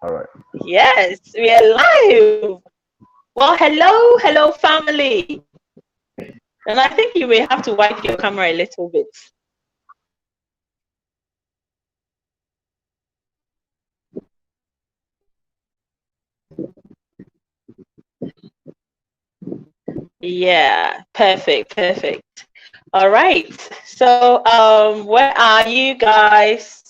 All right. Yes, we are live. Well, hello, family. And I think you may have to wipe your camera a little bit. Yeah, perfect. All right. So, where are you guys?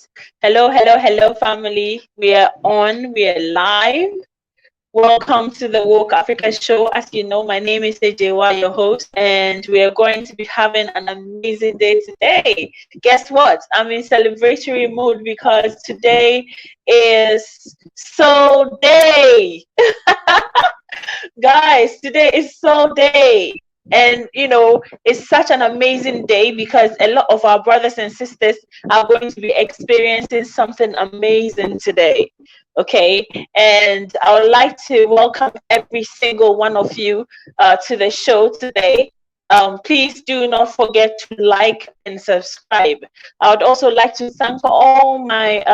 Hello, family. We are on. We are live. Welcome to the Woke Africa Show. As you know, my name is Ejewa, your host, and we are going to be having an amazing day today. Guess what? I'm in celebratory mood because today is Soul Day. Guys, today is Soul Day. And it's such an amazing day because a lot of our brothers and sisters are going to be experiencing something amazing today. Okay, and I would like to welcome every single one of you to the show today. Please do not forget to like and subscribe. I would also like to thank all my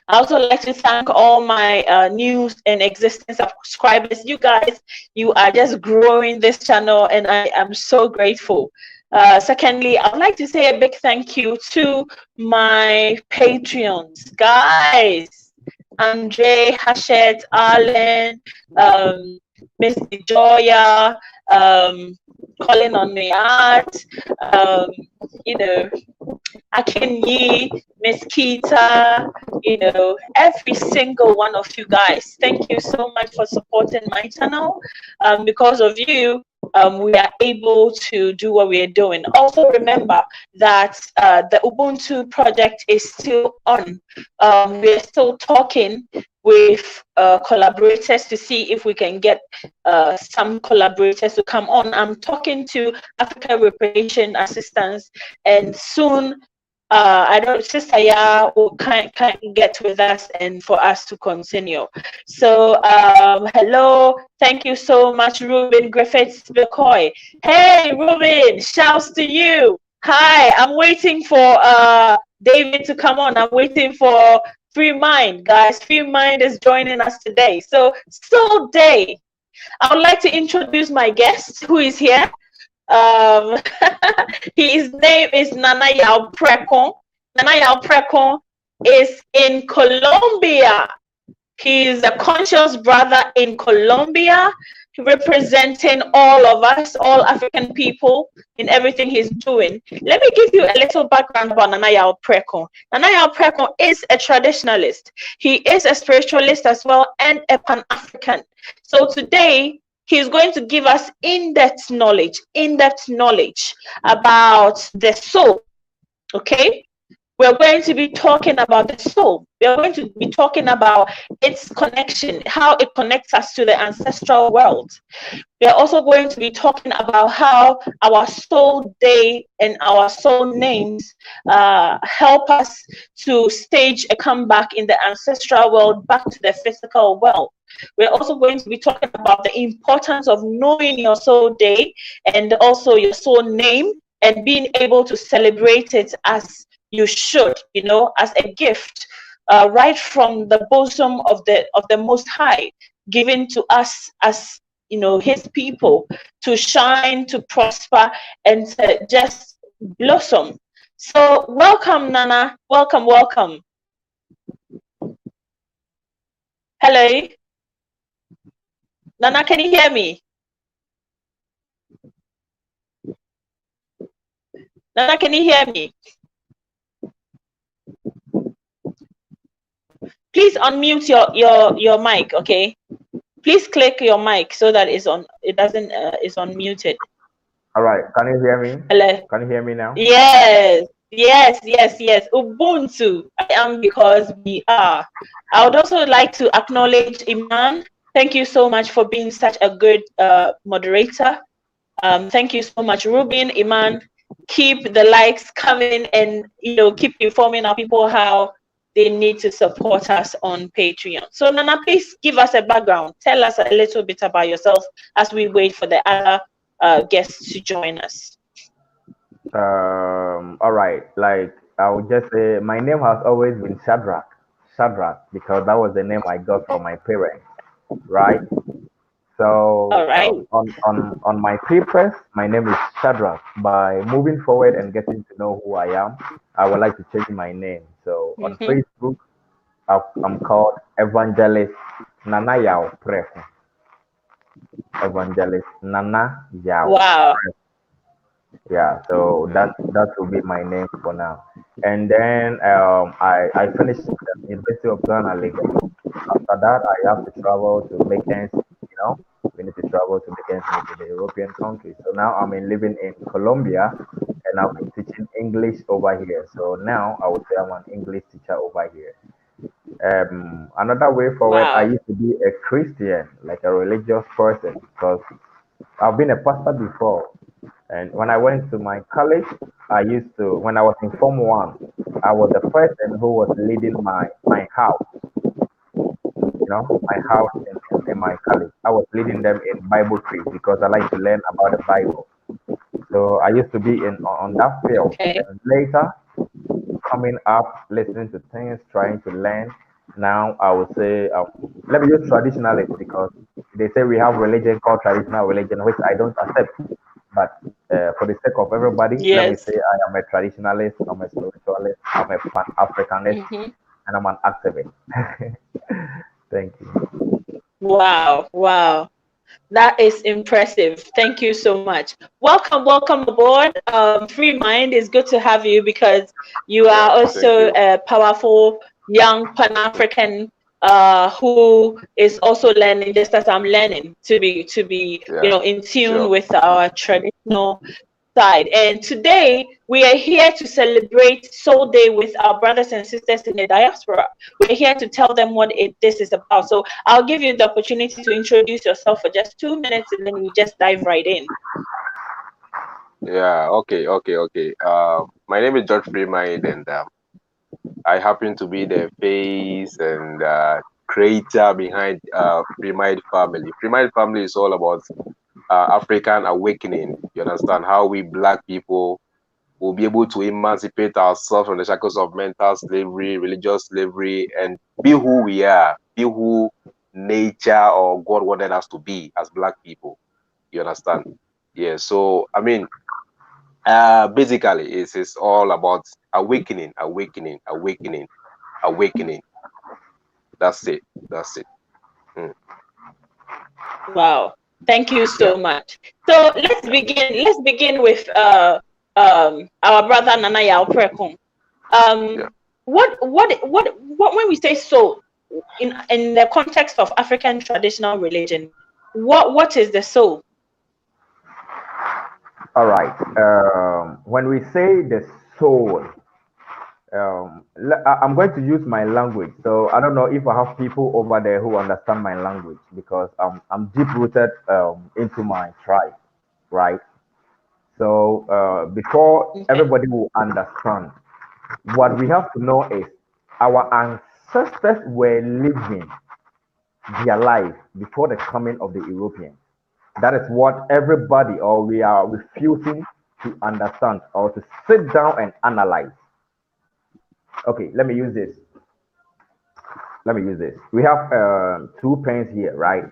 I also like to thank all my new and existing subscribers. You guys, you are just growing this channel, and I am so grateful. Secondly, I would like to say a big thank you to my Patreons, guys. Andre, Hachette, Allen, Miss Joya, Colin on the art, um, you know, Akinyi, Miss Kita, every single one of you guys. Thank you so much for supporting my channel. Because of you, we are able to do what we are doing. Also, remember that the Ubuntu project is still on. We are still talking with collaborators to see if we can get some collaborators to come on. I'm talking to Africa Repatriation Assistance, and soon I don't, Sister Ya will can get with us and for us to continue. So, hello, thank you so much, Ruben Griffiths McCoy. Hey, Ruben, shouts to you. Hi, I'm waiting for David to come on. I'm waiting for Free Mind, guys. Free Mind is joining us today. So day, I would like to introduce my guest who is here. Um, his name is Nana Yao Prekon. Nana Yao Prekon is in Colombia. He is a conscious brother in Colombia, representing all of us, all African people, in everything he's doing. Let me give you a little background about Nana Yao Prekon. Nana Yao Prekon is a traditionalist. He is a spiritualist as well and a Pan-African. So today, he's going to give us in-depth knowledge about the soul. Okay, we're going to be talking about the soul. We're going to be talking about its connection, how it connects us to the ancestral world. We're also going to be talking about how our soul day and our soul names help us to stage a comeback in the ancestral world back to the physical world. We're also going to be talking about the importance of knowing your soul day and also your soul name and being able to celebrate it as you should, as a gift, right from the bosom of the Most High, given to us as His people, to shine, to prosper, and to just blossom. So, welcome, Nana. Welcome. Hello, Nana. Can you hear me? Nana, can you hear me? Please unmute your mic, okay? Please click your mic so that it doesn't is unmuted. All right. Can you hear me? Hello. Can you hear me now? Yes. Ubuntu. I am because we are. I would also like to acknowledge Iman. Thank you so much for being such a good moderator. Thank you so much, Ruben, Iman. Keep the likes coming and keep informing our people how they need to support us on Patreon. So Nana, please give us a background. Tell us a little bit about yourself as we wait for the other guests to join us. All right. Like I would just say, my name has always been Shadrach. Shadrach because that was the name I got from my parents, right? All So right. on my papers, my name is Shadrach. By moving forward and getting to know who I am, I would like to change my name. So on Mm-hmm. Facebook, I'm called Evangelist Nana Yao Preku. Evangelist Nana Yao. Wow. Yeah, so that will be my name for now. And then I finished the University of Ghana, Lagos. After that, I have to travel to make ends meet, you know. We need to travel to make ends meet in the European countries. So now living in Colombia, and I've been teaching English over here. So now I would say I'm an English teacher over here. Another way forward, I Wow. used to be a Christian, like a religious person, because I've been a pastor before. And when I went to my college, when I was in Form 1, I was the person who was leading my house, my house in my college. I was leading them in Bible tree because I like to learn about the Bible. So I used to be on that field. Okay. And later, coming up, listening to things, trying to learn. Now I would say, let me use traditionalist because they say we have religion called traditional religion, which I don't accept. But for the sake of everybody, let me Yes. say I am a traditionalist, I'm a spiritualist, I'm a pan-Africanist, Mm-hmm. and I'm an activist. Thank you. Wow. Wow. That is impressive. Thank you so much. Welcome aboard. Free Mind, is good to have you because you are Yeah, thank also you. a powerful young Pan-African who is also learning just as I'm learning to be Yeah, in tune sure. with our traditional side. And today we are here to celebrate Soul Day with our brothers and sisters in the diaspora. We're here to tell them what this is about. So I'll give you the opportunity to introduce yourself for just 2 minutes and then we just dive right in. Yeah, okay. My name is George Freemind, and I happen to be the face and creator behind Freemind Family. Freemind Family is all about African awakening. You understand how we Black people will be able to emancipate ourselves from the shackles of mental slavery, religious slavery, and be who we are, be who nature or God wanted us to be as Black people. You understand? Yeah. So I mean, basically, it's all about awakening. That's it. That's it. Mm, Wow. Thank you yeah. so much. So let's begin with our brother Nana Yao Prekong. Yeah. What when we say soul in the context of African traditional religion, what is the soul? All right. When we say the soul, I'm going to use my language. So I don't know if I have people over there who understand my language because I'm deep rooted into my tribe, right? So before Okay. everybody will understand, what we have to know is our ancestors were living their life before the coming of the Europeans. That is what everybody, or we are refusing to understand or to sit down and analyze. Okay, let me use this. Let me use this. We have two pens here, right?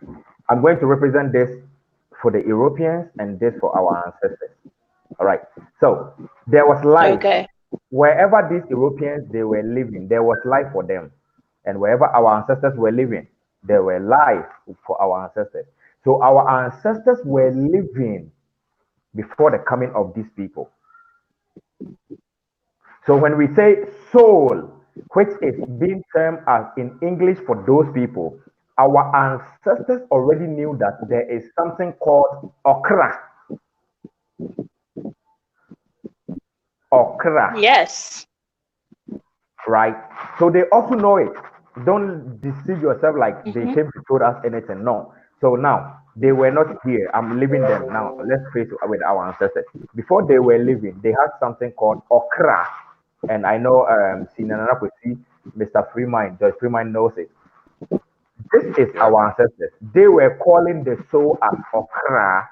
I'm going to represent this for the Europeans and this for our ancestors. All right. So there was life Okay. wherever these Europeans they were living. There was life for them, and wherever our ancestors were living, there were life for our ancestors. So our ancestors were living before the coming of these people. So when we say soul, which is being termed as in English for those people, our ancestors already knew that there is something called okra. Okra, Yes. right? So they also know it. Don't deceive yourself like they Mm-hmm. came to told us anything. No. So now they were not here. I'm leaving them now. Let's face it with our ancestors. Before they were living, they had something called okra. And I know Senior Nanakwesi, Mr. Freeman, George Freeman knows it. This is Yeah. our ancestors. They were calling the soul as okra,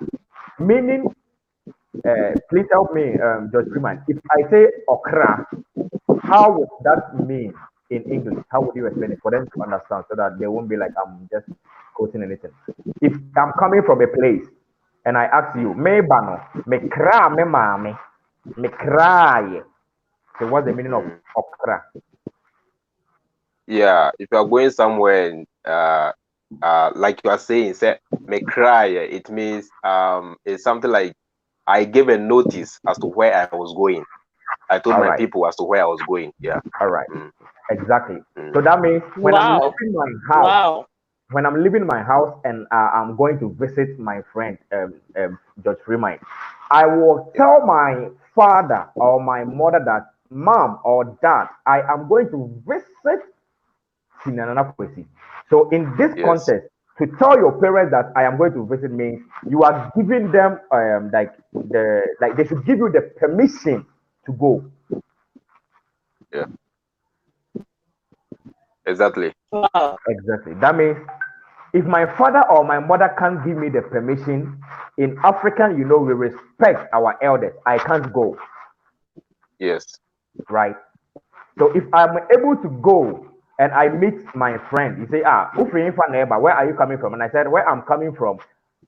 meaning, please help me, George Freeman. If I say okra, how would that mean? in English, how would you explain it for them to understand so that they won't be like I'm just quoting anything? If I'm coming from a place and I ask you, me bano, me kra me mame, me cry. So what's the meaning of kra? Yeah, if you are going somewhere and like you are saying, say me cry, it means it's something like I gave a notice as to where I was going. I told All my right, people as to where I was going. Yeah. all right, Mm, exactly. mm, So that means when I'm Wow. leaving my house, Wow. and I'm going to visit my friend George Freeman, I will tell my father or my mother that mom or dad, I am going to visit Sinanana Kwesi. So in this yes. context, to tell your parents that I am going to visit means you are giving them like they should give you the permission to go. Yeah. Exactly. Wow. Exactly. That means if my father or my mother can't give me the permission, in African, we respect our elders. I can't go, Yes. right? So if I'm able to go and I meet my friend, you say, Ufri Infa neighbor, where are you coming from? And I said, where I'm coming from,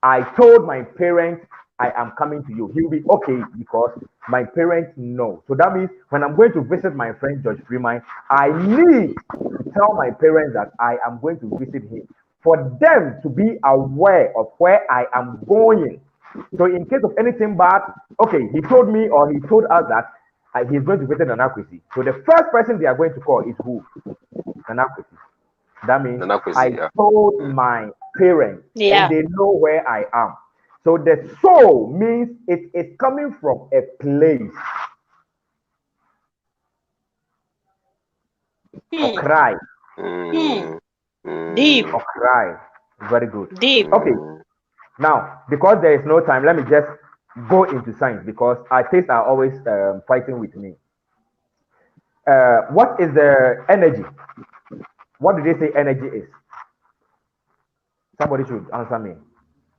I told my parents I am coming to you. He'll be okay because my parents know. So that means when I'm going to visit my friend George Freeman, I need to tell my parents that I am going to visit him for them to be aware of where I am going. So in case of anything bad, okay, he told me or he told us that he's going to visit Nanakwesi. So the first person they are going to call is who? Nanakwesi. That means Nanakwesi, I yeah. told Mm, my parents and Yeah. they know where I am. So the soul means it is coming from a place or Hmm. cry Hmm. mm, Deep. mm, or cry. Very good. Deep. Okay, mm. now because there is no time, let me just go into science because artists are always fighting with me. What is the energy? What do they say energy is? Somebody should answer me.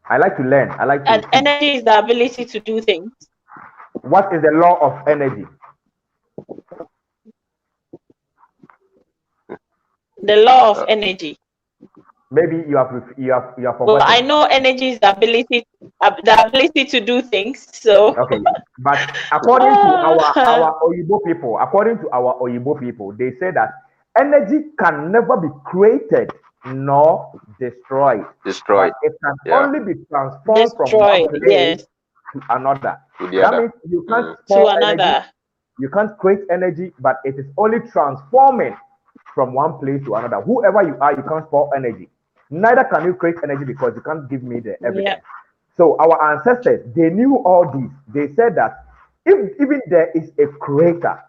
I like to learn. I like to And teach. energy is the ability to do things. What is the law of energy? The law of Uh, energy. Maybe you have Well, I forgotten. know energy is the ability to do things. So, Okay, but according to our Oyibo people, they say that energy can never be created nor destroyed, but destroyed. it can Yeah. only be transformed from one destroyed. place Yes. to another. To the That other. means you can't Mm, To store energy, another. you can't create energy, but it is only transforming from one place to another. Whoever you are, you can't store energy. Neither can you create energy because you can't give me the Yeah. evidence. So our ancestors, they knew all this. They said that if even there is a creator,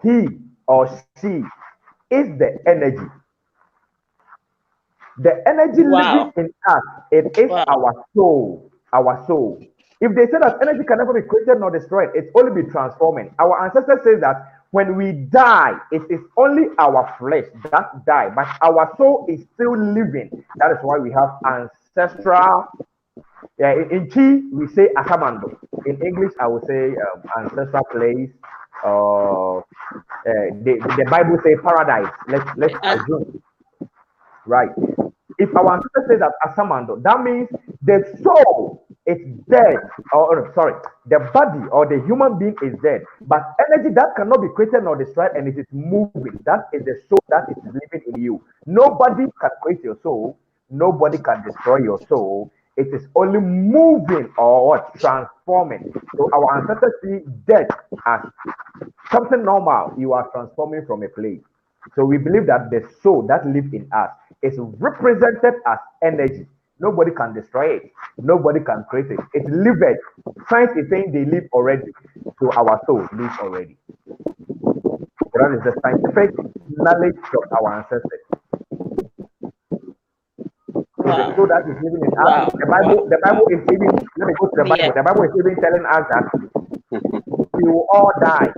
he or she is the energy. The energy living Wow. in us, it is Wow. our soul. Our soul. If they say that energy can never be created nor destroyed, it's only be transforming. Our ancestors say that when we die, it is only our flesh that die, but our soul is still living. That is why we have ancestral. Yeah, in Chi we say asamando. In English, I would say ancestral place. The Bible say paradise. Let's And assume, right? If our ancestor says that asamando, that means the soul is dead, or sorry, the body or the human being is dead, but energy that cannot be created nor destroyed and it is moving. That is the soul that is living in you. Nobody can create your soul, nobody can destroy your soul. It is only moving or what transforming. So our ancestors see death as something normal. You are transforming from a place. So we believe that the soul that lives in us is represented as energy. Nobody can destroy it. Nobody can create it. It lives. Science is saying they live already. So our soul lives already. So that is the scientific knowledge of our ancestors. So the wow. soul that is mm, living in us, Wow. the Wow. Bible is even, let me go to the Yeah. Bible. The Bible is even telling us that we will all die,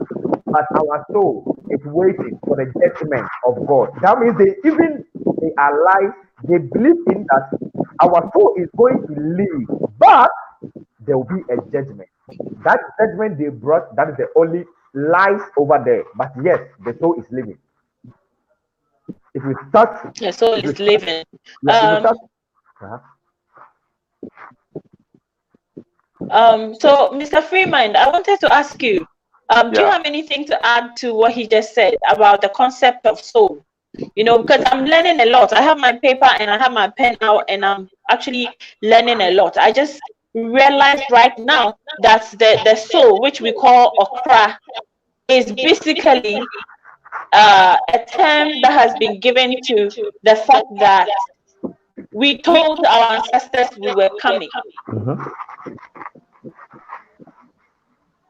but our soul is waiting for the judgment of God. That means they are alive, they believe in that our soul is going to live, but there will be a judgment. That judgment they brought, that is the only lies over there. But yes, the soul is living. If we start, The soul if we is start, living. yeah, if we Um, start, uh-huh. so Mr. Freeman, I wanted to ask you, do you Yeah. have anything to add to what he just said about the concept of soul? You know, because I'm learning a lot. I have my paper and I have my pen out, and I'm actually learning a lot. I just realized right now that the soul, which we call okra, is basically a term that has been given to the fact that we told our ancestors we were coming. Mhm.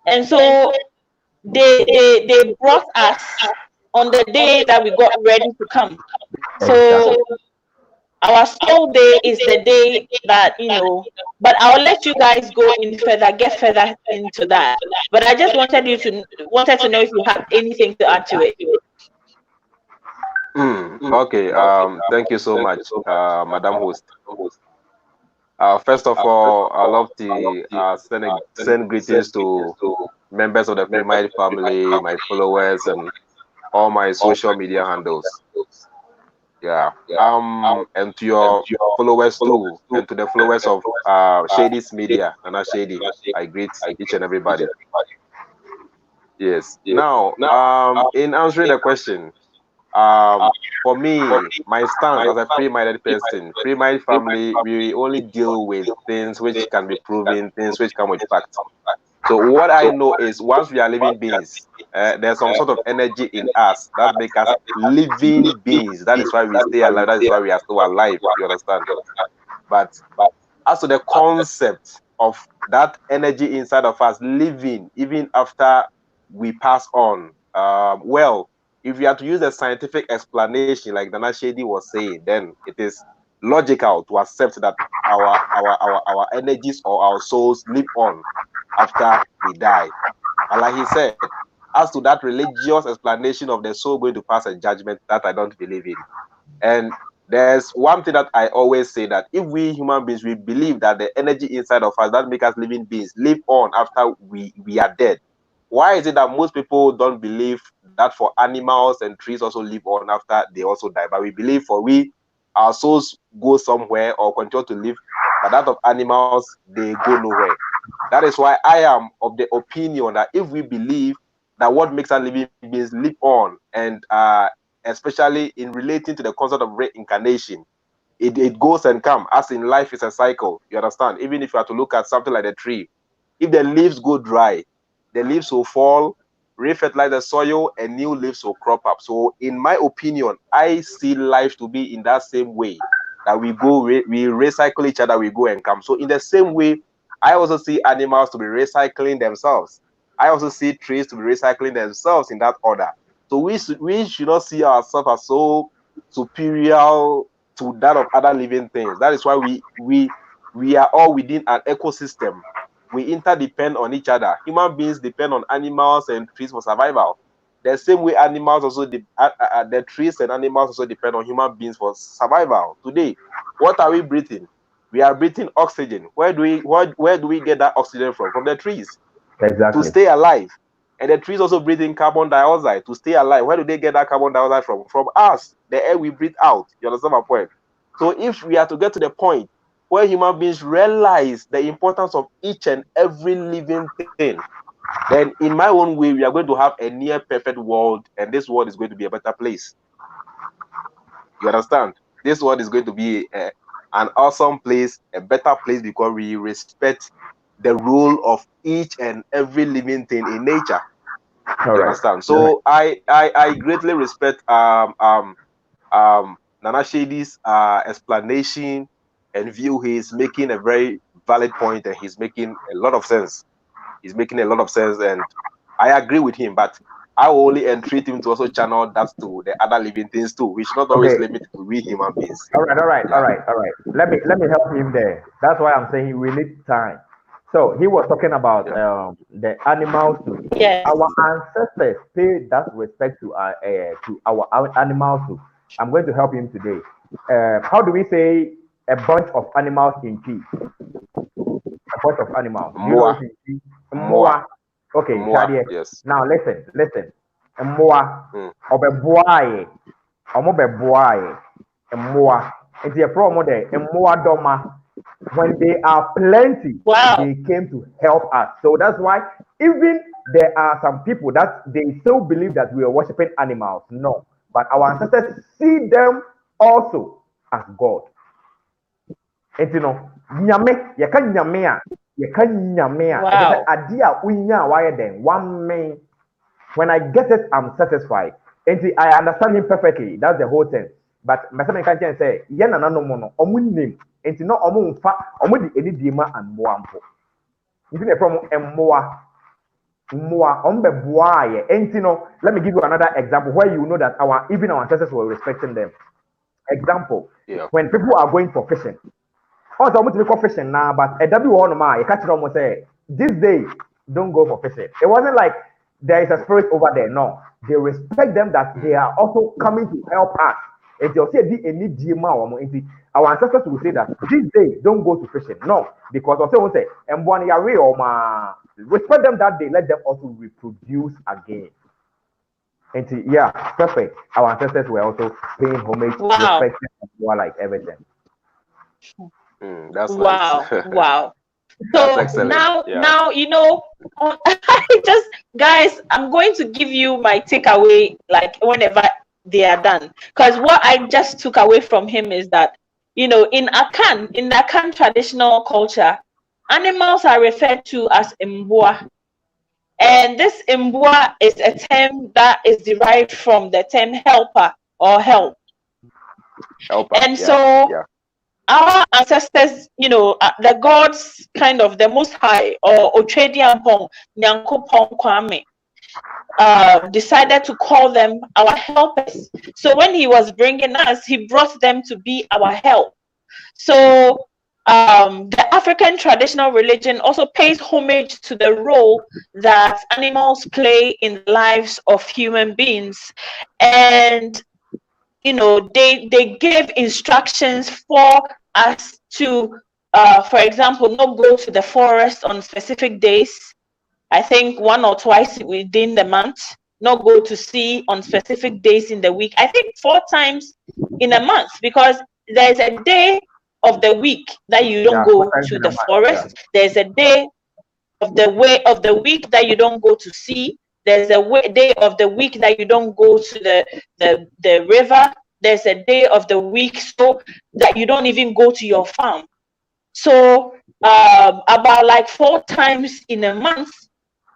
And so they brought us on the day that we got ready to come. Exactly. So our soul day is the day that, you know, but I'll let you guys go in further, get further into that. But I just wanted to know if you had anything to add to it. Okay. Thank you so much, Madam Host. First of all, I love to send greetings to members of the Free Mind family, my followers, and all my social media handles. Yeah. And to your followers too, and to the followers of Shady's Media, Nana Shady, I greet each and everybody. Yes. Now, in answering the question, for me, my stance as a free-minded person, free-minded family, we only deal with things which can be proven, things which come with facts. So what I know is once we are living beings, there's some sort of energy in us that make us living beings. That is why we stay alive. That is why we are still alive. You understand? But as to the concept of that energy inside of us living even after we pass on, well, if we are to use a scientific explanation like Dana Shady was saying, then it is logical to accept that our energies or our souls live on after we die. And like he said, as to that religious explanation of the soul going to pass a judgment, that I don't believe in. And there's one thing that I always say, that if we human beings, we believe that the energy inside of us that make us living beings live on after we are dead. Why is it that most people don't believe that for animals and trees also live on after they also die? But we believe for our souls go somewhere or continue to live, but that of animals, they go nowhere. That is why I am of the opinion that if we believe that what makes us living beings live on, and especially in relating to the concept of reincarnation, it goes and comes, as in life is a cycle. You understand? Even if you are to look at something like the tree, if the leaves go dry, the leaves will fall, refertilize the soil, and new leaves will crop up. So in my opinion, I see life to be in that same way, that we recycle each other, we go and come. So in the same way, I also see animals to be recycling themselves. I also see trees to be recycling themselves in that order. So we should not see ourselves as so superior to that of other living things. That is why we are all within an ecosystem. We interdepend on each other. Human beings depend on animals and trees for survival. The same way animals also the trees and animals also depend on human beings for survival. Today, what are we breathing? We are breathing oxygen. Where do we get that oxygen from? From the trees to Exactly. stay alive. And the trees also breathe in carbon dioxide to stay alive. Where do they get that carbon dioxide from? From us, the air we breathe out. You understand my point? So if we are to get to the point where human beings realize the importance of each and every living thing, then in my own way, we are going to have a near perfect world, and this world is going to be a better place. You understand? This world is going to be an awesome place, a better place, because we respect the role of each and every living thing in nature. All You right. understand? All right. So I greatly respect Nana Shady's explanation and view. He's making a very valid point, and he's making a lot of sense. He's making a lot of sense, and I agree with him. But I will only entreat him to also channel that to the other living things too. We should not always Okay. limit it to we human beings. All right. All right. All Yeah. right. All right. Let me help him there. That's why I'm saying we need time. So he was talking about Yeah. the animals too. Yes. Our ancestors pay that respect to our animals too. I'm going to help him today. How do we say a bunch of animals in Chi? A bunch of animals. Do you know Moa, it in Chi? moa, Moa. Okay, moa. Shadia. Yes. Now listen. Moa. Mm. Obeboaye. Omo be boy mmoa. Nti ye pro omo de mmoa doma. When they are plenty, Wow. they came to help us. So that's why even there are some people that they still believe that we are worshiping animals. No, but our ancestors see them also as God. And you know, nyame, yɛka nyame a, yɛka nyame a, ɛkyɛ sɛ Wow. ade a wonya a wayɛ den, one man. When I get it, I'm satisfied. And see, I understand him perfectly. That's the whole thing. But my son can say, "Yen na no mono, omu nim." And no omu mfa, omu di eni diema and moampo. You see the problem, moa, ombe boaye. And no, let me give you another example where you know that our even our ancestors were respecting them. Example, Yeah. when people are going for fishing. Also, I'm going to go fishing now, but a W one ma, you catch it almost say, this day, don't go for fishing. It wasn't like there is a spirit over there. No, they respect them that they are also coming to help us. If you say any our ancestors will say that this day don't go to fishing. No, because of say, and one or ma respect them that day, let them also reproduce again. And yeah, perfect. Our ancestors were also paying homage, Wow. respecting like everything. That's nice. Wow. Wow. That's So excellent. Yeah. now you know, I just guys, I'm going to give you my takeaway like whenever they are done. Because what I just took away from him is that, you know, in Akan traditional culture, animals are referred to as mbua. And this mbua is a term that is derived from the term helper or help. Helper. And Yeah. so Yeah. our ancestors, you know, the gods, kind of the Most High or Ochediampong, Nyankopong Kwame, decided to call them our helpers. So when he was bringing us, he brought them to be our help. So the African traditional religion also pays homage to the role that animals play in the lives of human beings, and you know they gave instructions for us to for example not go to the forest on specific days. I think one or twice within the month. Not go to sea on specific days in the week. I think 4 times in a month, because there's a day of the week that you don't Yeah, go what I to did the a match. Yeah. forest. There's a day of the week that you don't go to sea. There's a day of the week that you don't go to the river. There's a day of the week so that you don't even go to your farm. So about like 4 times in a month,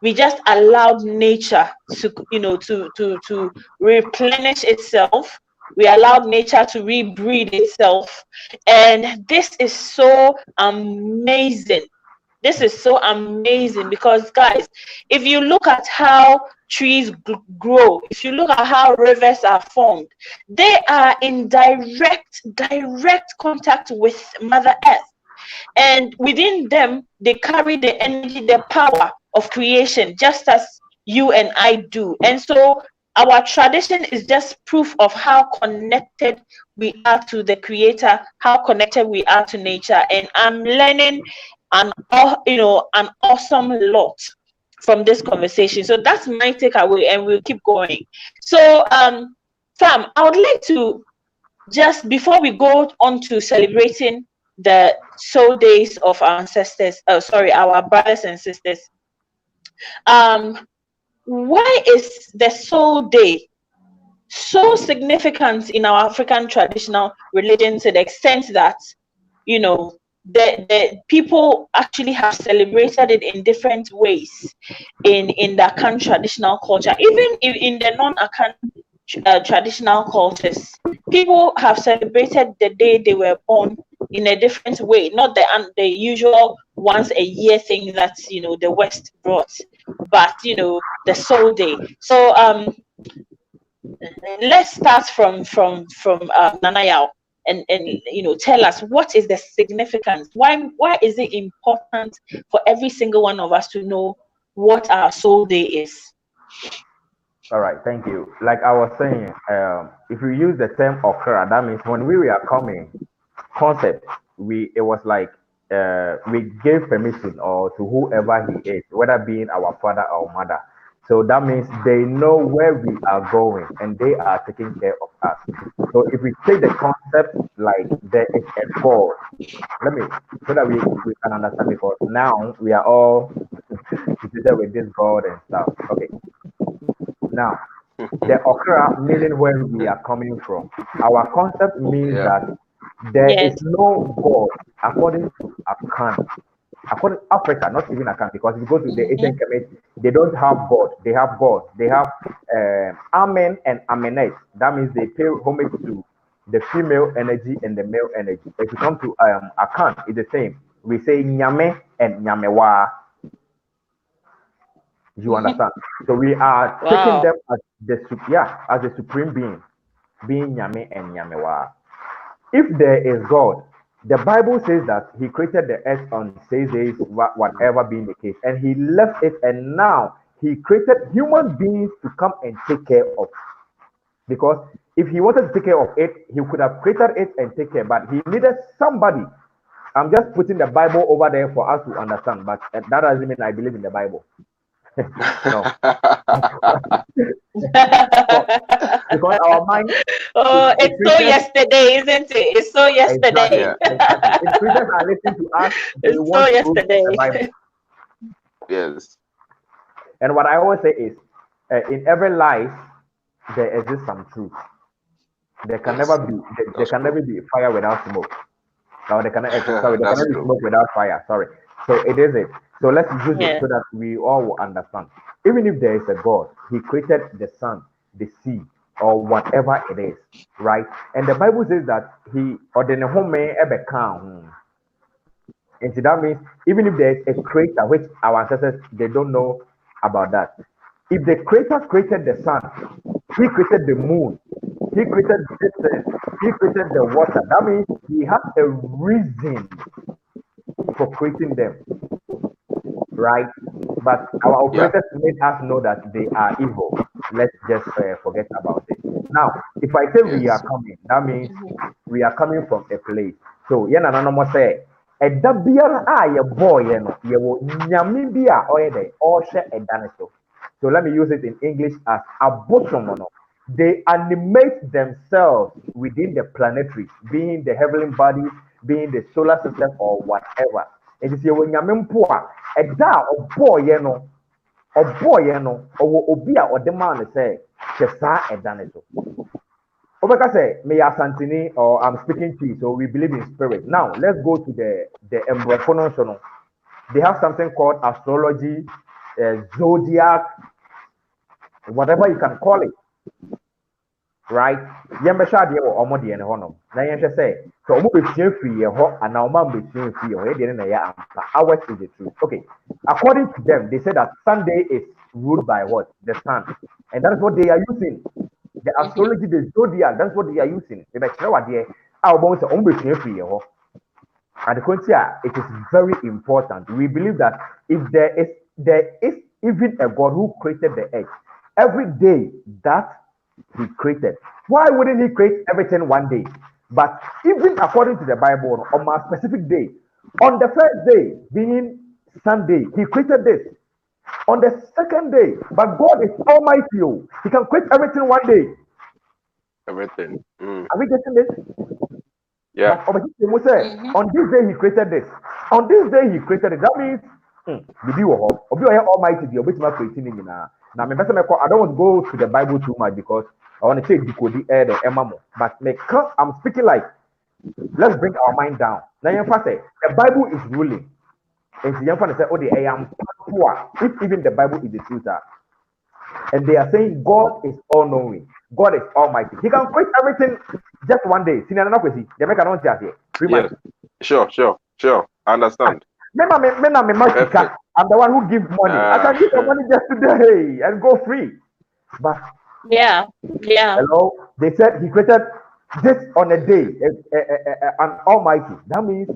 we just allowed nature to, you know, to replenish itself. We allowed nature to rebreed itself, and this is so amazing. This is so amazing because, guys, if you look at how trees grow, if you look at how rivers are formed, they are in direct contact with Mother Earth. And within them, they carry the energy, the power of creation, just as you and I do. And so our tradition is just proof of how connected we are to the creator, how connected we are to nature. And I'm learning an awesome lot from this conversation. So that's my takeaway, and we'll keep going. So Sam, I would like to, just before we go on to celebrating the soul days of our ancestors, our brothers and sisters, why is the soul day so significant in our African traditional religion, to the extent that, you know, the people actually have celebrated it in different ways in the Akan traditional culture, even in the non-Akan traditional cultures? People have celebrated the day they were born in a different way, not the usual once a year thing that, you know, the West brought, but you know, the soul day. So let's start from Nana Yao, and you know, tell us what is the significance. Why is it important for every single one of us to know what our soul day is? All right, thank you. Like I was saying, if you use the term okra, that means when we were coming, concept, it was like we gave permission or to whoever he is, whether being our father or mother. So that means they know where we are going and they are taking care of us. So if we take the concept like there is a God, let me so that we can understand because now we are all situated with this God and stuff. Okay. Now the okra meaning where we are coming from. Our concept means Yeah. that there is Yes. no God according to Akan. According to Africa, not even Akan, because if you go to the Mm-hmm. ancient Kemet, they don't have God. They have God. They have Amen and Amenet. That means they pay homage to the female energy and the male energy. If you come to Akan, it's the same. We say Nyame and Nyamewa. You understand? So we are taking Wow. them as the as the supreme being Nyame and Nyamewa. If there is God, the Bible says that He created the earth on 6 days, whatever being the case, and He left it, and now He created human beings to come and take care of. Because if He wanted to take care of it, He could have created it and take care, but He needed somebody. I'm just putting the Bible over there for us to understand, but that doesn't mean I believe in the Bible. No. Because our mind Oh, if it's so Christians yesterday, isn't it? It's so exactly yesterday. Yeah. exactly if Christians are listening to us, they It's so want proof in the yesterday. Bible. Yes. And what I always say is, in every life there exists some truth. There can never Yes. be there That's can true. never be fire without smoke. No, there cannot sorry, there That's cannot be true. smoke without fire. Sorry. So it is it. So let's use it Yeah. so that we all will understand. Even if there is a God, He created the sun, the sea, or whatever it is, right? And the Bible says that He ordained home ebe kan. And so that means even if there is a creator, which our ancestors they don't know about that. If the creator created the sun, he created the moon, he created this thing, he created the water. That means he has a reason for creating them, right? But our Yeah. operators made us know that they are evil. Let's just forget about it. Now, if I say we are Yes. coming, that means Mhm. we are coming from a place. So, yeah, no, no, no, say, ɛda biara a yɛbɔɔ yɛ no yɛwɔ nyame bi a ɔyɛ dɛ ɔhwɛ ɛda ne so. So let me use it in English as abosom no. They animate themselves within the planetary, being the heavenly bodies, being the solar system or whatever. It is your nyame mpo a ɛda a ɔbɔɔyɛ no ɔwɔ obi a ɔde maa no sɛ hwɛ saa ɛda ne so. Obeka say, me asantini or I'm speaking to you, so we believe in spirit. Now let's go to the Embrofono Sono. They have something called astrology, zodiac, whatever you can call it, right? Yɛmbɛhwɛ adeɛ wɔ ɔmo deɛ ne hɔnom. Na yɛnhwɛ sɛ sɛ ɔmo besua firi yɛ hɔ anaa ɔmo ambesua firi yɛ hɔ, yɛ deɛ ne na ɛyɛ ampa. Ours is the truth. Okay, according to them, they say that Sunday is ruled by what? The sun, and that is what they are using. The Mhm. astrology, the zodiac, that's what they are using. They bɛkyerɛ wɔ adeɛ a ɔmo sɛ ɔmo besua firi yɛ hɔ. And it is very important. We believe that if there is even a God who created the earth, every day that He created, why wouldn't He create everything one day? But even according to the Bible, on a specific day, on the first day, being Sunday, He created this. On the second day, but God is Almighty. Oh. He can create everything one day. Everything. Mm. Are we getting this? Yeah. But on this day he created this. On this day he created it. That means Bibi wo hɔ. Obi ɔyɛ almighty deɛ obetuma creating ne nyinaa. Na me pɛsɛ mɛkɔ. I don't want to go to the Bible too much because I want to take decode the ɛma mo. But I'm speaking like let's bring our mind down. Na yɛmfa sɛ the Bible is ruling. And yɛmfa ne sɛ o de ɛyɛ ampa if even the Bible is the truth and they are saying God is all knowing, God is almighty. He can create everything just one day. Senior Nakwesi, the make an here. Free mind. Yes. Sure. I understand. Perfect. I'm the one who gives money. I can give the money just today and go free. But Yeah. Yeah. hello, they said he created this on a day, an almighty. That means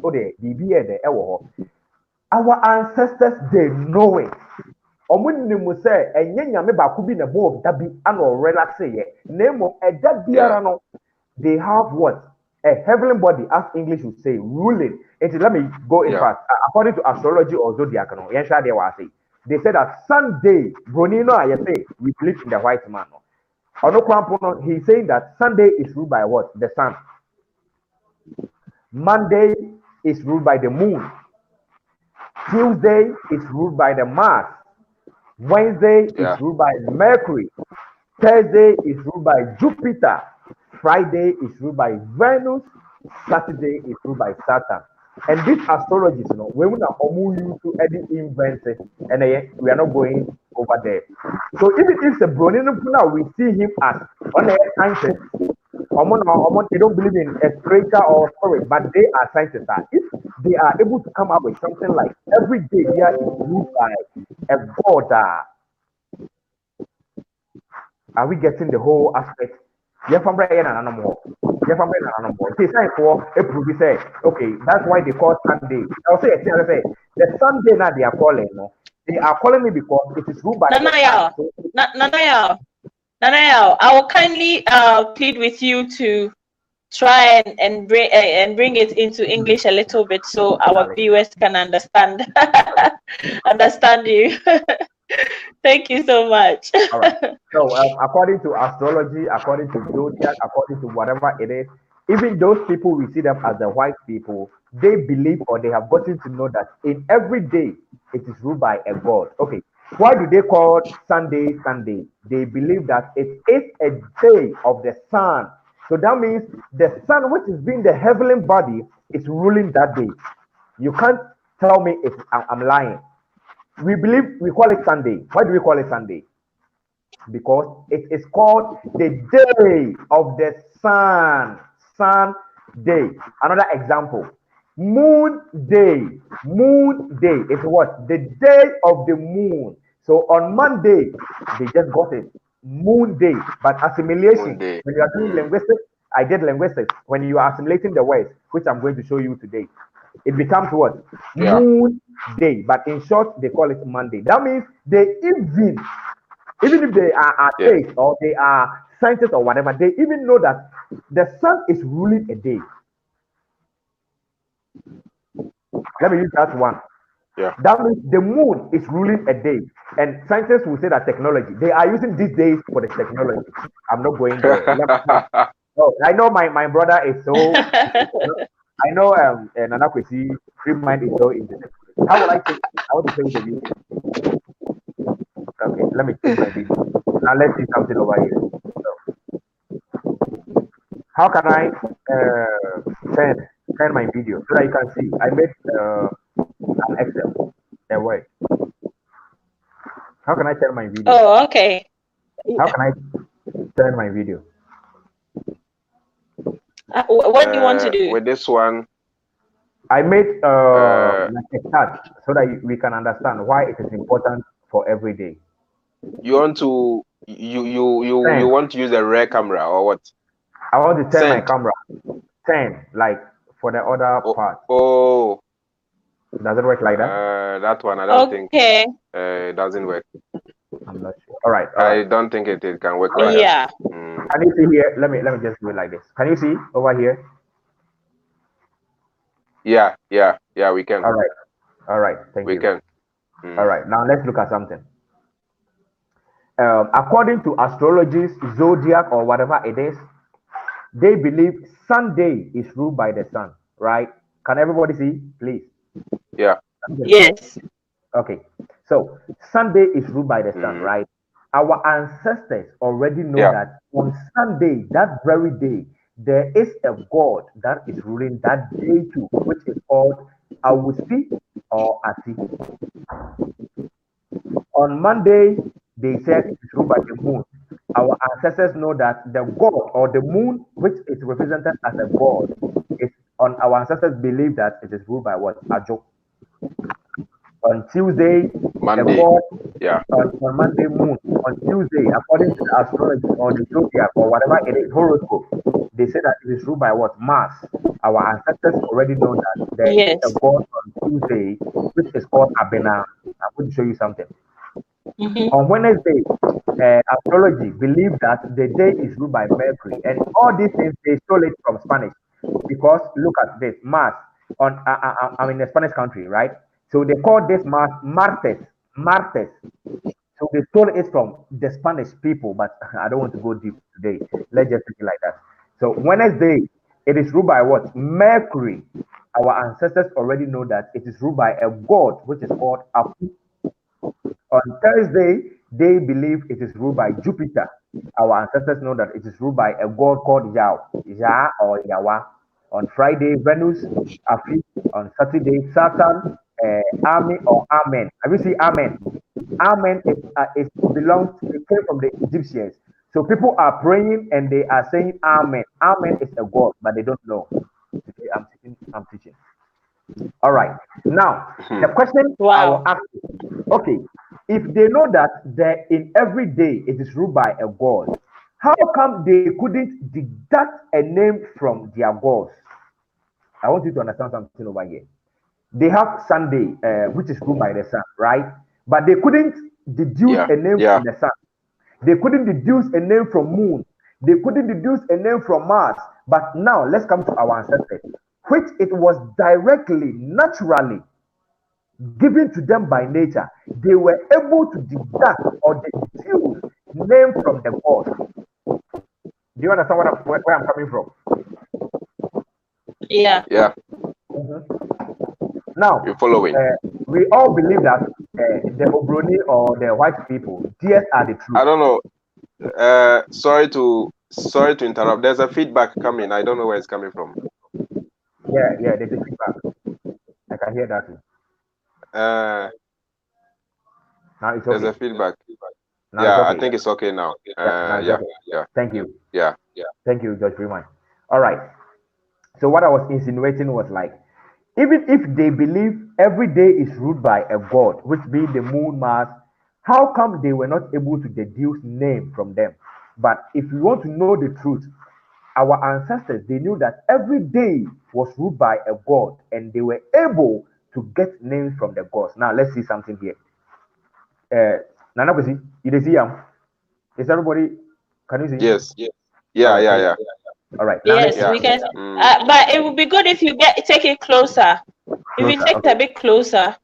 our ancestors they know it. Ɔmo nim sɛ ɛnyɛ nyame baako bi na ɛbɔ ɔda bi ana ɔrelax yɛ na emu ɛda Yeah. biara no they have what a heavenly body as English would say ruling. And let me go in Yeah. fast according to astrology or zodiac no yɛn hwɛ adeɛ wɔ ase they said that Sunday, Bronino, I say, we believe in the white man. He's saying that Sunday is ruled by what? The sun. Monday is ruled by the moon. Tuesday is ruled by the Mars. Wednesday is ruled by Mercury. Thursday is ruled by Jupiter. Friday is ruled by Venus. Saturday is ruled by Saturn. And these astrologies, we will not use to edit invent it, and we are not going over there. So even if the Bronin now we see him as on the scientist, they don't believe in a creator or spirit, but they are scientists. If they are able to come up with something like every day here is ruled by a god, are we getting the whole aspect? Say for a say, okay, that's why they call Sunday. I'll say the Sunday now they are calling, they are calling me because it is ruled by Nanaya, I will kindly plead with you to try and bring it into English a little bit so our viewers can understand you. Thank you so much. All right. So, according to astrology, according to zodiac, according to whatever it is, even those people we see them as the white people, they believe or they have gotten to know that in every day it is ruled by a god. Okay. Why do they call Sunday Sunday? They believe that it is a day of the sun. So that means the sun, which is being the heavenly body, is ruling that day. You can't tell me I'm lying. We call it Sunday. Why do we call it Sunday? Because it is called the day of the sun. Sun day. Another example. Moon day. Moon day is what? The day of the moon. So on Monday, they just got it. Moon day. But assimilation, when you are doing linguistics, I did linguistics. When you are assimilating the words, which I'm going to show you today, it becomes what? Moon day. But in short, they call it Monday. That means they even if they are atheists or they are scientists or whatever, they even know that the sun is ruling a day. Let me use that one. Yeah. That means the moon is ruling a day. And scientists will say that technology, they are using these days for the technology. I'm not going there. Oh, I know my brother is so I know Nana Kwesi free mind is so into it. How would I say I want to show you the video. Okay, let me change my video. Now let's see something over here. So, how can I send my video so that you can see? I made an Excel. Wait. How can I send my video? Oh, okay. How can I send my video? What do you want to do with this one? I made like a chart so that we can understand why it is important for every day. You want to you want to use a rear camera or what? I want to turn my camera. Like for the other part. Oh. Does it work like that? That one I don't think it doesn't work. I'm not sure. All right. I don't think it can work like that. Can you see here? Let me just do it like this. Can you see over here? Yeah, we can. All right. Thank you. We can. All right. Now let's look at something. According to astrologies, zodiac, or whatever it is, they believe Sunday is ruled by the sun, right? Can everybody see, please? Yeah. Yes. Okay. So Sunday is ruled by the sun, right? Our ancestors already know that on Sunday, that very day, there is a god that is ruling that day too, which is called Awusi or Ati. On Monday, they said it's ruled by the moon. Our ancestors know that the god or the moon, which is represented as a god, is on our ancestors believe that it is ruled by what? Ajo. On Tuesday, Monday. the god, on Monday, moon. On Tuesday, according to the astrology or the zodiac or whatever it is, horoscope, they say that it is ruled by what? Mars. Our ancestors already know that there is a god on Tuesday, which is called Abena. I'm going to show you something. On Wednesday, astrology believe that the day is ruled by Mercury, and all these things they stole it from Spanish because look at this Mars. I'm in a Spanish country, right? So they call this Mars Martes. martes. So they stole it from the Spanish people, but I don't want to go deep today. Let's just take it like that. So Wednesday, it is ruled by what? Mercury. Our ancestors already know that it is ruled by a god which is called Apu. On Thursday, they believe it is ruled by Jupiter. Our ancestors know that it is ruled by a god called Yao, Ya or Yawa. On Friday, Venus, Afi. On Saturday, Saturn, Ami or Amen. Have you seen Amen? Amen is belongs. It came from the Egyptians. So people are praying and they are saying Amen. Amen is a god, but they don't know. Today I'm teaching. I'm teaching. All right. Now the question I will Wow. ask you, okay, if they know that in every day it is ruled by a god, how come they couldn't deduct a name from their gods? I want you to understand something over here. They have Sunday, which is ruled by the sun, right? But they couldn't deduce Yeah, a name yeah. from the sun. They couldn't deduce a name from moon. They couldn't deduce a name from Mars. But now let's come to our ancestors, which it was directly, naturally given to them by nature. They were able to deduct or deduce name from the gods. Do you understand where I'm coming from? Yeah. Yeah. Mhm. Now, You're following. we all believe that the Obroni or the white people, theirs are the truth. I don't know. Sorry to interrupt. There's a feedback coming. I don't know where it's coming from. Yeah, there's a feedback. I can hear that too. Uh, Now it's there's okay. a feedback. Now it's Yeah, I okay. think it's okay now. Yeah, now it's Yeah, okay. yeah, Thank you. yeah. Thank you, Judge Freeman. All right. So what I was insinuating was like, even if they believe every day is ruled by a god, which be the moon, Mars, how come they were not able to deduce name from them? But if you want to know the truth, our ancestors they knew that every day was ruled by a god, and they were able to get names from the gods. Now let's see something here. Nana Kwesi, you dey see him? Is everybody? Can you see? Yes. All Yeah, right. yeah, Thank yeah. you. All right. Now let's Yes, see Yeah. we something can. Mm. But it would be good if you take it closer. If you closer. take it Okay. a bit closer,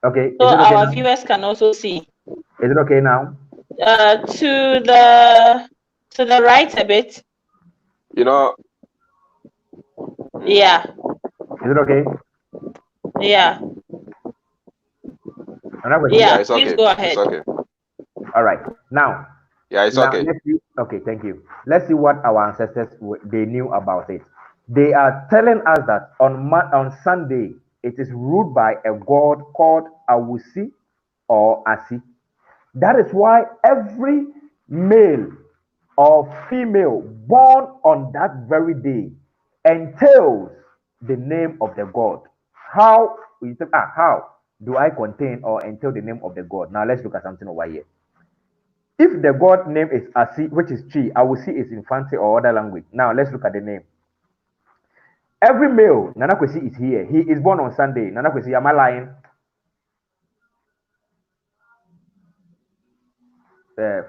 Okay. so Is it okay our now? viewers can also see. Is it okay now? To the right a bit. You know, Yeah. Is it okay? Yeah. Nana Kwesi? yeah, Yeah. it's Please okay. go It's ahead. okay. All right. Now, Yeah, it's now okay. let's see. Okay, thank you. Let's see what our ancestors they knew about it. They are telling us that on Sunday it is ruled by a god called Awusi or Asi. That is why every male or female born on that very day entails the name of the god. How you say, how do I contain or entail the name of the god? Now let's look at something over here. If the god name is Asi, which is Chi, I will see is Infante or other language. Now let's look at the name. Every male, Nana Kwesi is here. He is born on Sunday. Nana Kwesi, am I lying?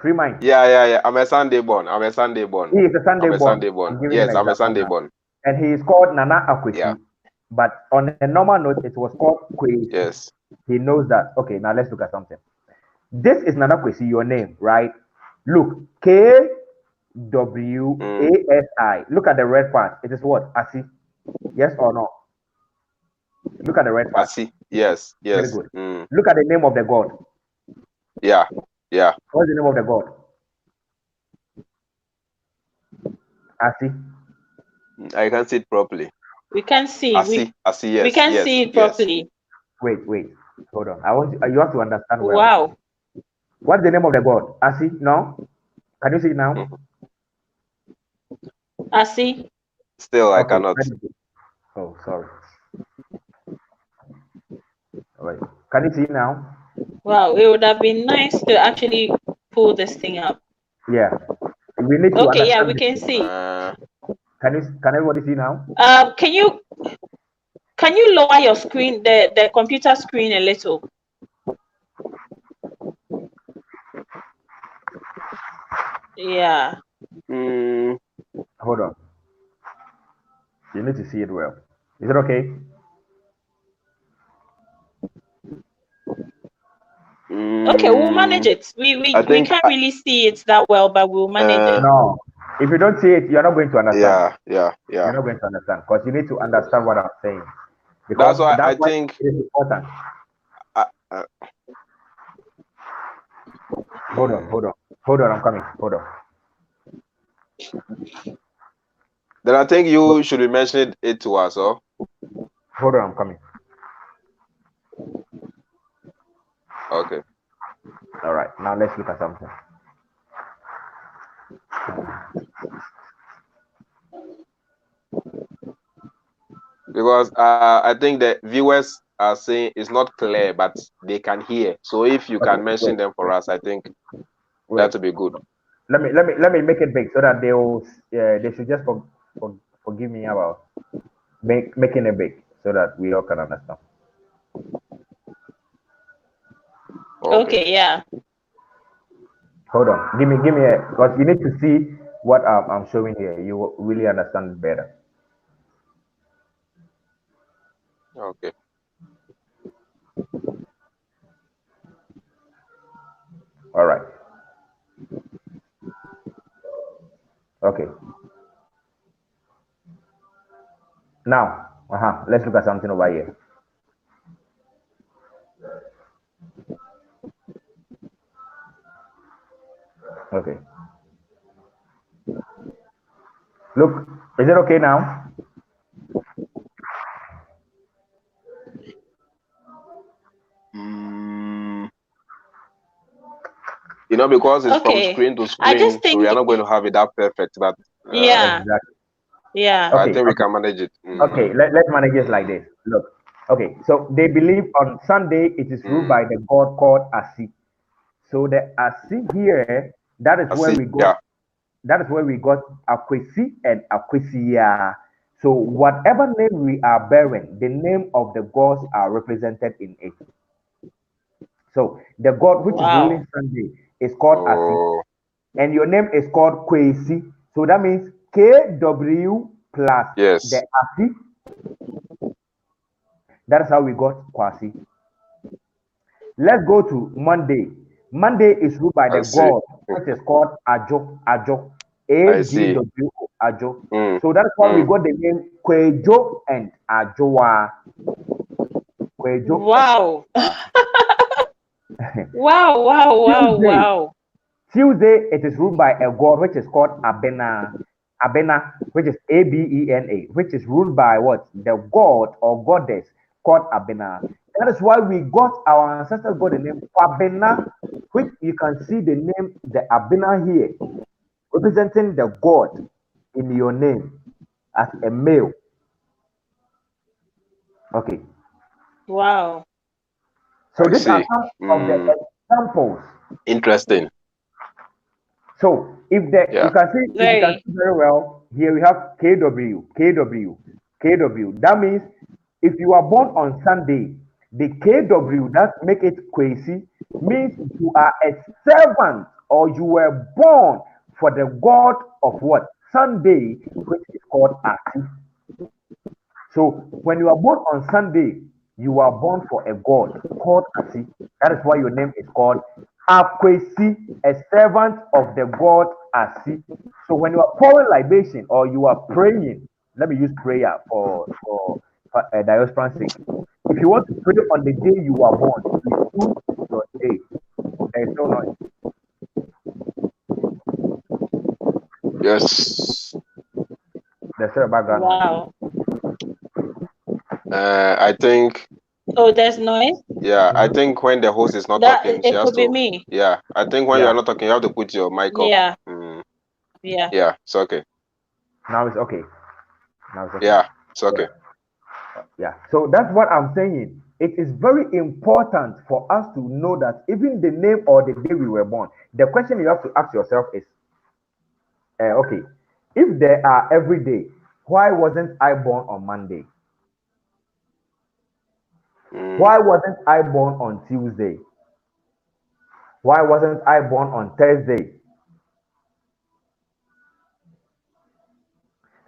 Free mind. Yeah, yeah, yeah. I'm a Sunday born. I'm a Sunday born. He is a Sunday I'm a born. Sunday born. I'm giving you an Yes, I'm a example Sunday now. born. And he is called Nana Yeah. Akwesi. But on a normal note, it was called Kwesi. Yes. He knows that. Okay, now let's look at something. This is Nana Kwesi, your name, right? Look, Kwasi. Look at the red part. It is what? Asi. Yes or no? Look at the red I part. see. Yes. Very Yes. good. Look at the name of the god. Yeah. Yeah. What's the name of the god? Asi. I can see it properly. We can see. I see. We Yes. can Yes. see it Yes. properly. Wait. Hold on. I want you have to understand well. Wow. What's the name of the god? Asi? No? Can you see it now? Mhm. I see. Still, I Okay. cannot. Very good. Oh, sorry. All right. Can you see it now? Wow. It would have been nice to actually pull this thing up. Yeah. We need to Okay. Yeah, understand we this. can see. Can everybody see now? Can you lower your screen, the computer screen a little? Yeah. Hold on. You need to see it well. Is it okay? Okay, we'll manage it. We can't really see it that well, but we'll manage it. No, if you don't see it, you're not going to understand. Yeah. You're not going to understand because you need to understand what I'm saying. Because That's why I why think it is important. Hold on, I'm coming. Hold on. Then I think you should be mentioning it to us, oh? Hold on, I'm coming. Okay. All right, now let's look at something. Because I think the viewers are saying it's not clear, but they can hear. So if you can mention them for us, I think that would be good. Let me make it big so that they should just forgive me about making it big so that we all can understand. Okay, yeah. Hold on, give me because you need to see what I'm showing here. You will really understand it better. Okay. All right. Okay. Now, let's look at something over here. Okay. Look, is it okay now? You know, because it's from screen to screen, so we are not going to have it that perfect. But yeah, exactly. Yeah. I think we can manage it. Okay, let's manage it like this. Look, okay, so they believe on Sunday it is ruled by the god called Asi. So the Asi here, that is where we got that is where we got Akwesi and Akwesia. So whatever name we are bearing, the name of the gods are represented in it. So the god which is ruling Sunday is called Asi, and your name is called Kwesi. So that means KW plus the Asi. That's how we got Kwasi. Let's go to Monday. Monday is ruled by the god, which is called Ajo. Ajo. AGW Ajo. So that's why we got the name Kwejo and Ajoa. Kwejo. Wow. Wow. Tuesday, it is ruled by a god which is called Abena. Abena, which is Abena, which is ruled by what? The god or goddess called Abena. That is why we got our ancestors got the name Abena, which you can see the name, the Abena here, representing the god in your name as a male. Okay. Wow. So these are some of the examples. Interesting. So if you can see very well, here we have KW. That means if you are born on Sunday, the KW that make it crazy means you are a servant or you were born for the god of what? Sunday, which is called Aki. So when you are born on Sunday, you are born for a god called Asi. That is why your name is called Akwesi, a servant of the god Asi. So when you are pouring libation or you are praying, let me use prayer for a diasporan sake. If you want to pray on the day you are born, you choose your day. There is no noise. Yes. There's a background. Wow. I think. Oh, there's noise. Yeah, I think when the host is not talking, she it has could to. be me. Yeah, I think when you are not talking, you have to put your mic up. Yeah. Yeah, it's okay. Now it's okay. Yeah, it's okay. Yeah, so that's what I'm saying. It is very important for us to know that even the name or the day we were born, the question you have to ask yourself is, okay, if there are every day, why wasn't I born on Monday? Why wasn't I born on Tuesday? Why wasn't I born on Thursday?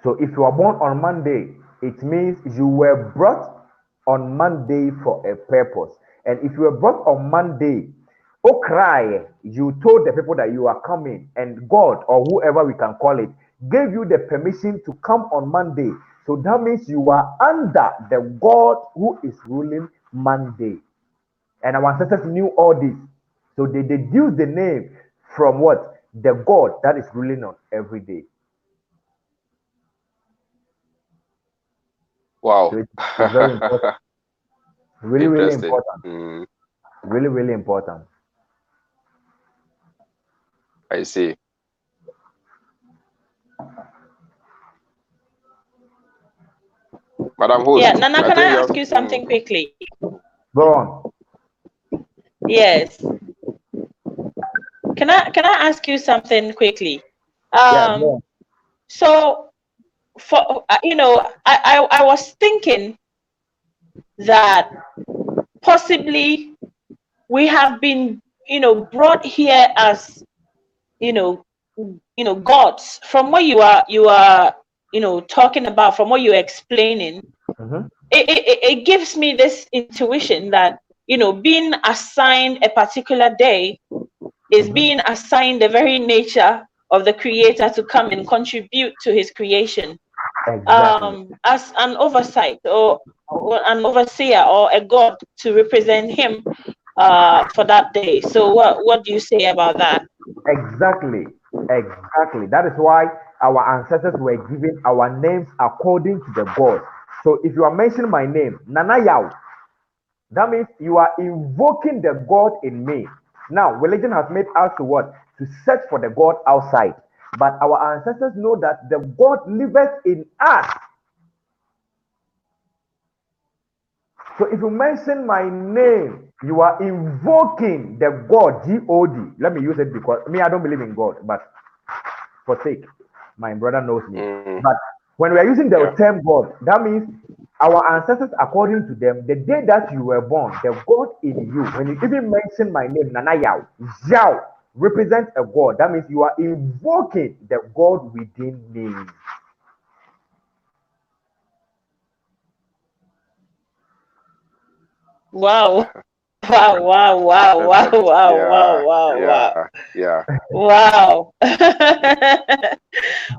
So if you are born on Monday, it means you were brought on Monday for a purpose. And if you were brought on Monday, Oh, cry. You told the people that you are coming, and God, or whoever we can call it, gave you the permission to come on Monday. So that means you are under the God who is ruling Monday. And our ancestors knew all this. So they deduced the name from what? The God that is ruling on every day. So Wow. it's very important. Really, really Interesting. important. Really, really important. I see. Madam Yeah, Host, Nana, I can I think you ask have. you something quickly? Go on. Yes. Can I ask you something quickly? Yeah, go on. So for I was thinking that possibly we have been brought here as you know gods. From what you are talking about, from what you're explaining, Mm-hmm. it gives me this intuition that being assigned a particular day is Mm-hmm. being assigned the very nature of the creator to come and contribute to his creation, Exactly. as an oversight, or an overseer, or a god to represent him for that day. So what do you say about that? Exactly. Exactly. That is why our ancestors were given our names according to the gods. So if you are mentioning my name, Nana Yao, that means you are invoking the God in me. Now, religion has made us to what? To search for the God outside. But our ancestors know that the God liveth in us. So if you mention my name, you are invoking the God, G-O-D. Let me use it because me, I don't believe in God, but for sake, my brother knows me. But when we are using the Yeah. term God, that means our ancestors, according to them, the day that you were born, the God in you, when you even mention my name, Nana Yao, Yao represents a God. That means you are invoking the God within me. Wow. Wow, wow, wow, That, wow, that, wow, wow, yeah, wow, wow. yeah, yeah. Wow.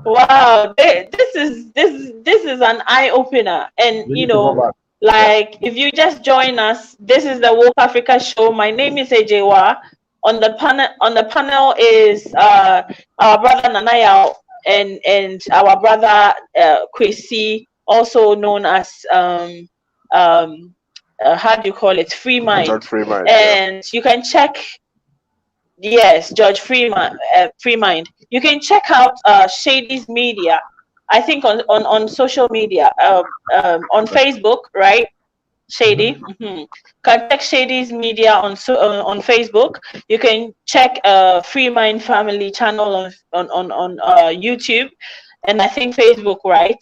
Wow. This is an eye opener. And We need to go back. Yeah. like, if you just join us, this is the Woke Africa show. My name is Ejewa. On the panel is our brother Nanayao, and our brother Kwesi, also known as how do you call it, Free George Mind. Freeman. Yeah. And you can check. Yes, George Freeman, Freemind. You can check out Shady's media. I think on social media, on Facebook, right? Mhm. Shady. Can check Shady's media on Facebook. You can check Freemind Family channel on YouTube, and I think Facebook, right?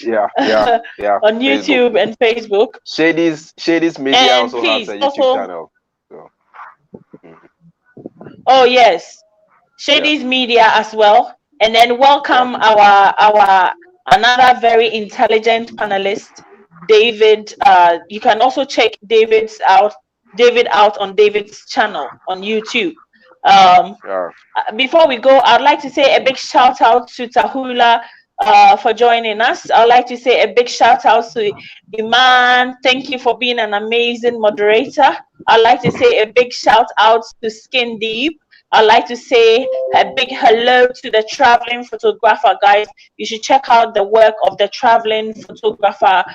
Yeah, yeah, yeah. On Facebook. YouTube and Facebook. Shady's Media And also has please a YouTube also, channel. So mhm. oh yes, Yeah, Shady's media as well. And then yeah. welcome our another very intelligent panelist, David. You can also check David out on David's channel on YouTube. Um, Yeah. Before we go, I'd like to say a big shout out to Tahula for joining us. I'd like to say a big shout out to Iman. Thank you for being an amazing moderator. I'd like to say a big shout out to Skin Deep. I'd like to say a big hello to the traveling photographer, guys. You should check out the work of the traveling photographer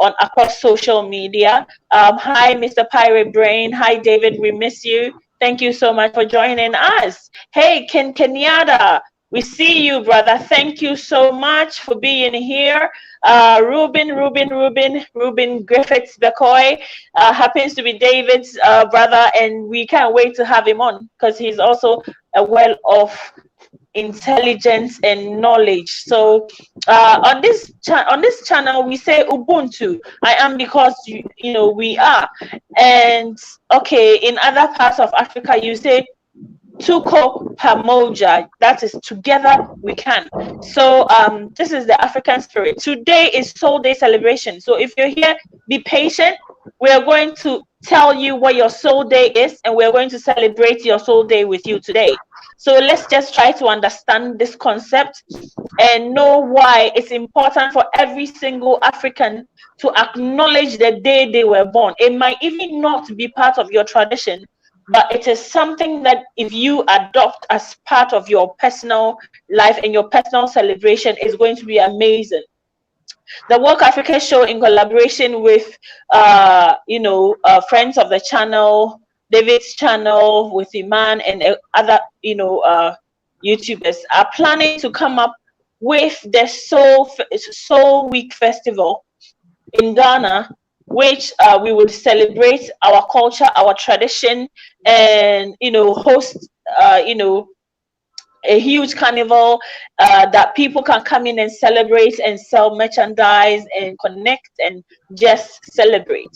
on across social media. Hi, Mr. Pirate Brain. Hi, David. We miss you. Thank you so much for joining us. Hey, Kenyatta, we see you, brother. Thank you so much for being here. Ruben Griffiths Becoy happens to be David's brother, and we can't wait to have him on because he's also a well of intelligence and knowledge. So on this channel we say Ubuntu. I am because we are. And okay, in other parts of Africa you say Tuko Pamoja, that is together we can. So this is the African spirit. Today is Soul Day celebration. So if you're here, be patient. we are going to tell you what your soul day is, and we're going to celebrate your soul day with you today. So let's just try to understand this concept and know why it's important for every single African to acknowledge the day they were born. It might even not be part of your tradition, but it is something that if you adopt as part of your personal life and your personal celebration, is going to be amazing. The Work Africa show, in collaboration with friends of the channel, David's channel, with Iman and other YouTubers, are planning to come up with the Soul Week Festival in Ghana, which we would celebrate our culture, our tradition, and host a huge carnival that people can come in and celebrate and sell merchandise and connect and just celebrate.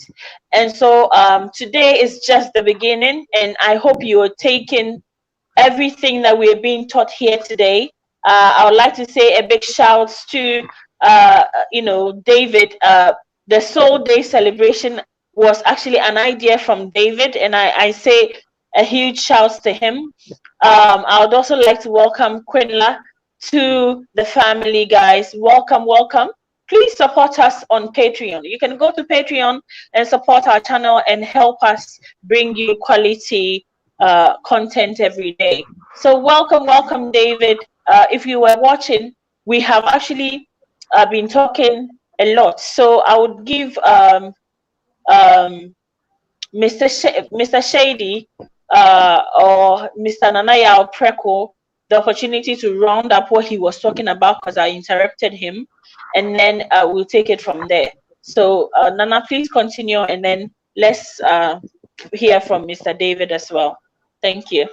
And so today is just the beginning, and I hope you are taking everything that we are being taught here today. I would like to say a big shout to David. The Soul Day celebration was actually an idea from David, and I say a huge shout to him. I would also like to welcome Quinla to the family, guys. Welcome, welcome. Please support us on Patreon. You can go to Patreon and support our channel and help us bring you quality content every day. So welcome, David. If you were watching, we have actually been talking a lot. So I would give Mr. Shady or Mr. Nanaya Preko the opportunity to round up what he was talking about, because I interrupted him, and then we'll take it from there. So Nana, please continue, and then let's hear from Mr. David as well. Thank you.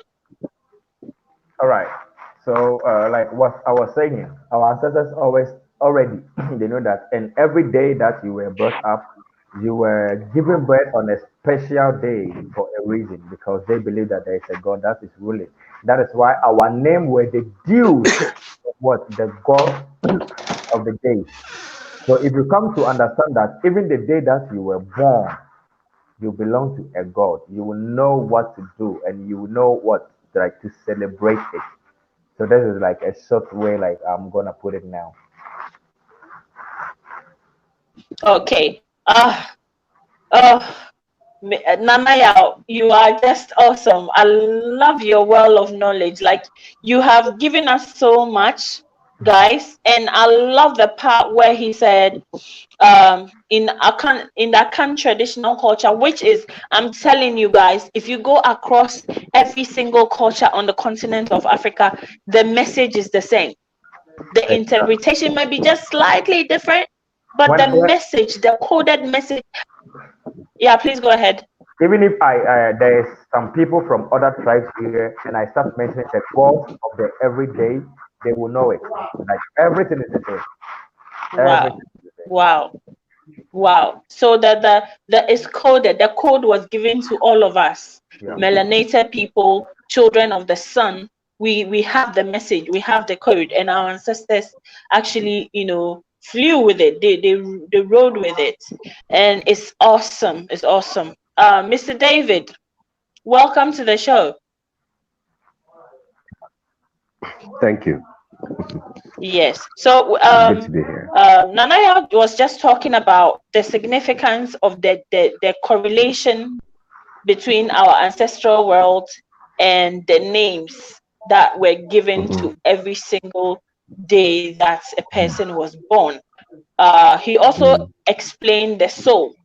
All right. So, like what I was saying, our ancestors already they know that, and every day that you were brought up, you were given birth on a special day for a reason, because they believe that there is a God that is ruling. That is why our name were the dews of what the God of the day. So, if you come to understand that even the day that you were born, you belong to a God, you will know what to do, and you will know what like to celebrate it. So this is like a short way, like I'm gonna put it now. Okay. Nanaya, you are just awesome. I love your well of knowledge. Like, you have given us so much, guys, and I love the part where he said, in the Akan traditional culture, which is, I'm telling you guys, if you go across every single culture on the continent of Africa, the message is the same. The interpretation might be just slightly different, but the message, the coded message. Yeah, please go ahead. Even if there's some people from other tribes here, and I start mentioning the gods of the everyday, they will know it. Like everything is the same. Wow. So the is coded. The code was given to all of us, melanated people, children of the sun. We have the message, we have the code, and our ancestors actually, flew with it. They rode with it, and it's awesome. It's awesome. Mr. David, welcome to the show. Thank you. Yes. So good to be here. Nanaya was just talking about the significance of the correlation between our ancestral world and the names that were given to every single day that a person was born. He also explained the soul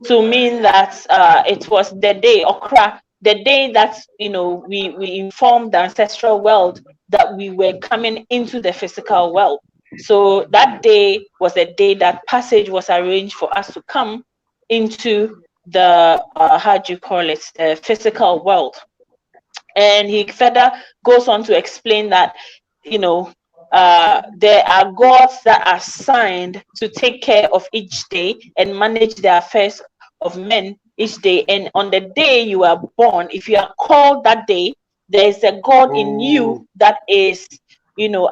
to mean that it was the day, Okra, the day that we informed the ancestral world that we were coming into the physical world. So that day was the day that passage was arranged for us to come into the the physical world. And he further goes on to explain that there are gods that are assigned to take care of each day and manage the affairs of men each day. And on the day you are born, if you are called that day, there is a God in you that is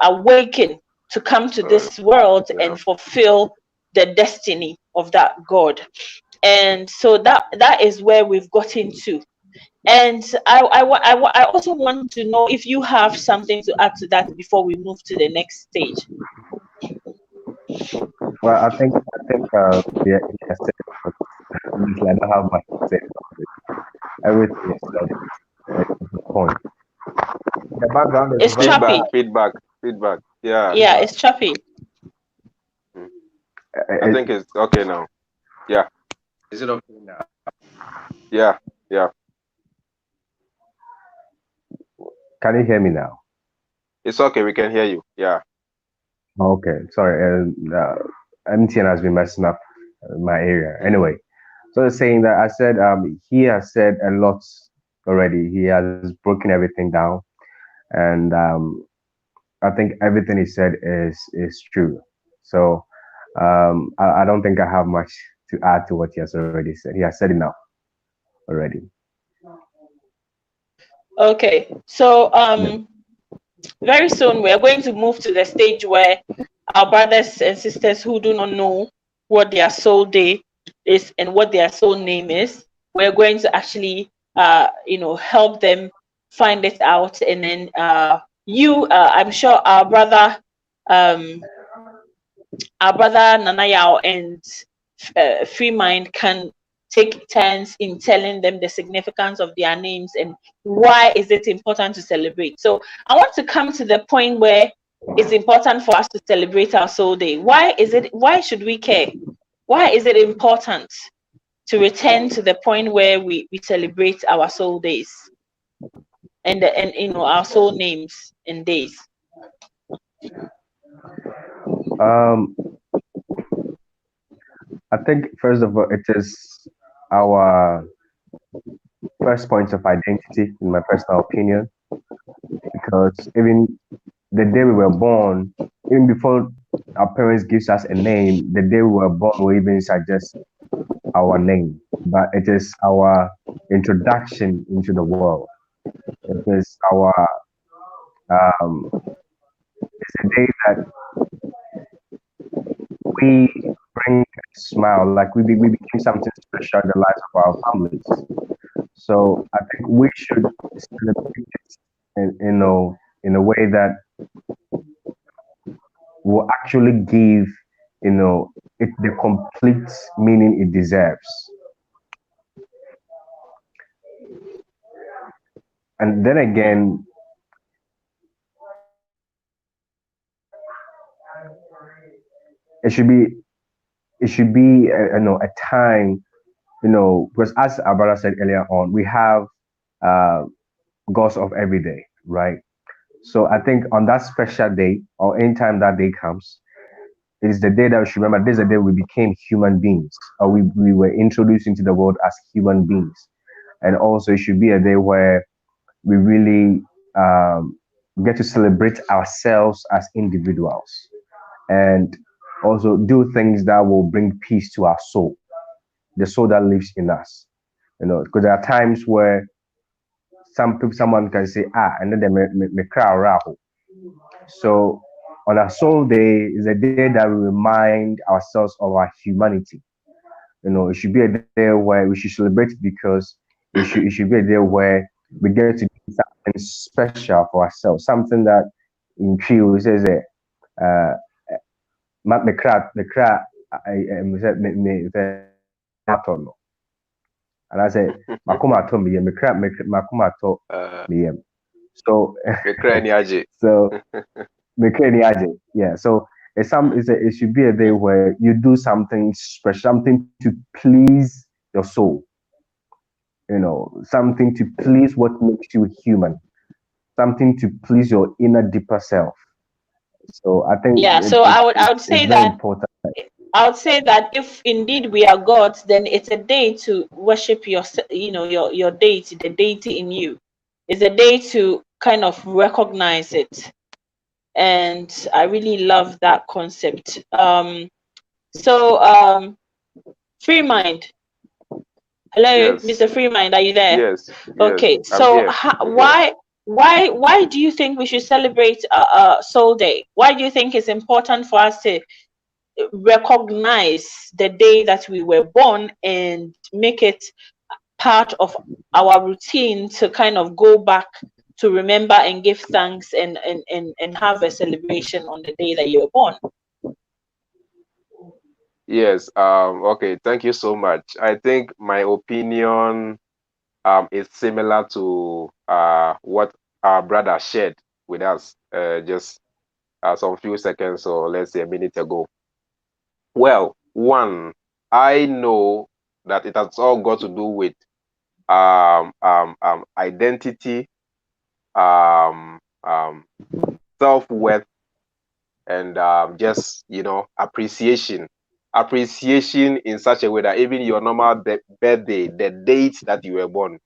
awakened to come to this world and fulfill the destiny of that God. And so that is where we've gotten to. And I also want to know if you have something to add to that before we move to the next stage. Well, I think he has said it, but honestly, I don't have much to say about it. Everything is said. It's the point. The background is It's very Feedback, choppy. bad. feedback, feedback. Yeah, Yeah, it's choppy. mm. I It, think it's okay now. Yeah, is it okay now? yeah, yeah. Can you hear me now? It's okay. We can hear you. Yeah. Okay, sorry. MTN has been messing up my area. Anyway, so the saying that I said, he has said a lot already. He has broken everything down, and I think everything he said is true. So I don't think I have much to add to what he has already said. He has said enough already. Okay. So Yeah. very soon we are going to move to the stage where our brothers and sisters who do not know what their soul day is and what their soul name is, we're going to actually help them find it out. And then I'm sure um our brother Nanayao and Free Mind can take turns in telling them the significance of their names and why is it important to celebrate. So I want to come to the point where it's important for us to celebrate our soul day. Why should we care? Why is it important to return to the point where we celebrate our soul days and our soul names and days? Um, I think first of all, it is our first point of identity, in my personal opinion, because even the day we were born, even before our parents gives us a name, the day we were born, we even suggest our name, but it is our introduction into the world. It is our um, it's a day that we bring a smile, like we became something special in the lives of our families. So I think we should celebrate it in a way that will actually give it the complete meaning it deserves. And then again, it should be a time, because as our brother said earlier on, we have uh, goals of every day, right? So I think on that special day or anytime that day comes, it is the day that we should remember. This is the day we became human beings, or we were introduced into the world as human beings. And also, it should be a day where we really get to celebrate ourselves as individuals and also do things that will bring peace to our soul, the soul that lives in us. Because there are times where someone can say, and then they may cry around. So on our soul day is a day that we remind ourselves of our humanity. It should be a day where we should celebrate because it should be a day where we get to do something special for ourselves, something that in Creole says uh me cra me say me and I say makoma to me makoma to Uh, me so we cry ni aje. so yeah. So it should be a day where you do something special, something to please your soul, something to please what makes you human, something to please your inner deeper self. So I think Yeah, so I would it's say very that important. if indeed we are gods, then it's a day to worship your deity, the deity in you. It's a day to kind of recognize it, and I really love that concept. So Free Mind, hello, Yes, Mr. Free Mind, are you there? yes, yes. Okay, I'm so here. I'm here. why do you think we should celebrate Soul Day? Why do you think it's important for us to recognize the day that we were born and make it part of our routine to kind of go back to remember and give thanks and have a celebration on the day that you were born. Yes. Okay. Thank you so much. I think my opinion is similar to what our brother shared with us just some few seconds or let's say a minute ago. Well, one, I know that it has all got to do with identity, um, um, self-worth, and just appreciation in such a way that even your normal birthday, the date that you were born,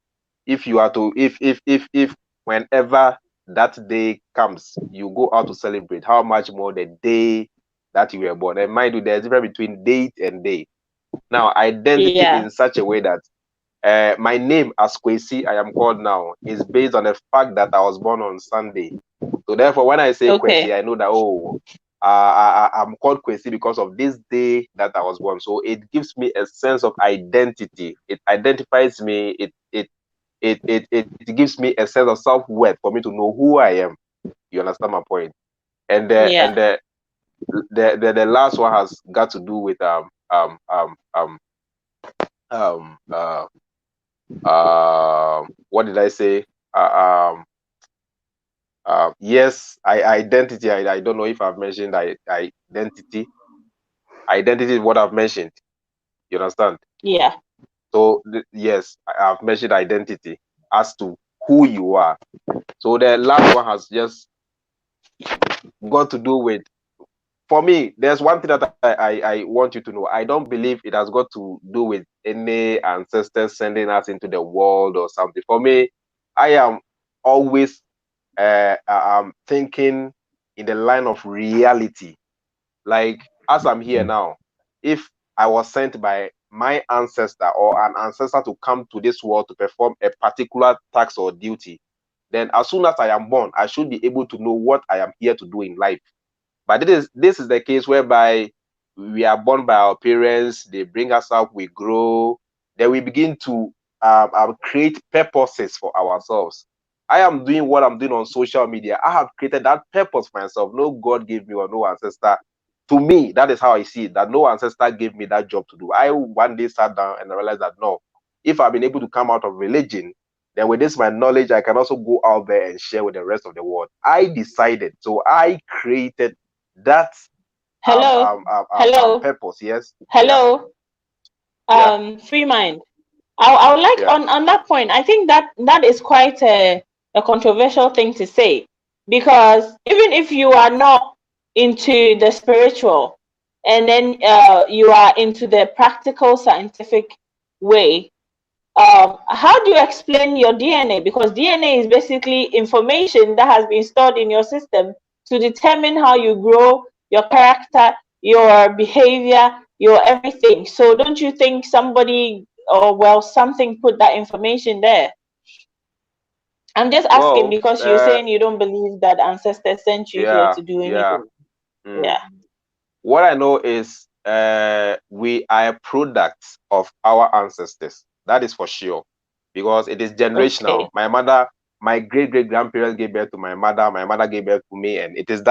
if you are to if whenever that day comes, you go out to celebrate, how much more the day that you were born. And mind you, there's a difference between date and day. Now, identity Yeah. in such a way that my name as Kwesi, I am called now, is based on the fact that I was born on Sunday. So therefore, when I say Okay. Kwesi, I know that I'm called Kwesi because of this day that I was born. So it gives me a sense of identity. It identifies me. It gives me a sense of self-worth for me to know who I am. You understand my point? And Yeah. the last one has got to do with um uh what did I say? Yes, identity. I don't know if I've mentioned identity. Identity is what I've mentioned. You understand? Yeah. So yes, I've mentioned identity as to who you are. So the last one has just got to do with, for me, there's one thing that I want you to know. I don't believe it has got to do with any ancestors sending us into the world or something. For me, I am always thinking in the line of reality. Like, as I'm here now, if I was sent by my ancestor or an ancestor to come to this world to perform a particular task or duty, then as soon as I am born, I should be able to know what I am here to do in life. But this is the case whereby we are born by our parents, they bring us up, we grow, then we begin to create purposes for ourselves. I am doing what I'm doing on social media. I have created that purpose for myself. No God gave me or no ancestor. To me, that is how I see it, that no ancestor gave me that job to do. I one day sat down and I realized that no, if I've been able to come out of religion, then with this my knowledge, I can also go out there and share with the rest of the world. I decided, so I created that Hello. Hello. purpose. Yes. Yeah. Hello. Yeah. Free mind. I would like Yeah. on that point. I think that is quite a controversial thing to say, because even if you are not into the spiritual, and then you are into the practical scientific way, how do you explain your DNA? Because DNA is basically information that has been stored in your system to determine how you grow, your character, your behavior, your everything. So don't you think somebody, or well, something put that information there? I'm just asking Well, because you're saying you don't believe that ancestors sent you here yeah, to do yeah. anything. Yeah. What I know is we are a product of our ancestors. That is for sure, because it is generational. Okay. My mother, my great great grandparents gave birth to my mother. My mother gave birth to me, and it is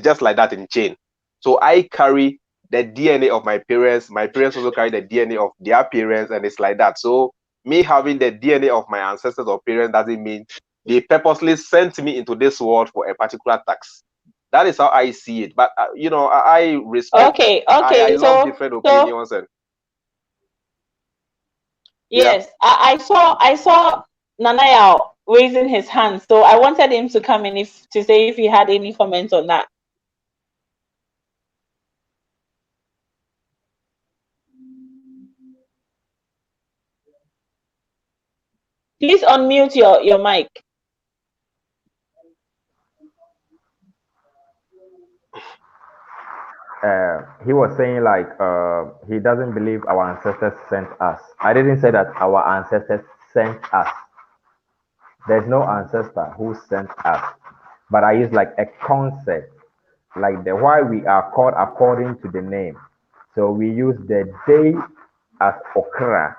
just like that in chain. So I carry the DNA of my parents. My parents also carry the DNA of their parents, and it's like that. So me having the DNA of my ancestors or parents doesn't mean they purposely sent me into this world for a particular task. That is how I see it. But I respect. Okay. I Okay. love So different so opinions, and yeah. yes, I saw Nanaya raising his hand, so I wanted him to come in if to say if he had any comments on that. Please unmute your mic. He was saying like he doesn't believe our ancestors sent us. I didn't say that our ancestors sent us. There's no ancestor who sent us. But I use like a concept like the why we are called according to the name. So we use the day as okra.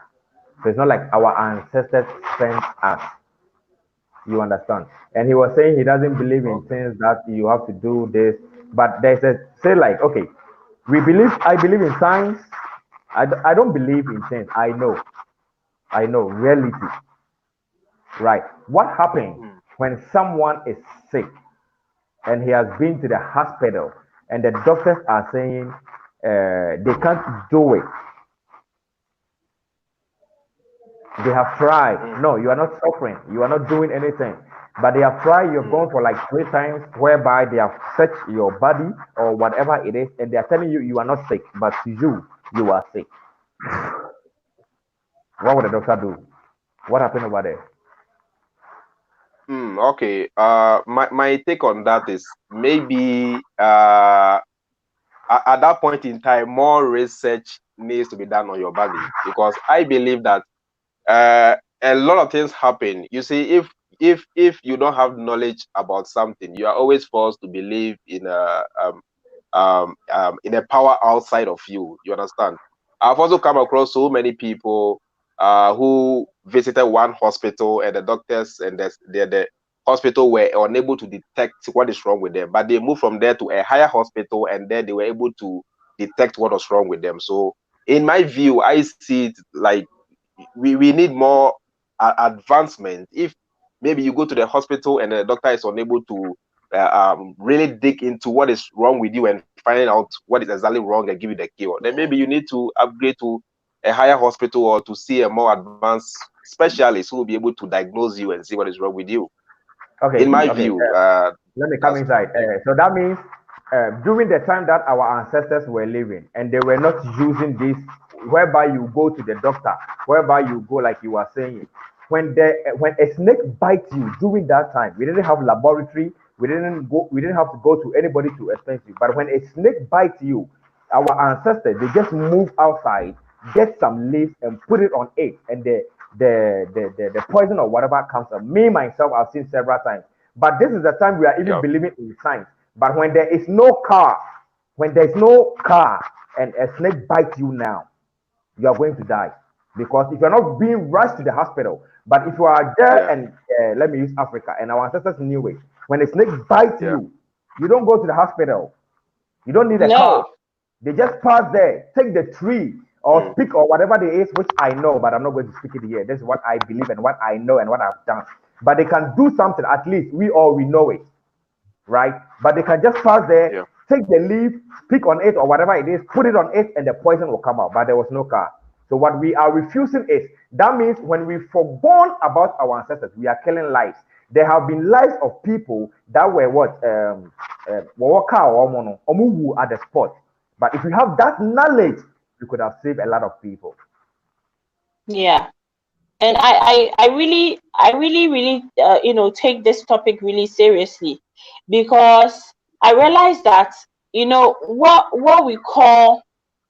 So it's not like our ancestors sent us. You understand? And he was saying he doesn't believe in Okay. things that you have to do this, but there's a say like okay, I believe in science. I don't believe in things. I know reality. Right. What happens Hmm. when someone is sick and he has been to the hospital and the doctors are saying they can't do it? They have tried. Hmm. No, you are not suffering. You are not doing anything. But they have tried. You've Hmm. gone for like 3 times, whereby they have searched your body or whatever it is, and they are telling you you are not sick, but to you, you are sick. What would the doctor do? What happened over there? Okay. My take on that is maybe at that point in time, more research needs to be done on your body, because I believe that a lot of things happen. You see, if you don't have knowledge about something, you are always forced to believe in a power outside of you. You understand? I've also come across so many people who visited one hospital, and the doctors and the hospital were unable to detect what is wrong with them. But they moved from there to a higher hospital, and then they were able to detect what was wrong with them. So, in my view, I see it like we need more advancement. If maybe you go to the hospital and the doctor is unable to really dig into what is wrong with you and find out what is exactly wrong and give you the cure, then maybe you need to upgrade to a higher hospital or to see a more advanced specialist who will be able to diagnose you and see what is wrong with you. Okay, In my okay. view, Let me come that's inside. yeah. So that means during the time that our ancestors were living and they were not using this, whereby you go to the doctor, whereby you go like you were saying, when a snake bites you during that time, we didn't have laboratory, we didn't have to go to anybody to explain to you. But when a snake bites you, our ancestors they just move outside, get some leaves and put it on it, and the poison or whatever comes up. Me myself, I've seen several times. But this is the time we are even Yeah. believing in science. But when there is no car, when there is no car and a snake bites you now, you are going to die. Because if you're not being rushed to the hospital, but if you are there Yeah. and let me use Africa, and our ancestors knew it, when a snake bites Yeah. you don't go to the hospital. You don't need a car. No. They just pass there, take the tree or Mm. speak or whatever it is, which I know, but I'm not going to speak it here. This is what I believe and what I know and what I've done. But they can do something, at least we know it, right? But they can just pass there, Yeah. take the leaf, speak on it or whatever it is, put it on it, and the poison will come out. But there was no car. So what we are refusing is that means when we forgone about our ancestors, we are killing lives. There have been lives of people that were what at the spot. But if we have that knowledge, Mm. we could have saved a lot of people. Yeah. And I really take this topic really seriously, because I realize that what we call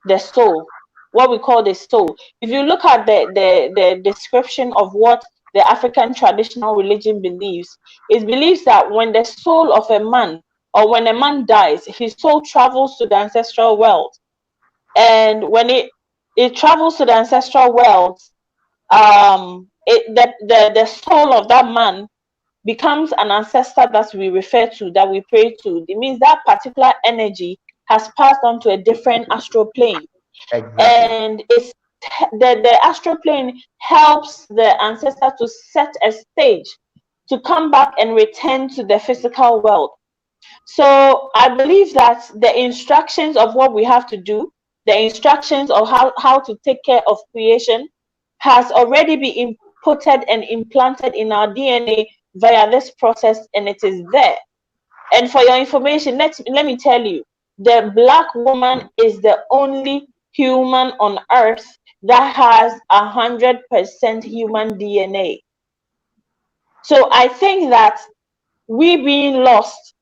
the soul, if you look at the description of what the African traditional religion believes, it believes that when the soul of a man, or when a man dies, his soul travels to the ancestral world. And when it travels to the ancestral world, the soul of that man becomes an ancestor that we refer to, that we pray to. It means that particular energy has passed on to a different astral plane, Exactly. and the astral plane helps the ancestor to set a stage to come back and return to the physical world. So I believe that the instructions of what we have to do, the instructions of how to take care of creation, has already been inputted and implanted in our DNA via this process, and it is there. And for your information, let me tell you, the black woman is the only human on earth that has 100% human DNA. So I think that we being lost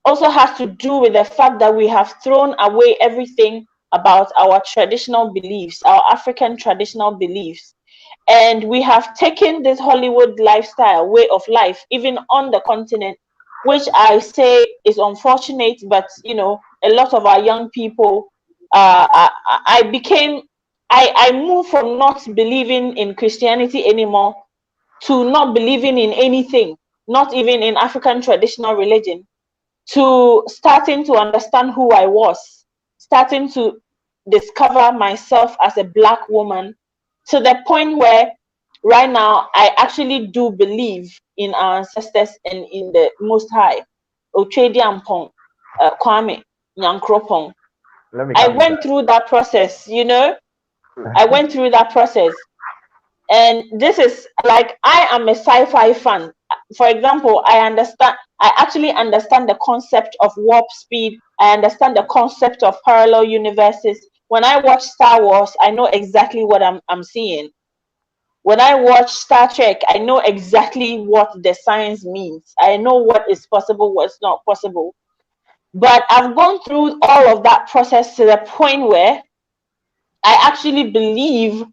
also has to do with the fact that we have thrown away everything about our traditional beliefs, our African traditional beliefs. And we have taken this Hollywood lifestyle, way of life, even on the continent. which I say is unfortunate, but you know, a lot of our young people, I moved from not believing in Christianity anymore to not believing in anything, not even in African traditional religion, to starting to understand who I was, starting to discover myself as a Black woman, to the point where right now I actually do believe in our ancestors and in the Most High. Ochediampong, Kwame, Nyankropong. Let me I come in went that. through that process, you know. I went through that process. And this is like, I am a sci-fi fan. For example, I actually understand the concept of warp speed. I understand the concept of parallel universes. When I watch Star Wars, I know exactly what I'm seeing. When I watch Star Trek, I know exactly what the science means. I know what is possible, what's not possible. But I've gone through all of that process to the point where I actually believe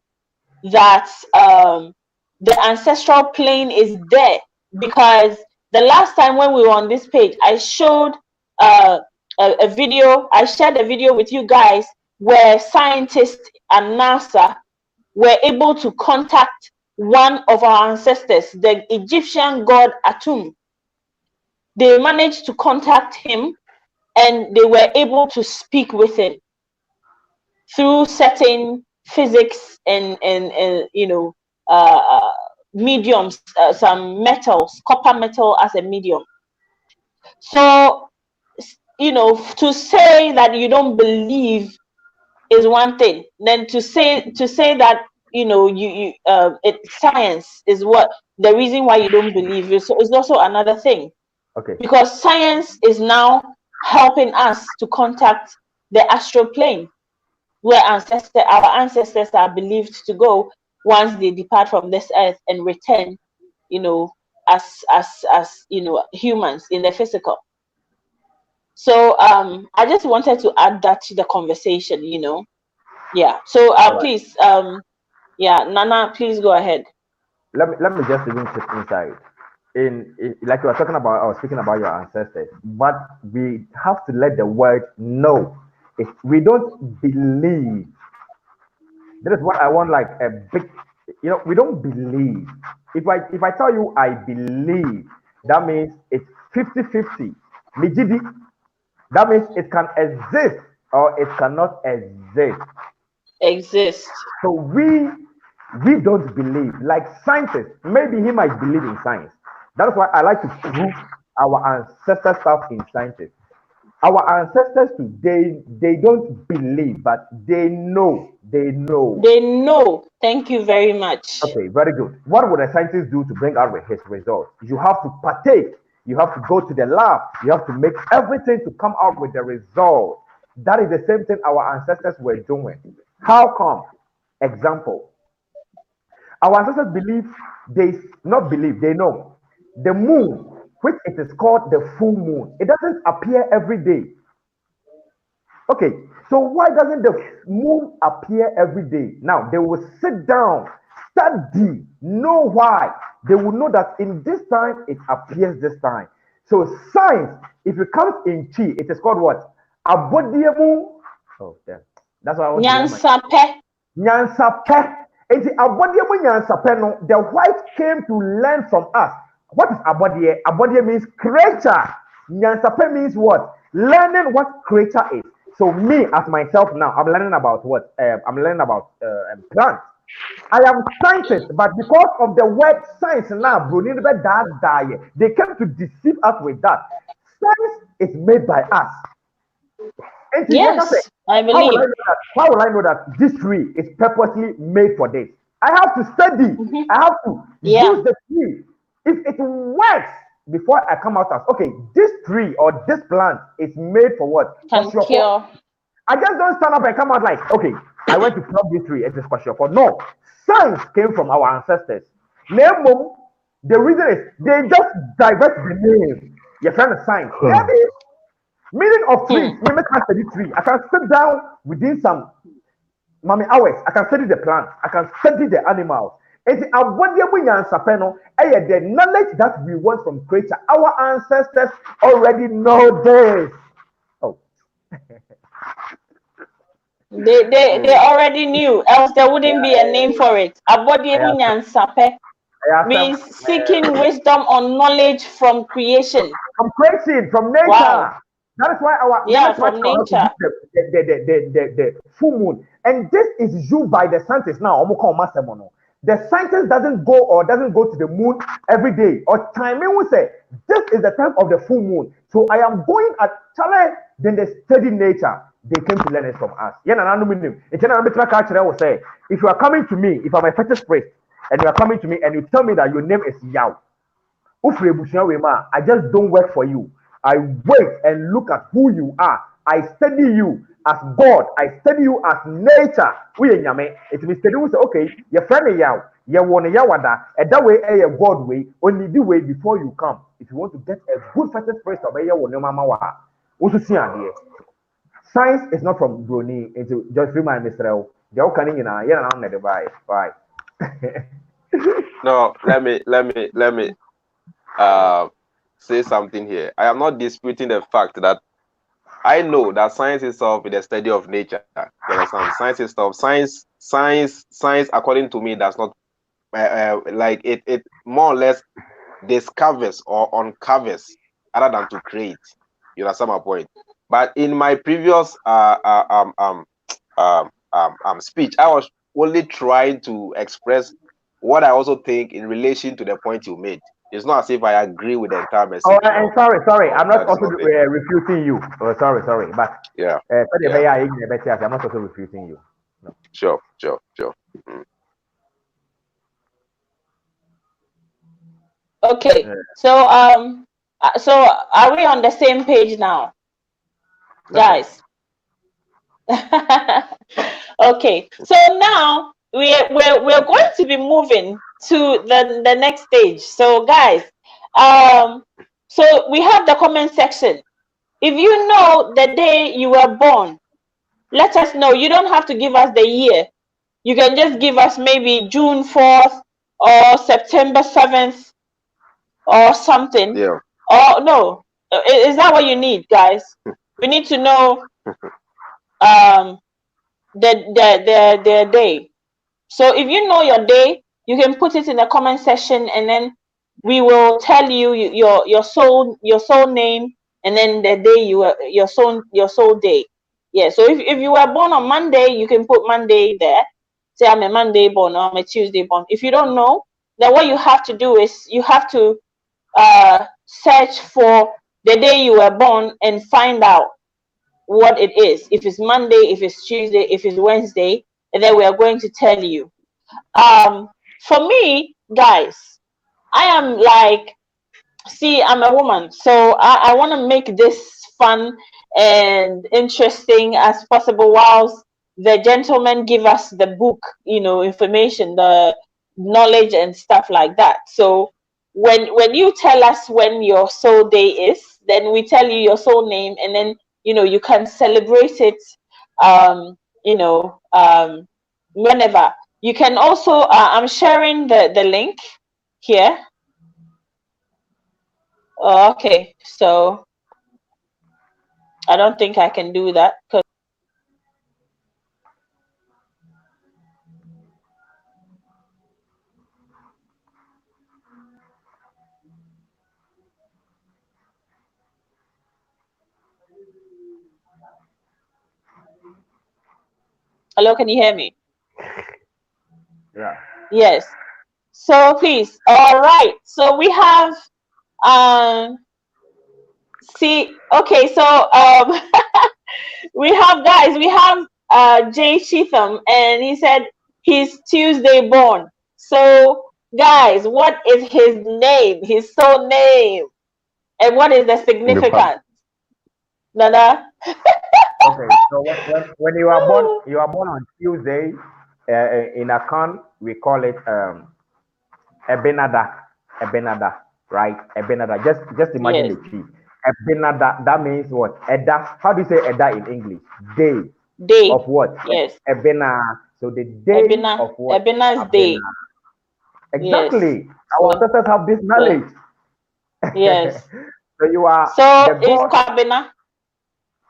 that the ancestral plane is there, because the last time when we were on this page, I showed uh, a video, I shared a video with you guys where scientists and NASA were able to contact one of our ancestors, the Egyptian god Atum. They managed to contact him and they were able to speak with him through certain physics and you know, uh, mediums, some metals, copper metal as a medium. So, you know, to say that you don't believe is one thing. Then to say that, you know, it science is what the reason why you don't believe is also another thing, Okay. because science is now helping us to contact the astral plane, where our ancestors are believed to go once they depart from this earth and return, you know, as you know, humans in the physical. So I just wanted to add that to the conversation, you know. Yeah. So All right. please, yeah, Nana, please go ahead. Let me just even sit inside. In like you were talking about, I was speaking about your ancestors, but we have to let the word know. If we don't believe, that is what I want, like a big, you know, we don't believe. If I tell you I believe, that means it's 50-50. Mijidi, that means it can exist or it cannot exist. Exist. So we don't believe. Like scientists, maybe he might believe in science. That's why I like to prove our ancestor stuff in scientists. Our ancestors today, they don't believe, but they know. They know. They know. Thank you very much. Okay, very good. What would a scientist do to bring out his results? You have to partake. You have to go to the lab. You have to make everything to come out with the result. That is the same thing our ancestors were doing. How come? Example. Our ancestors believe, they not believe, they know. The moon, which it is called the full moon, it doesn't appear every day. Okay, so why doesn't the moon appear every day? Now they will sit down, study, know why. They will know that in this time it appears this time. So science, if it comes in chi, it is called what? Abodiemu. Oh, yeah. That's why I want to learn my Nyansape. nyansape. Enti abodie mu nyansape no, the white came to learn from us. What is abodie? Abodie means creature. Nyansape means what? Learning what creature is. So me as myself now, I'm learning about what? I'm learning about plants. I am scientist, but because of the word science now, they came to deceive us with that. Science is made by us. And Yes, I how will I believe. know that? How will I know that this tree is purposely made for this? I have to study. Mhm. I have to Yeah, use the tree. If it works before I come out as okay, this tree or this plant is made for what? can Kwashiorkor. cure. I just don't stand up and come out like, okay, I went to plug this tree. It is kwashiorkor. No, science came from our ancestors. Nemo, the reason is they just divert the name. You're trying to science. Maybe meaning of trees, Hmm. me make I study tree. I can sit down within some mommy hours. I can study the plants. I can study the animals. It's the knowledge that we want from creature. Our ancestors already know this. Oh. They already knew, else there wouldn't be a name for it. Means seeking wisdom or knowledge from creation. From creation, from nature. Wow. That is why our from nature. The full moon. And this is used by the scientists now. The scientist doesn't go to the moon every day. Or time will say this is the time of the full moon. So I am going at Chale, then they study nature. They came to learn it from us. If you are coming to me, if I'm a fetish priest, and you are coming to me and you tell me that your name is Yao, I just don't work for you. I wait and look at who you are. I study you as God. I study you as nature. It means study we say, okay, your friend Yao, you want Yawada, and that way a God way, only the way before you come. If you want to get a good fetish priest of Mama, science is not from Bruni. It's just remind Mr. They're coming in. Bye. No, let me say something here. I am not disputing the fact that I know that science itself is the study of nature. You understand? Science itself, science, according to me, does not like it more or less discovers or uncovers other than to create. You understand my point? But in my previous speech, I was only trying to express what I also think in relation to the point you made. It's not as if I agree with the entire message. Oh, and sorry. I'm not also refuting you. Oh, sorry. But yeah. I'm not also refuting you. No. Sure. Mm-hmm. Okay. Yeah. So are we on the same page now, guys? Okay. So now we're going to be moving to the next stage. So guys, so we have the comment section. If you know the day you were born, let us know. You don't have to give us the year. You can just give us maybe June 4th or September 7th or something. Yeah. Or no, is that what you need, guys? We need to know the day. So if you know your day, you can put it in the comment section, and then we will tell you your soul name, and then the day your soul day. Yeah. So if you were born on Monday, you can put Monday there. Say I'm a Monday born or I'm a Tuesday born. If you don't know, then what you have to do is you have to search for the day you were born and find out what it is. If it's Monday, if it's Tuesday, if it's Wednesday, and then we are going to tell you. For me, guys, I am like, see, I'm a woman, so I want to make this fun and interesting as possible, whilst the gentlemen give us the book, information, the knowledge and stuff like that. So when you tell us when your soul day is, then we tell you your soul name, and then you can celebrate it whenever. You can also I'm sharing the link here. Oh, okay, so I don't think I can do that because hello, can you hear me? Yeah. Yes. So please, all right. So we have see, okay, so we have Jay Sheatham, and he said he's Tuesday born. So guys, what is his name, his soul name, and what is the significance? Nana? Okay, so when you are born on Tuesday, in Akan we call it Ebenada, right? Ebenada. Just imagine Yes. the tree. Ebenada. That means what? Eda. How do you say Eda in English? Day. Day. Of what? Yes. Ebena. So the day Ebena. of what? Ebena's day. Yes. Exactly. Our So ancestors have this yeah. knowledge. Yes. So you are So the is god Kwabena.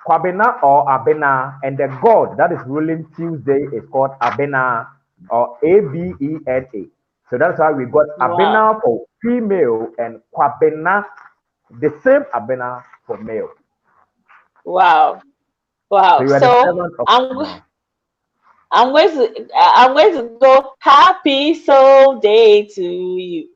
Kwabena or Abena, and the god that is ruling Tuesday is called Abena or Abena. So that's why we got Wow. Abena for female and Kwabena, the same Abena for male. Wow. So Wow. you are the So servant of I'm Abena. I'm going to go happy soul day to you.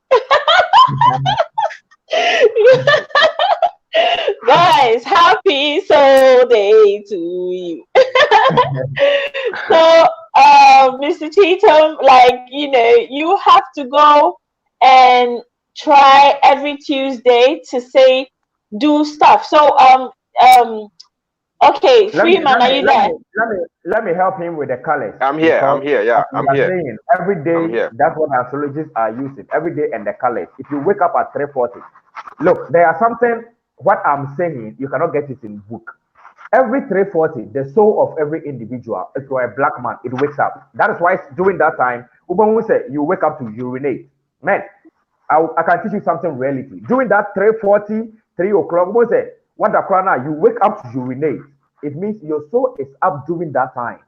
Guys, happy soul day to you. So, Mr. Cheatham, like, you have to go and try every Tuesday to say, do stuff. So, okay, Let me Freeman, let are me you let me there? let me let me help him with the colors I'm here. because I'm here. as Yeah, we I'm are here. saying every I'm day here. that's what astrologists are using every day and the colors. If you wake up at 3:40, look, there are something what I'm saying you cannot get it in book. Every 3:40, the soul of every individual, if you're a black man, it wakes up. That is why during that time, Ubon will say you wake up to urinate. Man, I can teach you something reality. During that 3:40, 3 o'clock, Ubon say, what the corner, you wake up to urinate. It means your soul is up during that time.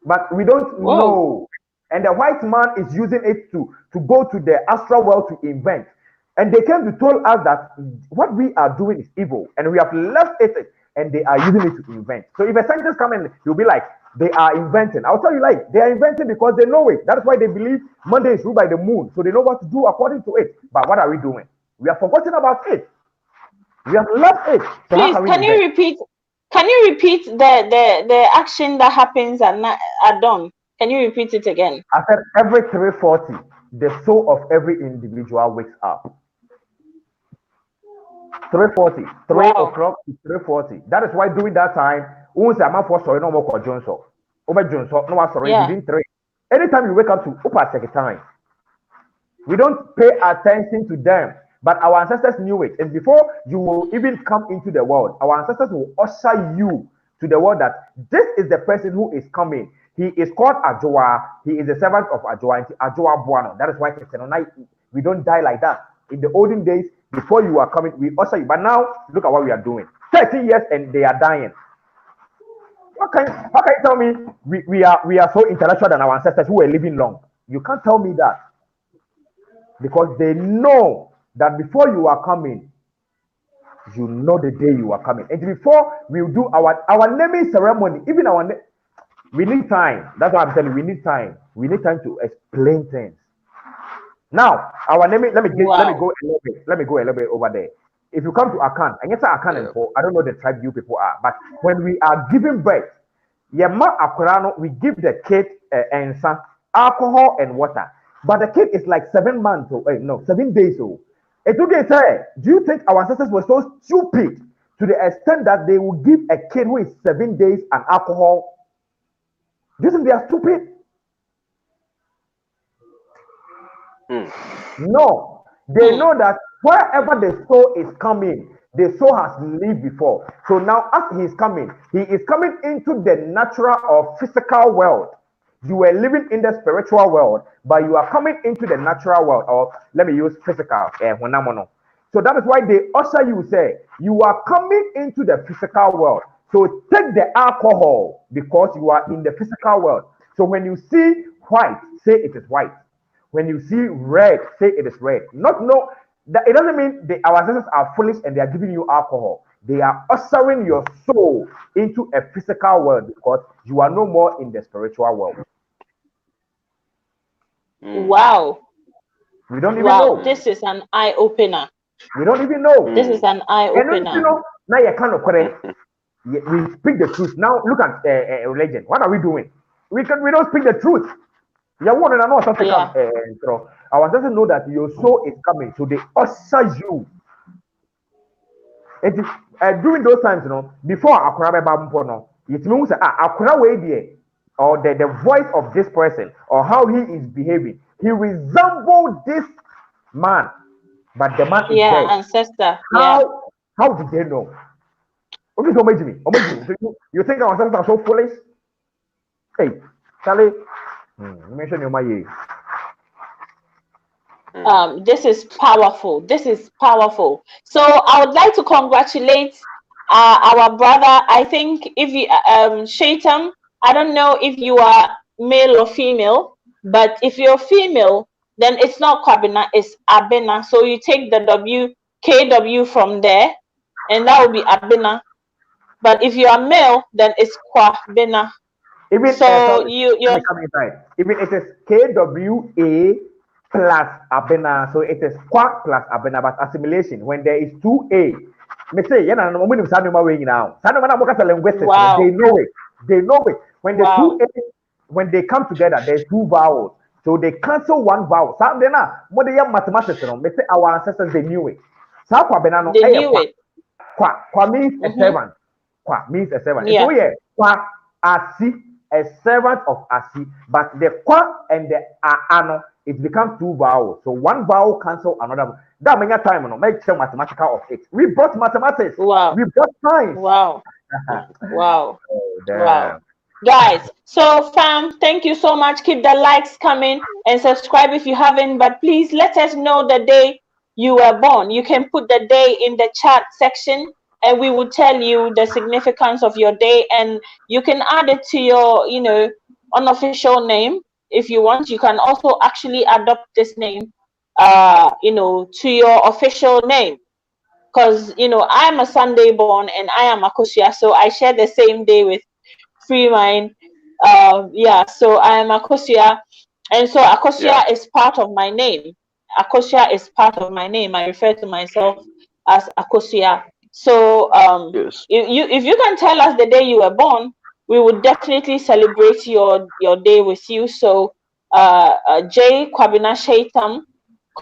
But we don't Whoa. know. And the white man is using it to go to the astral world to invent. And they came to tell us that what we are doing is evil, and we have left it, and they are using it to invent. So if a scientist come in, he'll be like, they are inventing. I'll tell you, like, they are inventing because they know it. That's why they believe Monday is ruled by the moon, so they know what to do according to it. But what are we doing? We have forgotten about it. We have left it. So how Please, can we can you invent? repeat? Can you repeat the action that happens at dawn? Can you repeat it again? I said every 3:40, the soul of every individual wakes up. 3:40, three Wow. o'clock to 3:40. That is why during that time, once a man for sorry no more called Johnson. Over Johnson, no one sorry Yeah. within three. Anytime you wake up to upper second time, we don't pay attention to them. But our ancestors knew it. And before you will even come into the world, our ancestors will usher you to the world that this is the person who is coming. He is called Ajoa. He is the servant of Ajoa. Ajoa Buano. That is why we don't die like that. In the olden days, before you are coming, we usher you. But now, look at what we are doing. 30 years and they are dying. How can you tell me we are so intellectual than our ancestors who were living long? You can't tell me that because they know that before you are coming, you know the day you are coming. And before we do our naming ceremony, even we need time. That's why I'm telling you, we need time. We need time to explain things. Now, our naming, let me Wow. go a little bit. Let me go a little bit over there. If you come to Akan, and yes, Akan and Yeah. for I don't know the tribe you people are, but when we are giving birth, Yema Akurano, we give the kid and some alcohol and water. But the kid is like 7 months old, no, 7 days old. And today, say, do you think our ancestors were so stupid to the extent that they will give a kid who is 7 days an alcohol? Do you think they are stupid? Hmm. No, they Hmm. know that wherever the soul is coming, the soul has lived before. So now, as he is coming into the natural or physical world. You were living in the spiritual world, but you are coming into the natural world, or let me use physical. So that is why they usher you say you are coming into the physical world. So take the alcohol because you are in the physical world. So when you see white, say it is white. When you see red, say it is red. Not no, that it doesn't mean our ancestors are foolish and they are giving you alcohol. They are ushering your soul into a physical world because you are no more in the spiritual world. Hmm. Wow. We don't even Wow. know. Hmm. This is an eye opener. We don't even know. This is Hmm. an eye And then, opener. now you kind of correct. We speak the truth. Now look at religion. What are we doing? We don't speak the truth. Yeah, one and another something come. Yeah. Our ancestors know that your soul is coming, so they usher you. It is during those times, before Akura Beba Mpo, it means Akura way there, or the voice of this person, or how he is behaving, he resembled this man, but the man is Yeah. dead. Ancestor. Yeah. How did they know? Okay, so Omejimi. So you think our ancestors are so foolish? Hey, Charlie, you mentioned your my This is powerful. This is powerful. So I would like to congratulate our brother. I think if you Shaitam, I don't know if you are male or female, but if you're female, then it's not Kwabena, it's Abena. So you take the KW from there, and that will be Abena. But if you are male, then it's Kwabena. Even So sorry, let you're me come inside. Even it is KWA plus Abena, so it is Kwa plus Abena, but assimilation when there is two A. Me say, yeah, no, moment of Sanuma way now. Sanuma na moka linguistics, wow, they know it. They know it. When the two wow. A, when they come together, there's two vowels. So they cancel one vowel. Something na, more than mathematics, no. Me say our ancestors they knew it. Sa Kwa Bena no, They eh, knew it. Kwa means a Mm-hmm. servant. Kwa means a servant. And so Yeah. yeah, Kwa Asi, a servant of Asi, but the Kwa and the Ano, it becomes two vowels. So one vowel cancel another. That many time, no, make sure mathematical of it. We brought mathematics. Wow. We brought science. Wow. Wow. Oh, Wow. damn. Guys, so fam, thank you so much. Keep the likes coming and subscribe if you haven't. But please let us know the day you were born. You can put the day in the chat section and we will tell you the significance of your day. And you can add it to your, unofficial name if you want. You can also actually adopt this name, to your official name. Because, I'm a Sunday born and I am Akosia. So I share the same day with Free Mind. So I am Akosia, and so Yeah. Akosia is part of my name. Akosia is part of my name. I refer to myself as Akosia. So Yes. if you can tell us the day you were born, we would definitely celebrate your day with you. So Jay Kwabina Shaitam,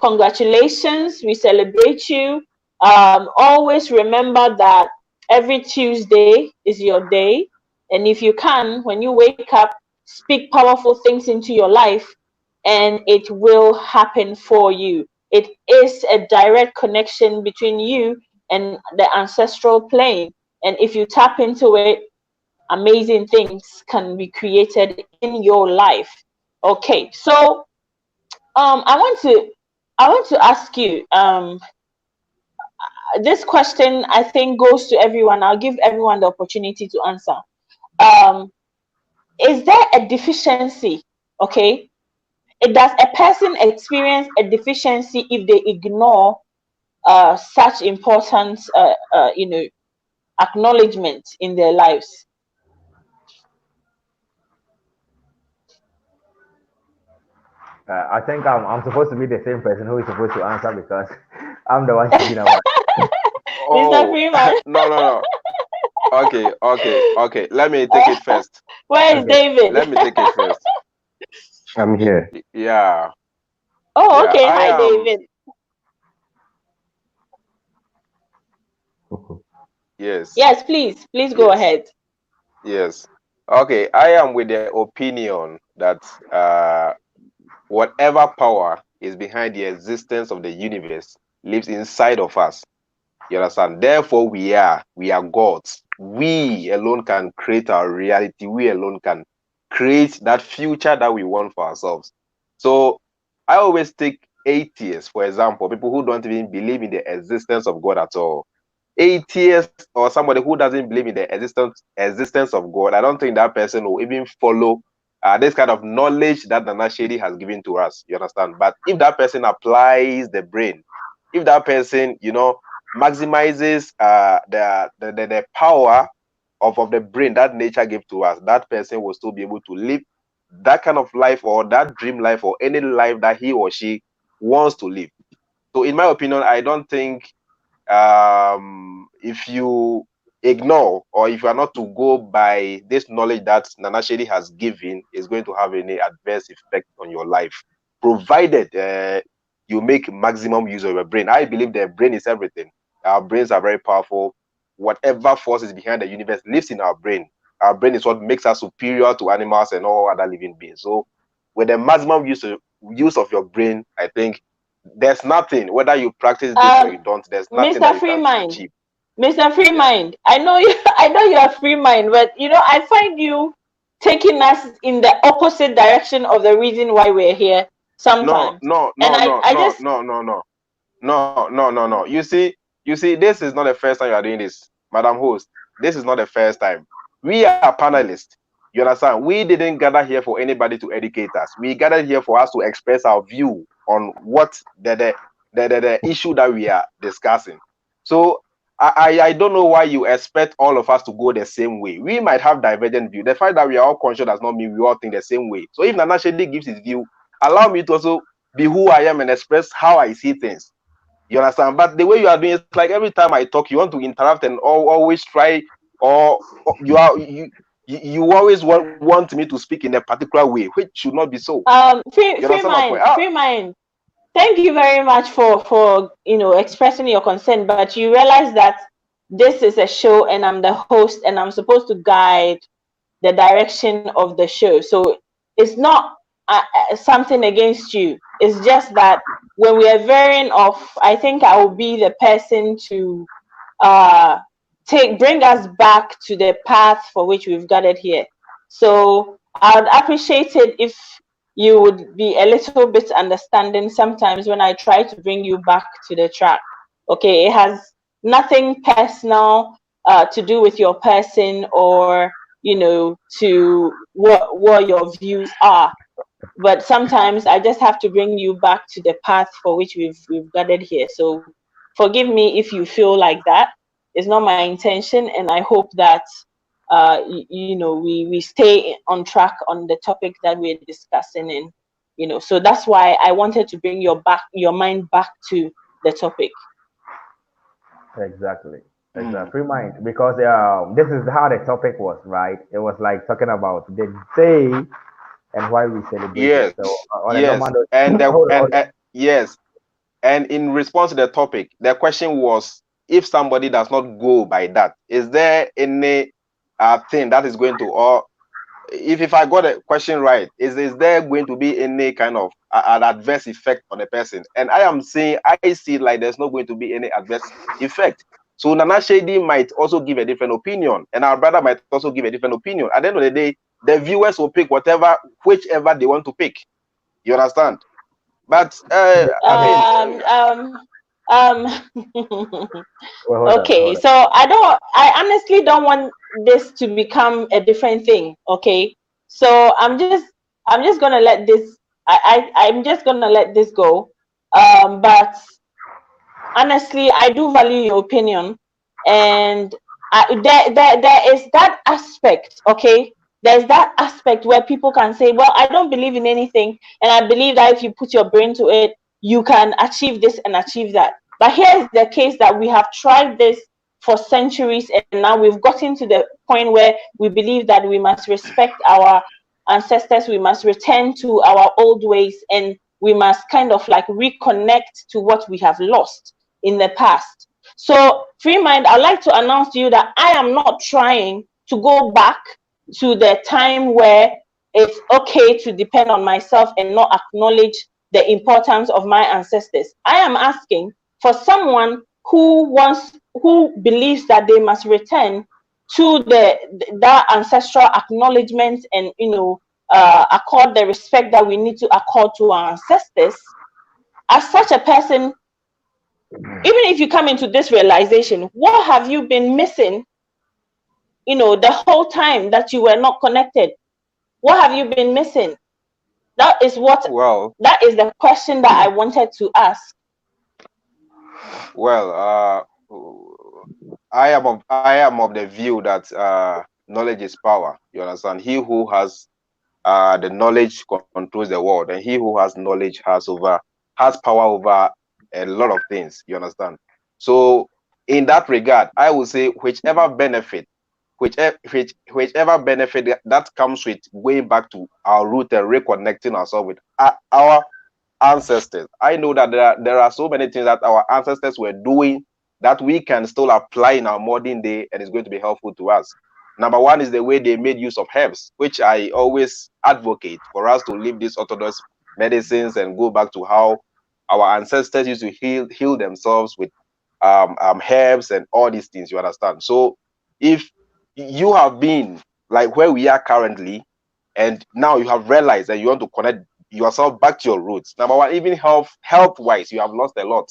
congratulations. We celebrate you. Always remember that every Tuesday is your day. And if you can, when you wake up, speak powerful things into your life and it will happen for you. It is a direct connection between you and the ancestral plane. And if you tap into it, amazing things can be created in your life. Okay, so I want to ask you this question. I think goes to everyone. I'll give everyone the opportunity to answer. Um, is there a deficiency? Okay, does a person experience a deficiency if they ignore such important acknowledgement in their lives? I think I'm supposed to be the same person who is supposed to answer because I'm the one speaking about. Mr. Oh, Freeman, no, no, no. Okay. Let me take it first. where is Okay. David? Let me take it first. I'm here. Yeah, Oh, yeah. okay. I Hi, am. David. Yes, Yes, please go yes, ahead. yes. Okay, I am with the opinion that whatever power is behind the existence of the universe lives inside of us. You understand? Therefore, we are gods. We alone can create our reality. We alone can create that future that we want for ourselves. So I always take atheists, for example, people who don't even believe in the existence of God at all. Atheist or somebody who doesn't believe in the existence of God, I don't think that person will even follow this kind of knowledge that Nana Shady has given to us. You understand? But if that person applies the brain, if that person, maximizes the power of the brain that nature gave to us, that person will still be able to live that kind of life or that dream life or any life that he or she wants to live. So in my opinion, I don't think if you ignore or if you are not to go by this knowledge that Nana Shady has given, is going to have any adverse effect on your life, provided you make maximum use of your brain. I believe the brain is everything. Our brains are very powerful. Whatever force is behind the universe lives in our brain. Our brain is what makes us superior to animals and all other living beings. So with the maximum use of your brain, I think there's nothing, whether you practice this or you don't, there's nothing that Mr. you can Freemind, achieve. Mr. Yeah. Freemind, I know you. I know you are free mind, but I find you taking us in the opposite direction of the reason why we're here. sometimes. And I just no. You see, this is not the first time you are doing this, Madam Host. This is not the first time. We are panelists. You understand? We didn't gather here for anybody to educate us. We gathered here for us to express our view on what the issue that we are discussing. So I don't know why you expect all of us to go the same way. We might have divergent view. The fact that we are all conscious does not mean we all think the same way. So if Nana Shedi gives his view, allow me to also be who I am and express how I see things. You understand? But the way you are doing, it's like every time I talk, you want to interrupt and always try, or you always want me to speak in a particular way, which should not be so. Free mind. Thank you very much for expressing your concern, but you realize that this is a show and I'm the host and I'm supposed to guide the direction of the show. So it's not something against you. It's just that when we are veering off, I think I will be the person to bring us back to the path for which we've gathered here. So I would appreciate it if you would be a little bit understanding sometimes when I try to bring you back to the track. Okay, it has nothing personal to do with your person or to what your views are. But sometimes I just have to bring you back to the path for which we've gathered here. So forgive me if you feel like that. It's not my intention, and I hope that we stay on track on the topic that we're discussing, and so that's why I wanted to bring your mind back to the topic. Exactly. Exactly. Free mind. Because this is how the topic was, right? It was like talking about the day and why we celebrate it. Yes, So on a yes, normal note, and hold on. yes, and in response to the topic, the question was, if somebody does not go by that, is there any thing that is going to, or if I got the question right, is there going to be any kind of an adverse effect on the person? And I am saying, I see like there's not going to be any adverse effect. So Nana Shady might also give a different opinion, and our brother might also give a different opinion. At the end of the day, the viewers will pick whichever they want to pick. You understand? But um um um Well, hold on. Okay, Hold on. so I honestly don't want this to become a different thing. Okay, so I'm just gonna let this. I'm just gonna let this go. But honestly, I do value your opinion, and there is that aspect. Okay, there's that aspect where people can say, well, I don't believe in anything, and I believe that if you put your brain to it, you can achieve this and achieve that. But here's the case that we have tried this for centuries, and now we've gotten to the point where we believe that we must respect our ancestors, we must return to our old ways, and we must kind of like reconnect to what we have lost in the past. So, free mind, I'd like to announce to you that I am not trying to go back to the time where it's okay to depend on myself and not acknowledge the importance of my ancestors. I am asking for someone who believes that they must return to that ancestral acknowledgement and accord the respect that we need to accord to our ancestors. As such a person, even if you come into this realization, what have you been missing, the whole time that you were not connected? What have you been missing? That is the question that I wanted to ask. Well, I am of the view that knowledge is power. You understand? He who has the knowledge controls the world, and he who has knowledge has power over a lot of things. You understand? So in that regard, I would say whichever benefit that comes with going back to our root and reconnecting ourselves with our ancestors. I know that there are so many things that our ancestors were doing that we can still apply in our modern day, and it's going to be helpful to us. Number one is the way they made use of herbs, which I always advocate for us to leave these orthodox medicines and go back to how our ancestors used to heal themselves with herbs and all these things. You understand? So if you have been like where we are currently, and now you have realized that you want to connect yourself back to your roots. Number one, even health wise, you have lost a lot.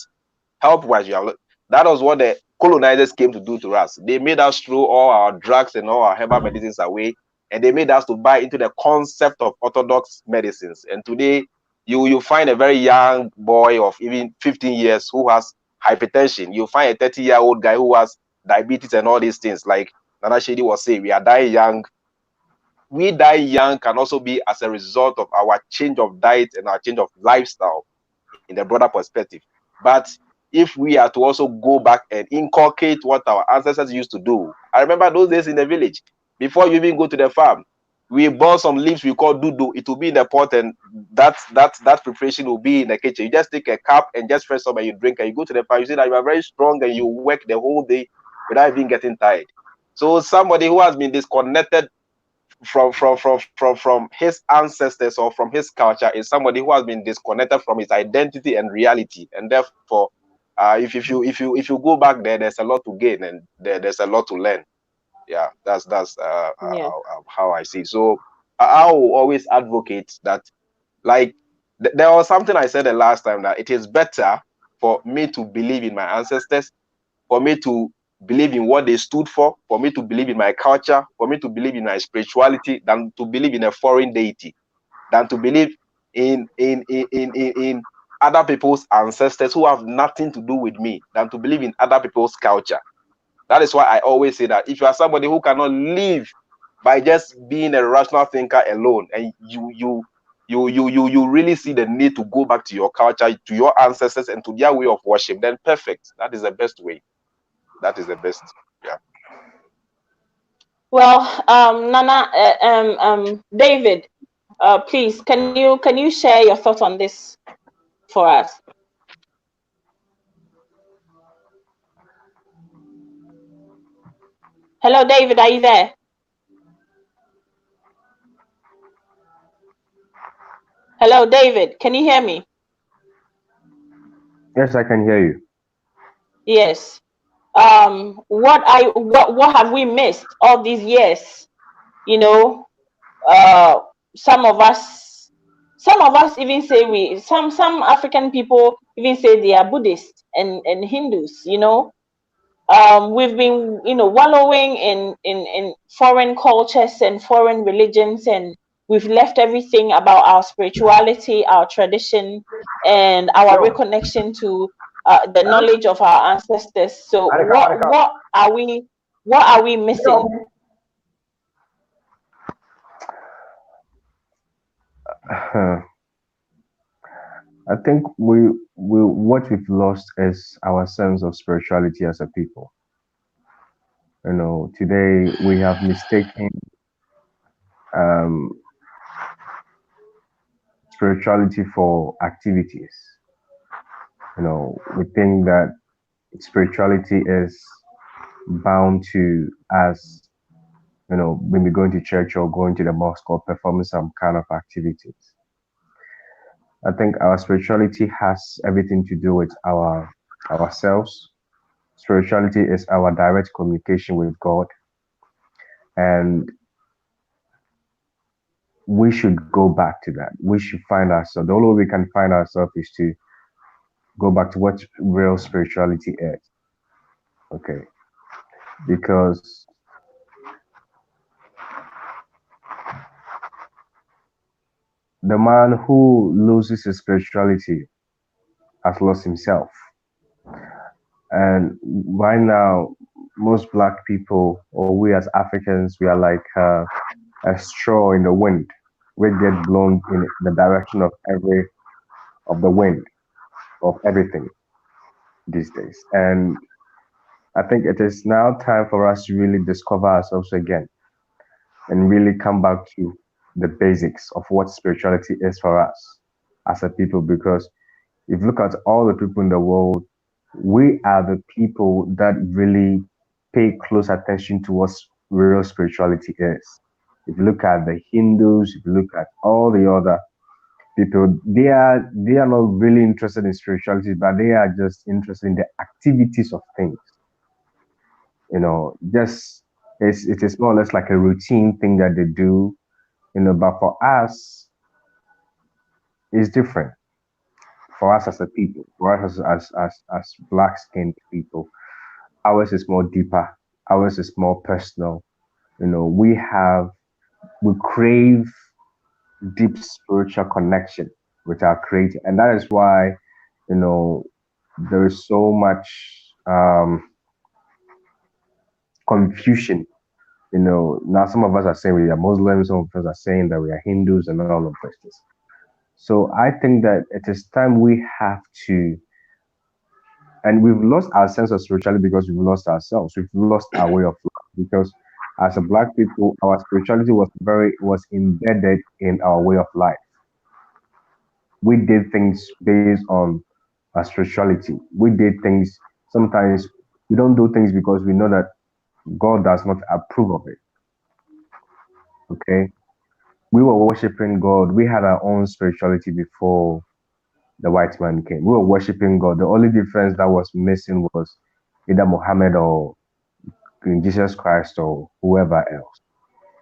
Health wise, that was what the colonizers came to do to us. They made us throw all our drugs and all our herbal medicines away, and they made us to buy into the concept of orthodox medicines. And today, you find a very young boy of even 15 years who has hypertension. You find a 30-year-old guy who has diabetes and all these things. Like Nana Shady was saying, we are dying young. We die young can also be as a result of our change of diet and our change of lifestyle in the broader perspective. But if we are to also go back and inculcate what our ancestors used to do, I remember those days in the village, before you even go to the farm, we bought some leaves we call dudu. It will be in the pot, and that preparation will be in the kitchen. You just take a cup and just fresh some and you drink, and you go to the farm. You see that you are very strong and you work the whole day without even getting tired. So somebody who has been disconnected from his ancestors or from his culture is somebody who has been disconnected from his identity and reality, and therefore if you go back there, there's a lot to gain, and there's a lot to learn. Yeah, that's Yeah. how I see it. So I will always advocate that, like, there was something I said the last time, that it is better for me to believe in my ancestors, for me to believe in what they stood for me to believe in my culture, for me to believe in my spirituality, than to believe in a foreign deity, than to believe in other people's ancestors who have nothing to do with me, than to believe in other people's culture. That is why I always say that if you are somebody who cannot live by just being a rational thinker alone, and you really see the need to go back to your culture, to your ancestors, and to their way of worship, then perfect. That is the best way. That is the best. Yeah. Well, Nana, David, please, can you share your thoughts on this for us? Hello, David, are you there? Hello, David, can you hear me? Yes, I can hear you. Yes. What have we missed all these years? You know, uh, some of us, some of us even say some African people even say they are Buddhist and Hindus. We've been wallowing in foreign cultures and foreign religions, and we've left everything about our spirituality, our tradition, and our Yo, reconnection to the hello? knowledge of our ancestors. So Anika, Anika. what are we missing? Yo. I think we what we've lost is our sense of spirituality as a people. Today we have mistaken um, spirituality for activities. We think that spirituality is bound to us, when we going to church or going to the mosque or performing some kind of activities. I think our spirituality has everything to do with ourselves. Spirituality is our direct communication with God, and we should go back to that. We should find ourselves. The only way we can find ourselves is to go back to what real spirituality is. Okay, because the man who loses his spirituality has lost himself. And right now, most black people, or we as Africans, we are like a straw in the wind. We get blown in the direction of the wind of everything these days. And I think it is now time for us to really discover ourselves again and really come back to the basics of what spirituality is for us as a people. Because if you look at all the people in the world, we are the people that really pay close attention to what real spirituality is. If you look at the Hindus, if you look at all the other people, they are not really interested in spirituality, but they are just interested in the activities of things. Just it is more or less like a routine thing that they do. But for us, is different for us as a people, for us as black skinned people. Ours is more deeper, ours is more personal. We crave deep spiritual connection with our creator. And that is why, you know, there is so much confusion. Now some of us are saying we are Muslims, some of us are saying that we are Hindus and all of this. So I think that it is time we have to, and we've lost our sense of spirituality because we've lost ourselves. We've lost our way of life because as a black people, our spirituality was embedded in our way of life. We did things based on our spirituality. We did things sometimes we don't do things because we know that God does not approve of it. Okay. We were worshiping God. We had our own spirituality before the white man came. We were worshiping God. The only difference that was missing was either Muhammad or Jesus Christ or whoever else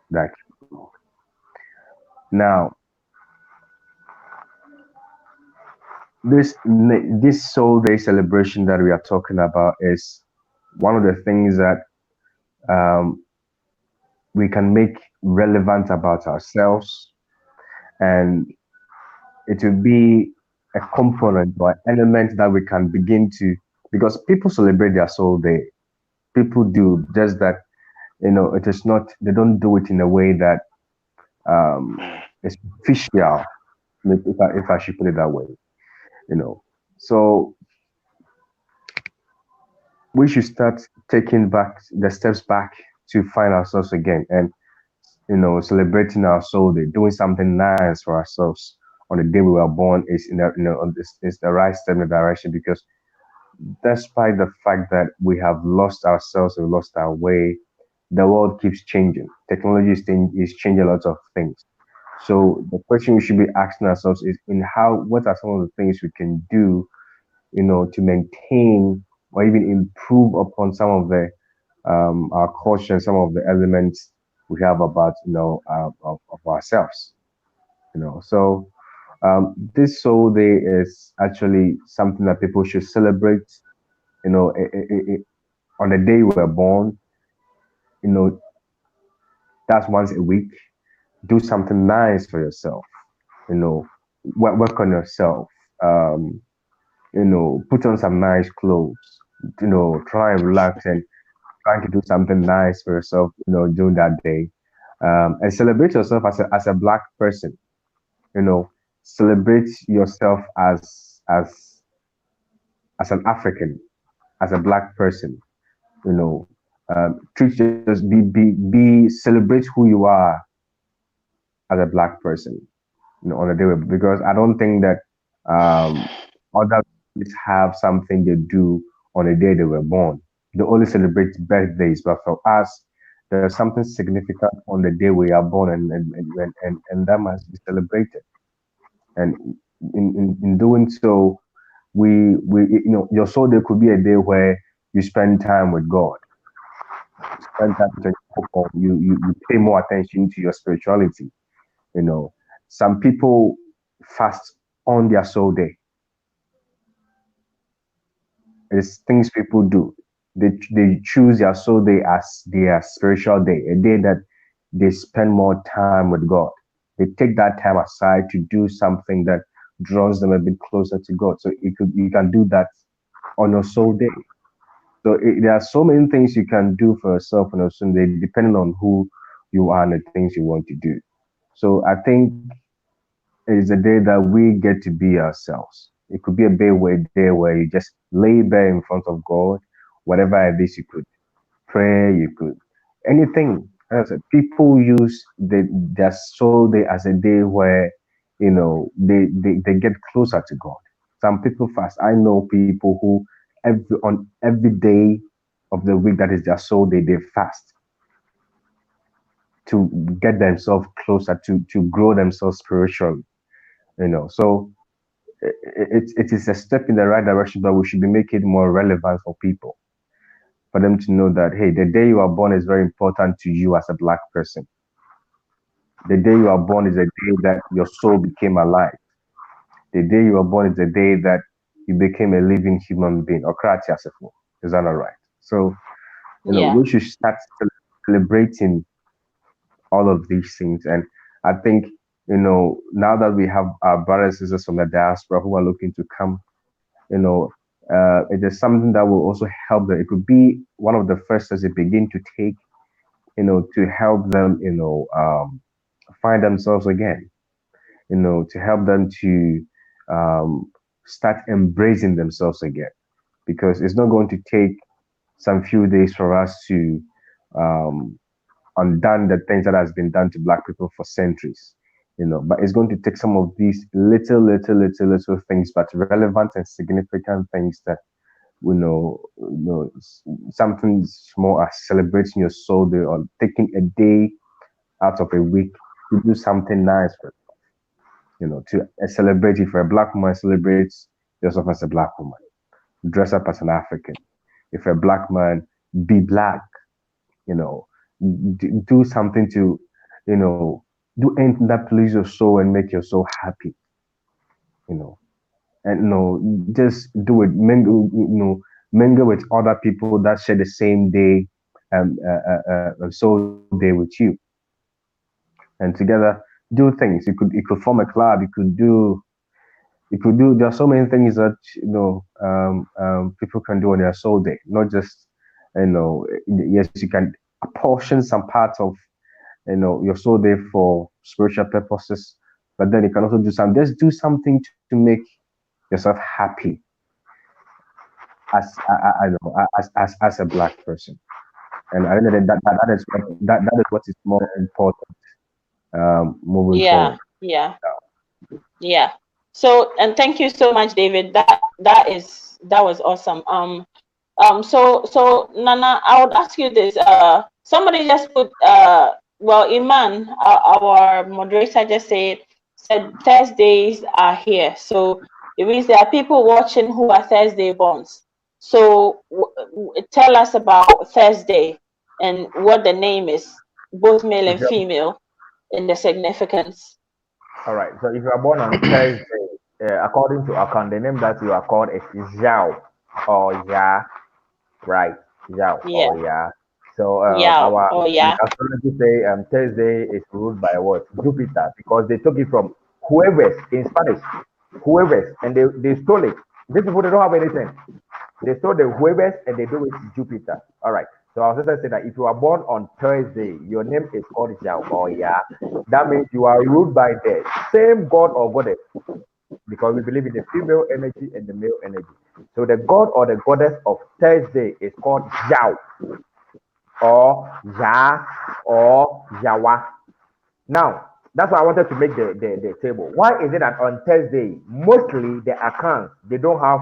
that came along. Now, this Soul Day celebration that we are talking about is one of the things that um, we can make relevant about ourselves, and it will be a component or element that we can begin to, because people celebrate their Soul Day. People do, just that it is not, they don't do it in a way that um, is official, if I should put it that way. you know. So we should start taking back the steps back to find ourselves again, and celebrating our soul day, doing something nice for ourselves on the day we were born is in the on this is the right step in the direction, because despite the fact that we have lost ourselves and lost our way, the world keeps changing. Technology is changing lots of things. So the question we should be asking ourselves is, in how what are some of the things we can do, to maintain or even improve upon some of the our culture and some of the elements we have about of ourselves. So this Soul Day is actually something that people should celebrate. On the day you were born, you know, that's once a week. Do something nice for yourself. Work on yourself. Um, put on some nice clothes. Try and relax and trying to do something nice for yourself. During that day, and celebrate yourself as a black person. You know, celebrate yourself as an African, as a black person. You know, treat just be celebrate who you are as a black person. On a day because I don't think that other countries have something they do on the day they were born. They only celebrate birthdays, but for us, there's something significant on the day we are born, and that must be celebrated. And in doing so, we your soul day could be a day where you spend time with God, spend time with your you pay more attention to your spirituality. You know, some people fast on their soul day. It's things people do. They choose their soul day as their spiritual day, a day that they spend more time with God. They take that time aside to do something that draws them a bit closer to God. So you can do that on your soul day. So there are so many things you can do for yourself on your soul day, depending on who you are and the things you want to do. So I think it is a day that we get to be ourselves. It could be a day where you just lay there in front of God, whatever it is you could pray, you could anything. As I said, people use their soul day as a day where they get closer to God. Some people fast. I know people who on every day of the week that is their soul day, they fast to get themselves closer to grow themselves spiritually. So it is a step in the right direction, but we should be making it more relevant for people, for them to know that, hey, the day you are born is very important to you as a black person. The day you are born is a day that your soul became alive. The day you were born is the day that you became a living human being. Or is that not right? So, Yeah. we should start celebrating all of these things. And I think, now that we have our brothers and sisters from the diaspora who are looking to come, it is something that will also help them. It could be one of the first steps they begin to take, to help them, find themselves again, to help them to start embracing themselves again. Because it's not going to take some few days for us to um, undone the things that has been done to black people for centuries. But it's going to take some of these little things, but relevant and significant things that something small as celebrating your soul day or taking a day out of a week to do something nice for to celebrate. If you're a black woman, celebrate yourself as a black woman. Dress up as an African. If you're a black man, be black. You know, do something to, you know, do anything that pleases your soul and make your soul happy. You know, and just do it. Mingle, mingle with other people that share the same day, soul day with you, and together do things. You could form a club. You could do. There are so many things that people can do on their soul day. Not just yes, you can apportion some parts of your soul day for spiritual purposes, but then you can also do some. Just do something to make yourself happy as I know as a black person. And I think that is what is more important moving Yeah. forward. Yeah. Yeah. So, and thank you so much, David. That was awesome. So Nana, I would ask you this. Somebody just put well, Iman, our moderator, just said Thursdays are here. So it means there are people watching who are Thursday borns. So tell us about Thursday and what the name is, both male If and you're female, and the significance. all right, so if you are born on Thursday, according to Akan, the name that you are called is Zhao or Ya, right? Zhao Yeah. or Ya. So Yeah. our Oh the yeah. astrology say Thursday is ruled by what? Jupiter, because they took it from whoever's in Spanish, whoever's, and they stole it. These people they don't have anything. They stole the whoever's and they do it Jupiter. All right. So our sister said that if you are born on Thursday, your name is called Zhao or Ya. That means you are ruled by the same god or goddess, because we believe in the female energy and the male energy. So the god or the goddess of Thursday is called Zhao or Ya or Yawa. Now, that's why I wanted to make the table. Why is it that on Thursday, mostly the accounts, they don't have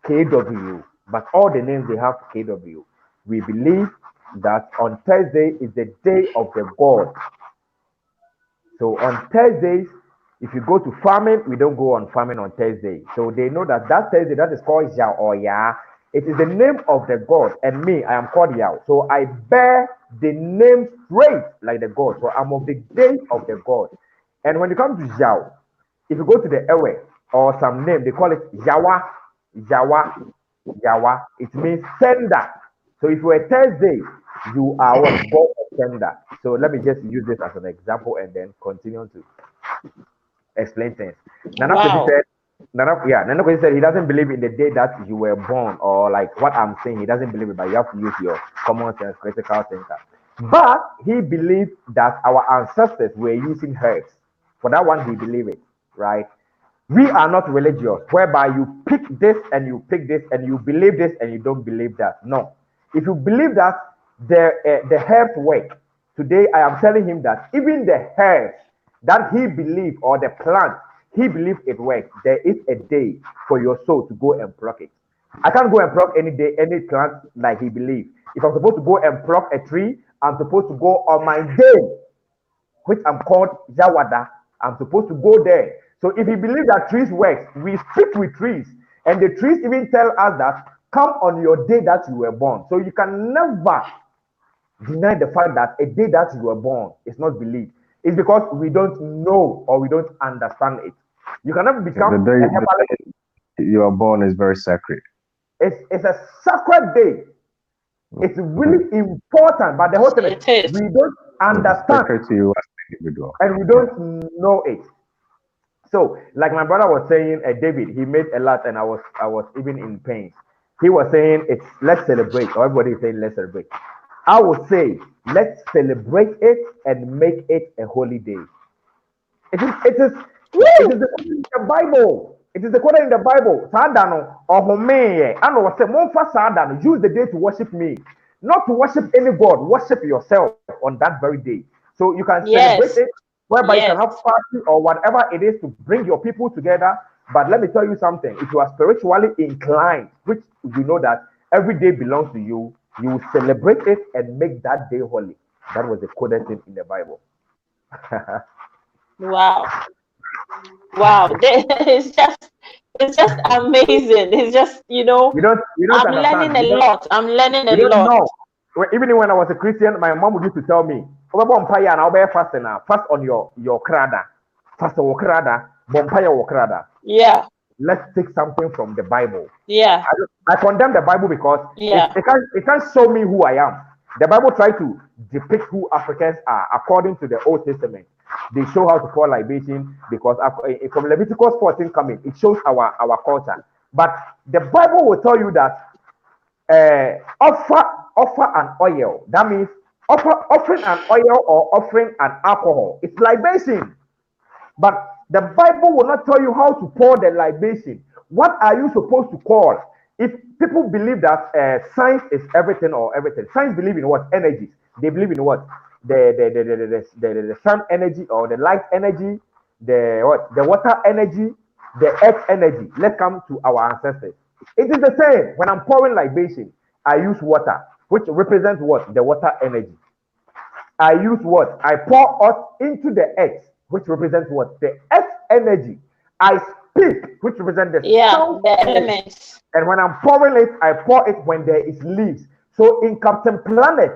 KW, but all the names they have KW. We believe that on Thursday is the day of the god. So on Thursdays, if you go to farming, we don't go on farming on Thursday. So they know that that Thursday, that is called Yao or Ya. It is the name of the god, and me, I am called Yao. So I bear the name straight like the god. So I'm of the day of the god. And when it comes to Yao, if you go to the Ewe or some name, they call it Yawa, Yawa, Yawa. It means sender. So if you're a Thursday, you are what? God of sender. So let me just use this as an example and then continue to explain things. Nana Koji Wow. said, Nana Koji said he doesn't believe in the day that you were born, or like what I'm saying, he doesn't believe it, but you have to use your common sense, critical thinker. But he believed that our ancestors were using herbs. For that one, he believed it, right? We are not religious, whereby you pick this and you pick this and you believe this and you don't believe that. No. If you believe that the herbs work, today I am telling him that even the herbs that he believe or the plant he believe it works, there is a day for your soul to go and pluck it. I can't go and pluck any day any plant like he believe. If I'm supposed to go and pluck a tree, I'm supposed to go on my day which I'm called Yawada. I'm supposed to go there. So if you believe that trees works, we speak with trees. And the trees even tell us that come on your day that you were born. So you can never deny the fact that a day that you were born is not believed. It's because we don't know or we don't understand it. You cannot become The a day, herbalist. you are born is very sacred. It's a sacred day. It's really important, but the whole thing is It is. we don't It's understand sacred to you as an individual. and we don't know it. So, like my brother was saying, David, he made a lot, and I was even in pain. He was saying, "It's let's celebrate." Or everybody is saying, "Let's celebrate." I would say, let's celebrate it and make it a holy day. It is Woo! the quoted in the Bible. It is the quoted in the Bible. Sadano or Homeye. I know what say Monfa Sadano. Use the day to worship me. Not to worship any God. Worship yourself on that very day. So you can celebrate it Yes. whereby you can Yes. have party or whatever it is to bring your people together. But let me tell you something. If you are spiritually inclined, which you know that every day belongs to you, you will celebrate it and make that day holy. That was the coded thing in the Bible. Wow. Wow. It's just amazing. It's just, You don't I'm learning understand. a lot. I'm learning a You don't lot. know. Even when I was a Christian, my mom used to tell me, "Oba bompaya na oba fasting na fast on your krada, fast on your krada, bompaya your krada." Yeah. Let's take something from the Bible. Yeah. I condemn the Bible because it, Yeah. it can't it can't show me who I am. The Bible tries to depict who Africans are according to the Old Testament. They show how to pour libation because from Leviticus 14 coming, it shows our culture. But the Bible will tell you that offer an oil. That means offering an oil or offering an alcohol. It's libation. But the Bible will not tell you how to pour the libation. What are you supposed to call? If people believe that science is everything or everything, science believe in what? Energies. They believe in what? The sun energy or the light energy, the what? The water energy, the earth energy. Let's come to our ancestors. It is the same. When I'm pouring libation, I use water, which represents what? The water energy. I use what? I pour out into the earth, which represents what? The earth energy. I speak, which represents the Yeah. sound The energy. elements. And when I'm pouring it, I pour it when there is leaves. So in Captain Planet,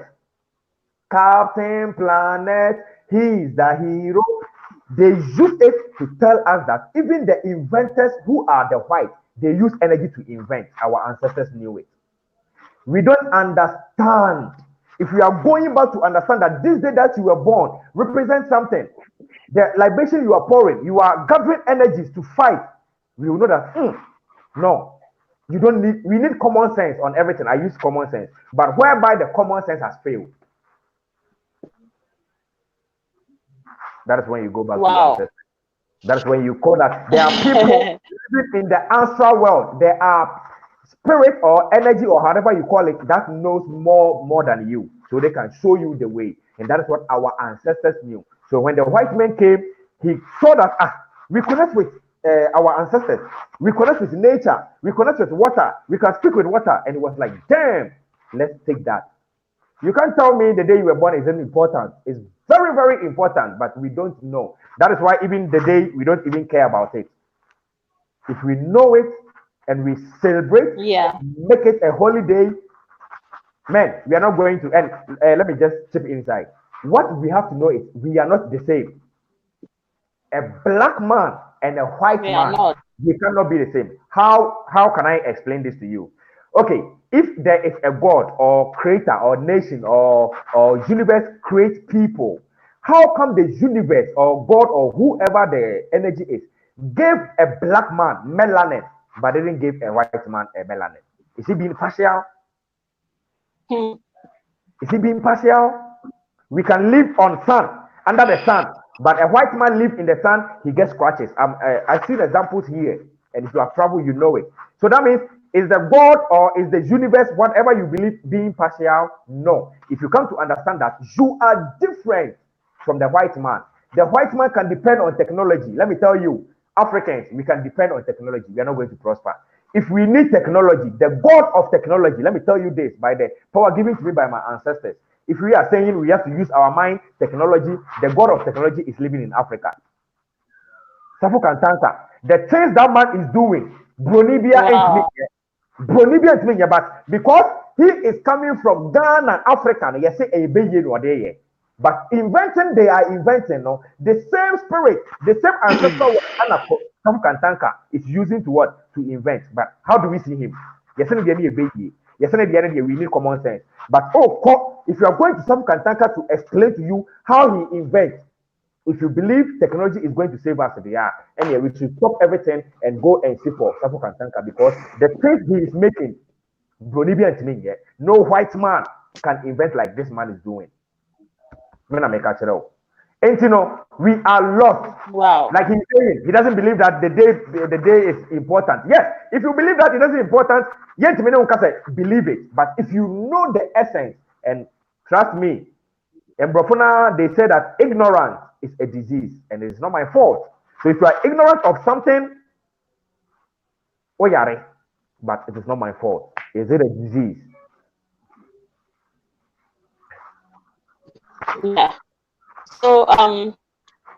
he is the hero. They use it to tell us that even the inventors who are the white, they use energy to invent. Our ancestors knew it. We don't understand. If we are going back to understand that this day that you were born represents something, the libation you are pouring, you are gathering energies to fight. We will know that no, you don't need. We need common sense on everything. I use common sense, but whereby the common sense has failed, that is when you go back to your Wow. ancestors. That's when you call that there are people living in the ancestral world. There are spirit or energy or however you call it that knows more than you, so they can show you the way. And that is what our ancestors knew. So when the white man came, he saw that we connect with our ancestors, we connect with nature, we connect with water, we can speak with water, and it was like, damn, let's take that. You can't tell me the day you were born isn't important. It's very, very important, but we don't know. That is why even the day we don't even care about it. If we know it and we celebrate Yeah. and make it a holiday, man, we are not going to. And let me just chip inside. What we have to know is we are not the same. A black man and a white We are man, not. they cannot be the same. How can I explain this to you? Okay, if there is a god or creator or nation or universe creates people, how come the universe or god or whoever the energy is gave a black man melanin but didn't give a white man a melanin? Is he being partial? Hmm. Is he being partial? We can live on sun, under the sun, but a white man live in the sun, he gets scratches. I've seen examples here, and if you have traveled, you know it. So that means, is the God or is the universe, whatever you believe, being partial? No. If you come to understand that you are different from the white man, the white man can depend on technology. Let me tell you, Africans, we can depend on technology. We are not going to prosper. If we need technology, the God of technology, let me tell you this by the power given to me by my ancestors. If we are saying we have to use our mind, technology, the God of technology is living in Africa. Safu Kantanka. The things that man is doing, Bronibia ain't me. Wow. Bronibia ain't me, but because he is coming from Ghana, Africa, yes, a baby or there. But inventing, they are inventing, no, the same spirit, the same ancestral. some Kantanka is using to what? To invent. But how do we see him? Yes, any baby. Yes, any we need common sense. But if you are going to some Kantanka to explain to you how he invents, if you believe technology is going to save us, they are. Anyway, we should stop everything and go and see for Safu Kantanka because the things he is making, no white man can invent like this man is doing. When I make a channel. And we are lost. Wow. Like he's saying, he doesn't believe that the day is important. Yes, if you believe that it isn't important, yet believe it. But if you know the essence, and trust me, in Brofuna, they say that ignorance is a disease, and it is not my fault. So if you are ignorant of something, oh yeah, but it is not my fault. Is it a disease? Yeah. So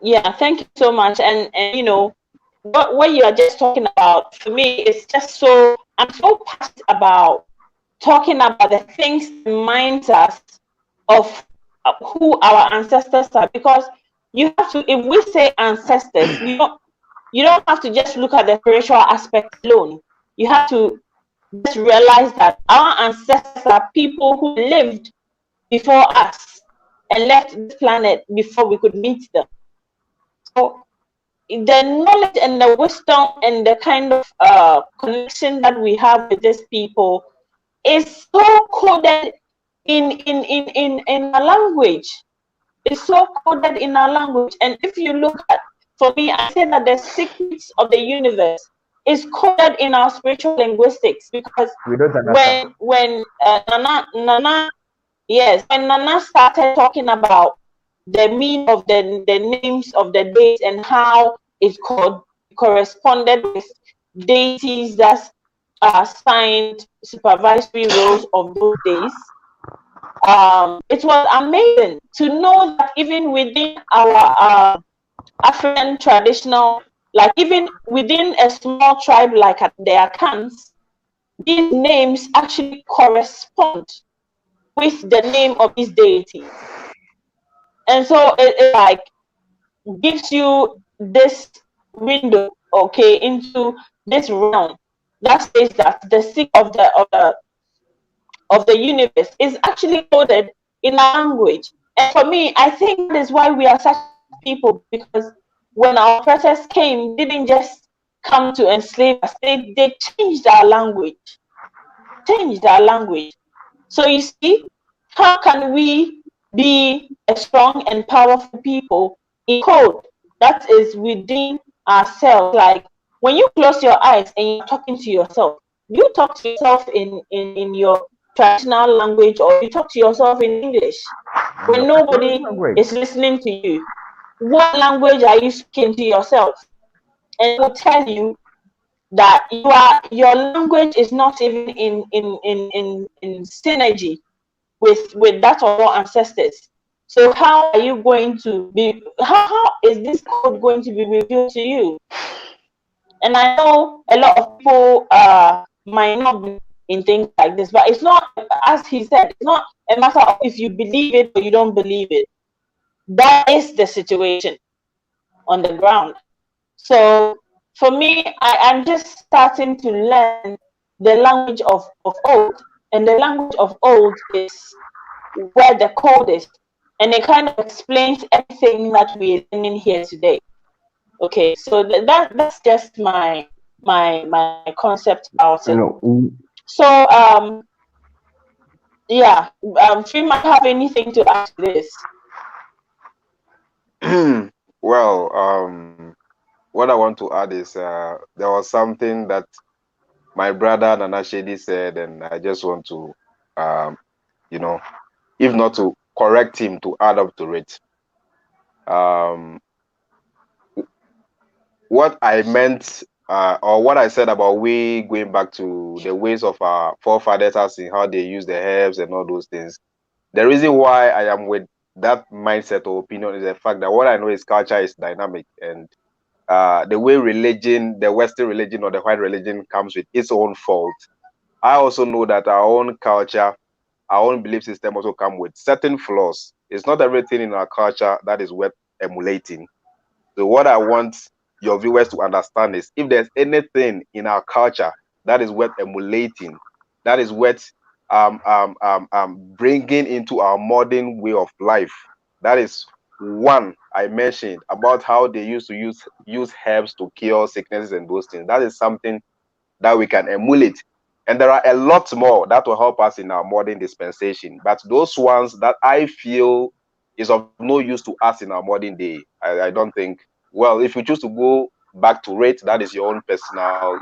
yeah, thank you so much. And what you are just talking about for me is just I'm so passionate about talking about the things that reminds us of who our ancestors are, because you have to, if we say ancestors, you don't have to just look at the spiritual aspect alone. You have to just realize that our ancestors are people who lived before us and left this planet before we could meet them. So the knowledge and the wisdom and the kind of connection that we have with these people is so coded in our language. It's so coded in our language. And if you look at, for me, I say that the secrets of the universe is coded in our spiritual linguistics, because We don't understand. when Nana, yes, when Nana started talking about the meaning of the names of the days and how it corresponded with deities that assigned supervisory roles of those days, it was amazing to know that even within our African traditional, like even within a small tribe like the Akans, these names actually correspond with the name of these deities. And so it like gives you this window, okay, into this realm that says that the secret of the universe is actually coded in a language. And for me, I think that is why we are such people, because when our oppressors came, they didn't just come to enslave us, they changed our language. Changed our language. So you see, how can we be a strong and powerful people in code that is within ourselves? Like when you close your eyes and you're talking to yourself, you talk to yourself in your traditional language, or you talk to yourself in English when nobody is listening to you. What language are you speaking to yourself? And it will tell you that your language is not even in synergy with that of your ancestors. So how are you going to be, how is this code going to be revealed to you? And I know a lot of people might not be in things like this, but it's not, as he said, it's not a matter of if you believe it or you don't believe it. That is the situation on the ground. So for me, I'm just starting to learn the language of old. And the language of old is where the code is. And it kind of explains everything that we're learning here today. Okay, so that's just my concept about it. So yeah, Free might have anything to add to this. Well, what I want to add is there was something that my brother Nana Shedi said, and I just want to, you know, if not to correct him, to add up to it. What I meant, or what I said about we going back to the ways of our forefathers, as in how they use the herbs and all those things. The reason why I am with that mindset or opinion is the fact that what I know is culture is dynamic, and the way religion, the Western religion or the white religion, comes with its own fault. I also know that our own culture, our own belief system also come with certain flaws. It's not everything in our culture that is worth emulating. So what I want your viewers to understand is, if there's anything in our culture that is worth emulating, that is worth bringing into our modern way of life, that is one I mentioned about how they used to use herbs to cure sicknesses and those things. That is something that we can emulate. And there are a lot more that will help us in our modern dispensation. But those ones that I feel is of no use to us in our modern day, I don't think. Well, if you choose to go back to it, that is your own personal,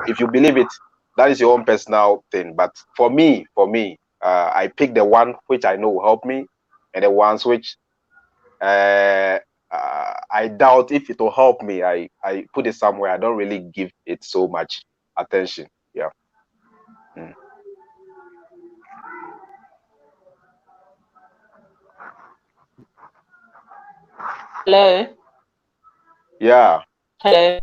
if you believe it, that is your own personal thing. But for me, I pick the one which I know will help me, and the ones which I doubt if it will help me. I put it somewhere. I don't really give it so much attention. Yeah. Mm. Hello. Yeah. Hello.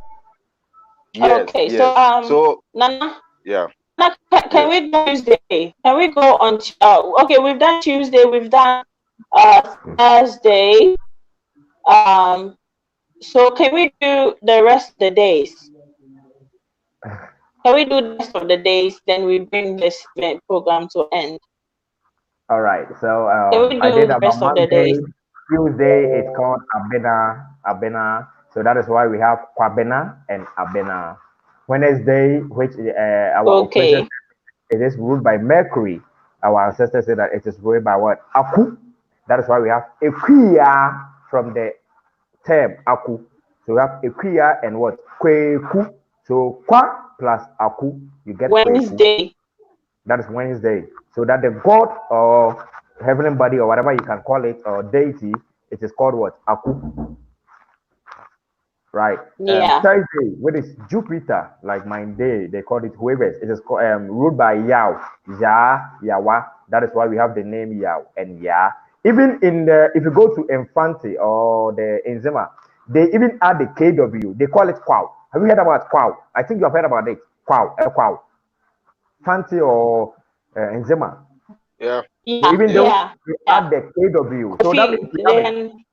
Yes. Okay. So Yes. So Nana, yeah. can Yes. we go Tuesday? Can we go on? Okay, we've done Tuesday. We've done Thursday. Um. So can we do the rest of the days? Can we do the rest of the days? Then we bring this program to end. All right. So Can we I do did the about rest of the Monday. days? Tuesday it's called Abena. Abena. So that is why we have Kwabena and Abena. Wednesday, which our operation, Okay. it is ruled by Mercury. Our ancestors say that it is ruled by what? Aku. That is why we have Equia from the term Aku. So we have Equia and what? Kweku. So Kwa plus Aku, you get Kweku. Wednesday. That is Wednesday. So that the god or heavenly body or whatever you can call it or deity, it is called what? Aku. Right. Yeah. Thursday, which is Jupiter, like my day, they call it Hueves. It is called, ruled by Yao, Ya, Yawa. That is why we have the name Yao and Ya. Even in the, if you go to Infante or the Enzima, they even add the KW. They call it Kwao. Have you heard about Kwao? I think you have heard about it. Kwao, Kwao. Fancy or Enzima. Yeah. They Yeah. even don't Yeah. they Yeah. add the KW. So that means Coffee. we have it. Then.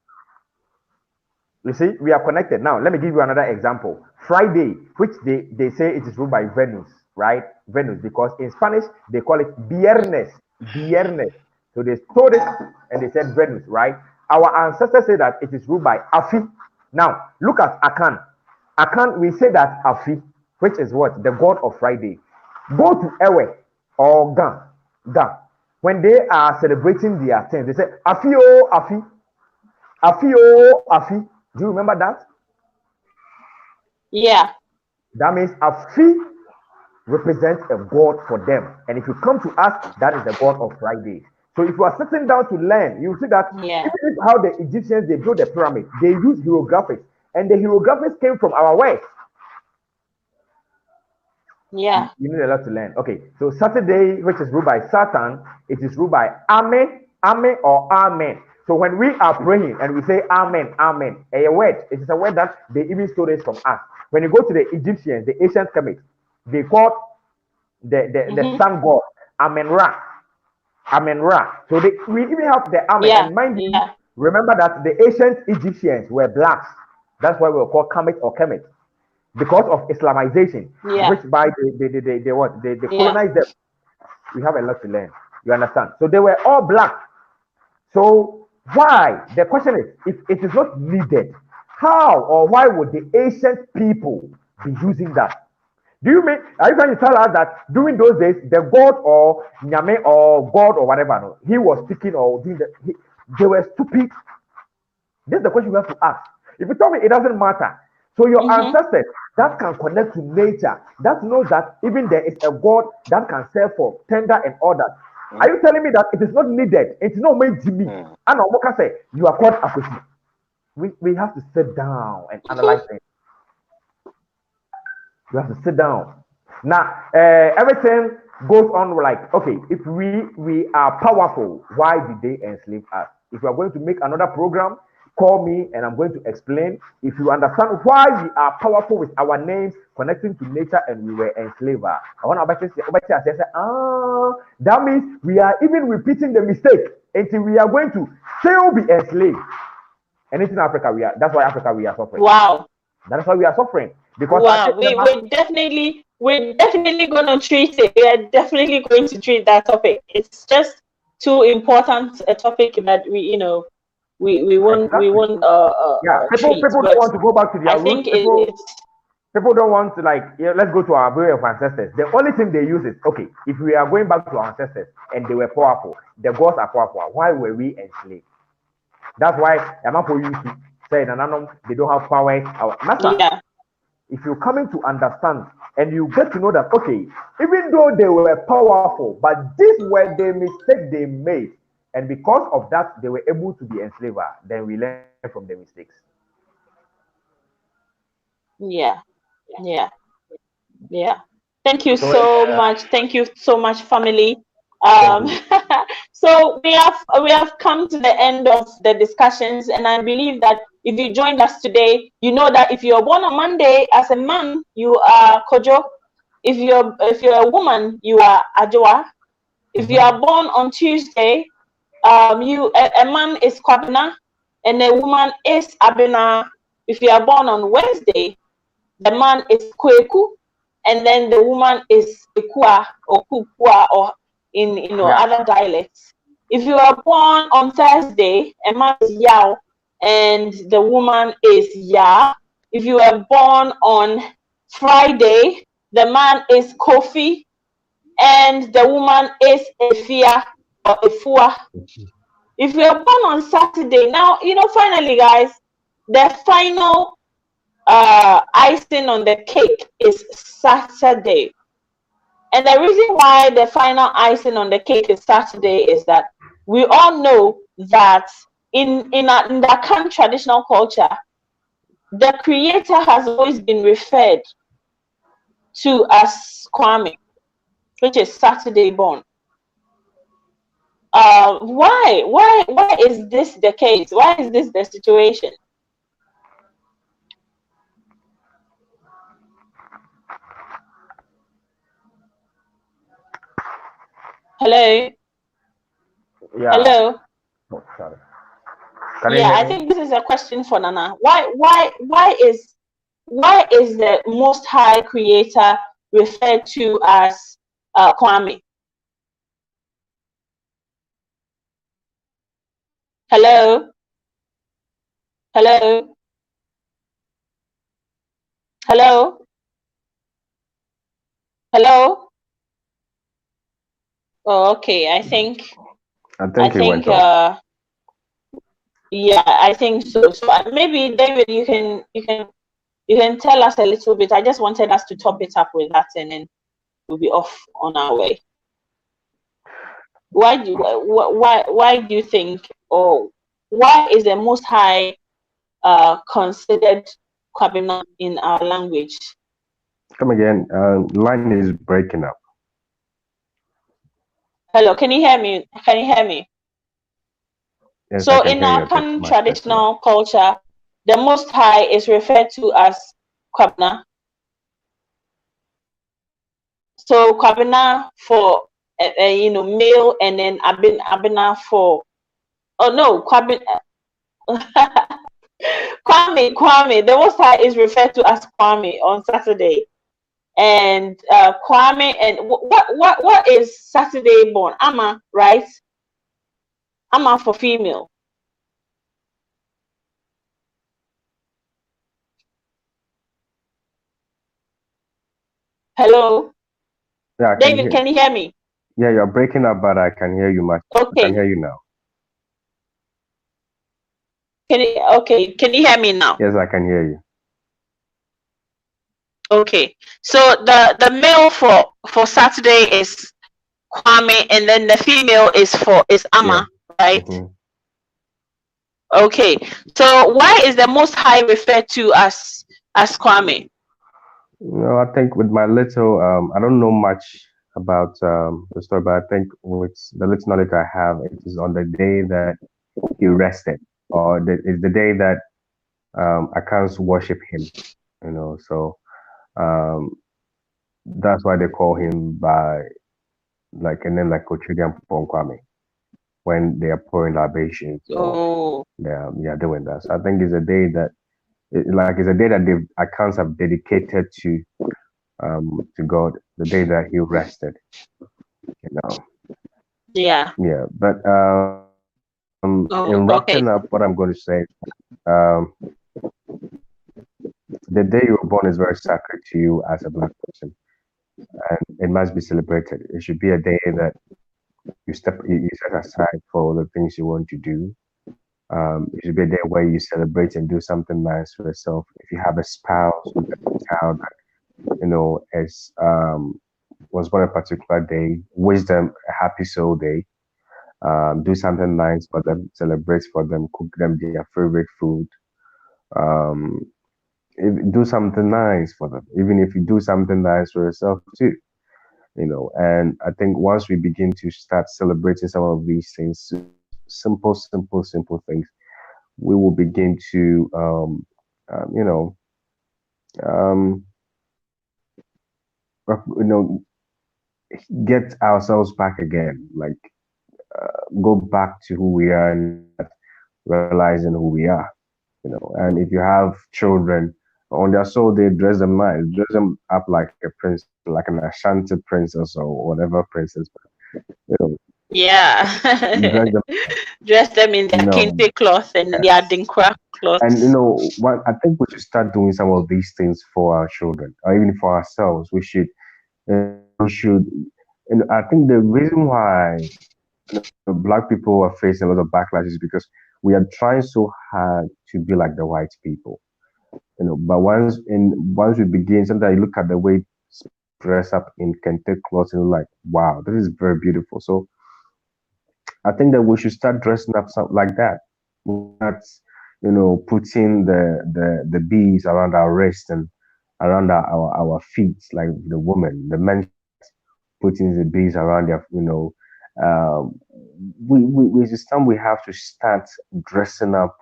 You see, we are connected. Now, let me give you another example. Friday, which they say it is ruled by Venus, right? Venus, because in Spanish they call it Viernes. Viernes. So they stole it and they said Venus, right? Our ancestors say that it is ruled by Afi. Now, look at Akan. Akan, we say that Afi, which is what? The god of Friday. Go to Ewe or Gan. Gan. When they are celebrating their things, they say Afi oh Afi. Afi oh Afi. Do you remember that? Yeah. That means Afi represents a god for them. And if you come to us, that is the god of Friday. So if you are sitting down to learn, you see that Yeah. even if how the Egyptians they built the pyramid, they used hieroglyphics, and the hieroglyphics came from our West. Yeah. You need a lot to learn. Okay, so Saturday, which is ruled by Saturn, it is ruled by Amen, Amen or Amen. So when we are praying and we say Amen, Amen, a word, it is a word that they even stole it from us. When you go to the Egyptians, the ancient Kemet, they called the Mm-hmm. sun god Amen Ra. Amen Ra. So we even have the Amen. Yeah. And mind you, Yeah. remember that the ancient Egyptians were blacks. That's why we were called Kemet or Kemet because of Islamization, Yeah. which by they what they Yeah. colonized them. We have a lot to learn. You understand? So they were all black. So why? The question is, if it is not needed, how or why would the ancient people be using that? Do you mean are you trying to tell us that during those days the god or Nyame or God or whatever no, he was speaking or doing they were stupid? This is the question you have to ask. If you tell me it doesn't matter, so your Mm-hmm. ancestors that can connect to nature, that knows that even there is a God that can serve for tender and all that. Are Mm. you telling me that it is not needed? It's not made to me. Mm. And Omoka say you are called Akosi. We have to sit down and analyze things. You have to sit down. Now, everything goes on like, okay, if we are powerful, why did they enslave us? If you are going to make another program, call me and I'm going to explain. If you understand why we are powerful with our names connecting to nature and we were enslaved, I want to say, that means we are even repeating the mistake until we are going to still be enslaved. And it's in Africa, we are. That's why Africa we are suffering. Wow. That is why we are suffering. Because Wow, we're definitely going to treat it. We are definitely going to treat that topic. It's just too important a topic that we exactly. won't Yeah, treat. people don't But want to go back to I their roots. think it's People don't want to, like, yeah, let's go to our way of ancestors. The only thing they use is, okay, if we are going back to our ancestors and they were powerful, the gods are powerful, why were we enslaved? That's why Yamapo used to say, Nananom, they don't have power. Our master, yeah. if you coming to understand and you get to know that, okay, even though they were powerful, but these were the mistake they made, and because of that they were able to be enslaved, then we learn from the mistakes. Yeah. Yeah. Yeah. Thank you So so much. Thank you so much, family. thank Um, you. so we have come to the end of the discussions, and I believe that if you joined us today, you know that if you're born on Monday as a man, you are Kojo. If you're a woman, you are Ajoa. If you are born on Tuesday, a man is Kwabena, and a woman is Abena. If you are born on Wednesday, the man is Kweku, and then the woman is Ekua or Kukua, or in Yeah. other dialects. If you are born on Thursday, a man is Yao and the woman is Ya. If you are born on Friday, the man is Kofi and the woman is Efia or Efua. If you are born on Saturday, now finally, guys, the final icing on the cake is Saturday. And the reason why the final icing on the cake is Saturday is that we all know that in the Akan traditional culture, the creator has always been referred to as Kwame, which is Saturday born. Why is this the case? Why is this the situation? Hello? Yeah. Hello? Oh, sorry. Can you Yeah, hear I me? think this is a question for Nana. Why is the Most High Creator referred to as Kwame? Hello, hello, hello, hello. Oh, okay. I think I I think he think went off. yeah, I think so. So maybe David, you can tell us a little bit. I just wanted us to top it up with that, and then we'll be off on our way. Why do you think, or why is the Most High considered Kwabena in our language? Come again. Line is breaking up. Hello, can you hear me? Can you hear me? Yes, I So can in hear you our a bit much better now. traditional culture, the Most High is referred to as Kwabena. So Kwabena for male, and then Abena for, oh no, Kwame. The Most High is referred to as Kwame on Saturday. And Kwame, and what is Saturday born? Ama, right? Ama for female. Hello, Yeah, I can David, hear. can you hear me? Yeah, you're breaking up, but I can hear you much. I can Okay, hear you now. can you hear me now? Yes, I can hear you. Okay, so the male for Saturday is Kwame, and then the female is Yeah. Ama, right? hmm Okay, so why is the Most High referred to as Kwame? No, I think with my little, I don't know much about the story, but I think with the little knowledge I have, it is on the day that he rested, or it's the day that I can't worship him. So um, that's why they call him by like a name like Kochidian Ponkwame when they are pouring libations or Oh, they are doing that. So I think it's a day that like it's a day that the accounts have dedicated to God, the day that He rested. You know, Yeah. yeah. But in Oh, wrapping up, okay. what I'm going to say, um, the day you were born is very sacred to you as a Black person, and it must be celebrated. It should be a day that you set aside for the things you want to do. It should be a day where you celebrate and do something nice for yourself. If you have a spouse or a child that is was born a particular day, wish them a happy soul day. Do something nice for them, celebrate for them, cook them their favorite food. Um, do something nice for them, even if you do something nice for yourself too. And I think once we begin to start celebrating some of these things, simple things, we will begin to um, you know um, get ourselves back again, like go back to who we are and start realizing who we are. And if you have children on their soul, they dress them nice, dress them up like a princess, like an Ashanti princess or whatever princess. You know, dress Yeah. them, Dress them in you their know, kente cloth and their yes. dinkra And cloths. what I think we should start doing some of these things for our children, or even for ourselves. We should. And I think the reason why Black people are facing a lot of backlash is because we are trying so hard to be like the white people. But once we begin, sometimes you look at the way people dress up in kente clothes and you're like, wow, this is very beautiful. So I think that we should start dressing up like that. We start, putting the beads around our wrist and around our feet, like the woman. The men should start putting the beads around their. Um, we it's time we have to start dressing up.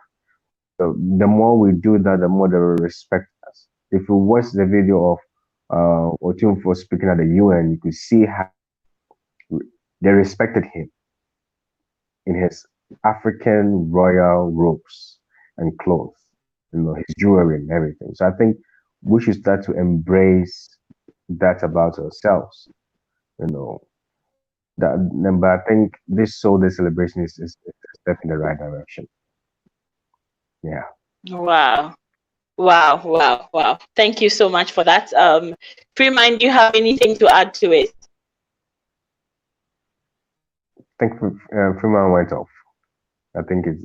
The more we do that, the more they will respect us. If you watch the video of Otunfo speaking at the UN, you could see how they respected him in his African royal robes and clothes, his jewelry and everything. So I think we should start to embrace that about ourselves, you know. But I think this soul day celebration is a step in the right direction. Yeah. Wow. Wow, wow, wow. Thank you so much for that. Freeman, do you have anything to add to it? I think Freeman went off. I think it's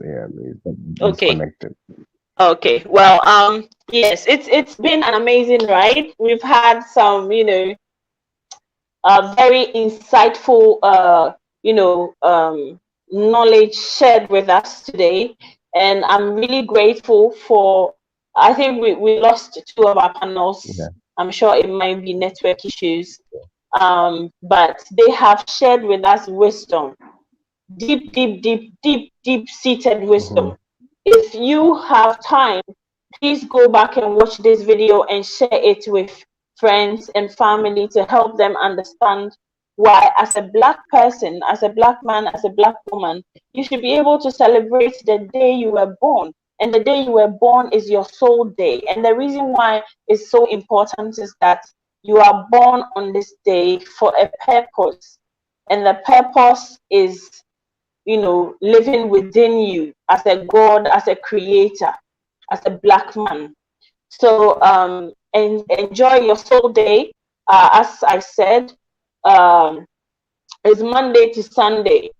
Okay. disconnected. Okay. Well, yes, it's been an amazing ride. We've had some, very insightful, knowledge shared with us today. And I'm really grateful for, I think we lost two of our panels. Yeah. I'm sure it might be network issues. But they have shared with us wisdom, deep seated Hmm. wisdom. If you have time, please go back and watch this video and share it with friends and family to help them understand why, as a Black person, as a Black man, as a Black woman, you should be able to celebrate the day you were born. And the day you were born is your soul day. And the reason why it's so important is that you are born on this day for a purpose. And the purpose is, living within you as a God, as a creator, as a Black man. So and enjoy your soul day. As I said, um, it's Monday to Sunday.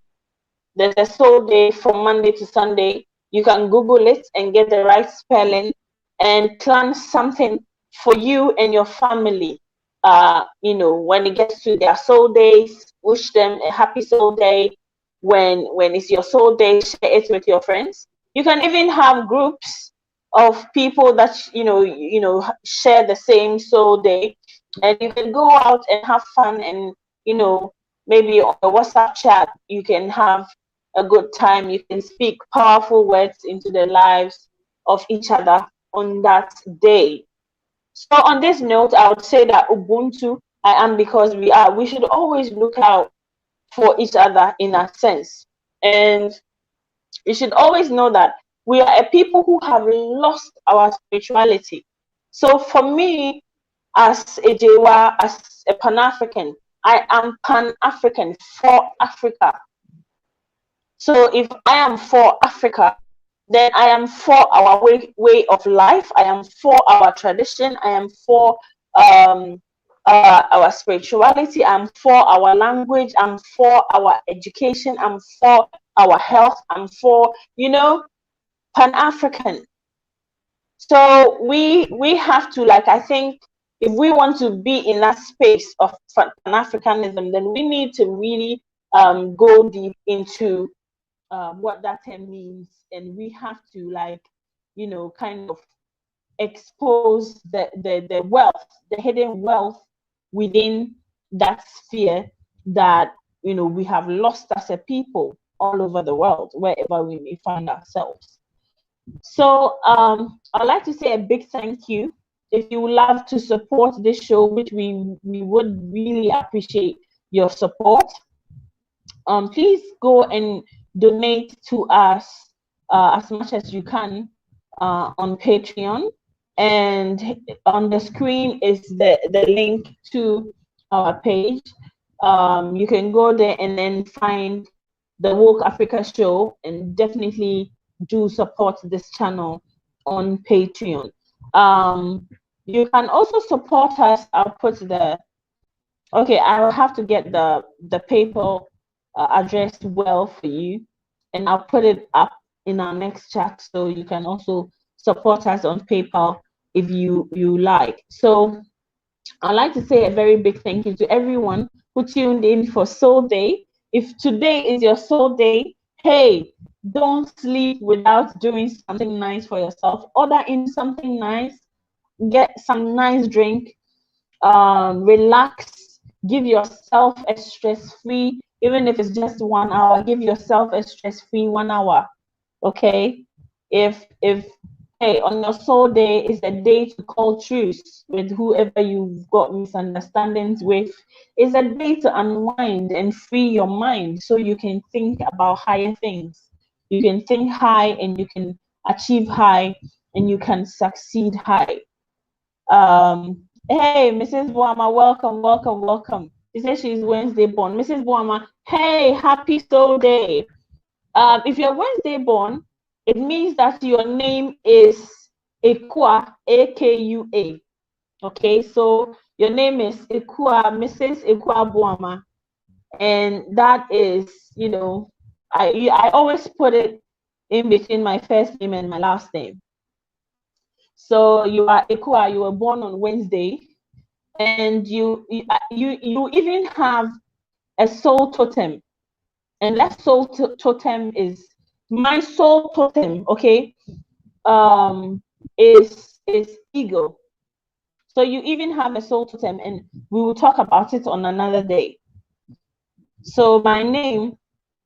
There's a soul day from Monday to Sunday. You can Google it and get the right spelling and plan something for you and your family. When it gets to their soul days, wish them a happy soul day. When it's your soul day, share it with your friends. You can even have groups of people that share the same soul day, and you can go out and have fun and maybe on a WhatsApp chat you can have a good time. You can speak powerful words into the lives of each other on that day. So on this note, I would say that Ubuntu, I am because we are. We should always look out for each other in that sense. And you should always know that we are a people who have lost our spirituality. So for me, as a Jewa, as a Pan-African, I am Pan-African for Africa. So if I am for Africa, then I am for our way of life. I am for our tradition. I am for um, our spirituality. I'm for our language. I'm for our education. I'm for our health. I'm for, Pan-African. So we have to, like, I think if we want to be in that space of Pan-Africanism, then we need to really go deep into what that term means, and we have to, like, kind of expose the wealth, the hidden wealth within that sphere that we have lost as a people all over the world, wherever we may find ourselves. So I'd like to say a big thank you. If you would love to support this show, which we would really appreciate your support, please go and donate to us as much as you can on Patreon. And on the screen is the link to our page. You can go there and then find the Woke Africa show, and definitely do support this channel on Patreon. You can also support us. I'll put okay, I'll have to get the PayPal address well for you, and I'll put it up in our next chat, so you can also support us on PayPal if you like. So I'd like to say a very big thank you to everyone who tuned in for Soul Day. If today is your Soul Day, hey, don't sleep without doing something nice for yourself. Order in something nice, get some nice drink, relax, give yourself a stress-free, even if it's just 1 hour, give yourself a stress-free 1 hour. Okay? If hey, on your soul day is a day to call truce with whoever you've got misunderstandings with. It's a day to unwind and free your mind so you can think about higher things. You can think high, and you can achieve high, and you can succeed high. Hey, Mrs. Boama, welcome, welcome, welcome. She says she's Wednesday born. Mrs. Boama, hey, happy soul day. If you're Wednesday born, it means that your name is Ekua, A-K-U-A. Okay, so your name is Ekua, Mrs. Ekua Boama. And that is, I always put it in between my first name and my last name. So you are Ekua, you were born on Wednesday, and you even have a soul totem, and that soul totem is my soul totem. Okay, is eagle. So you even have a soul totem, and we will talk about it on another day. So my name,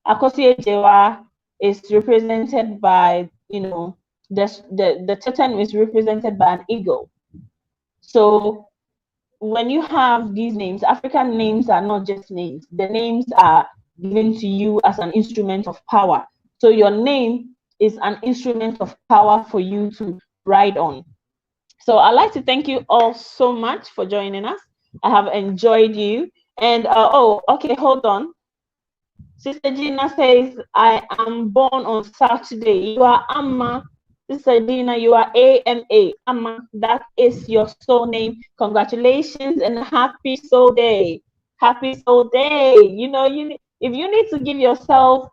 Akosi Ejewa, is represented by, the totem is represented by an eagle. So when you have these names, African names are not just names. The names are given to you as an instrument of power. So your name is an instrument of power for you to ride on. So I'd like to thank you all so much for joining us. I have enjoyed you. And oh, okay, hold on. Sister Gina says, I am born on Saturday. You are Amma. Sister Gina, you are AMA. Amma, that is your soul name. Congratulations and happy soul day. Happy soul day. If you need to give yourself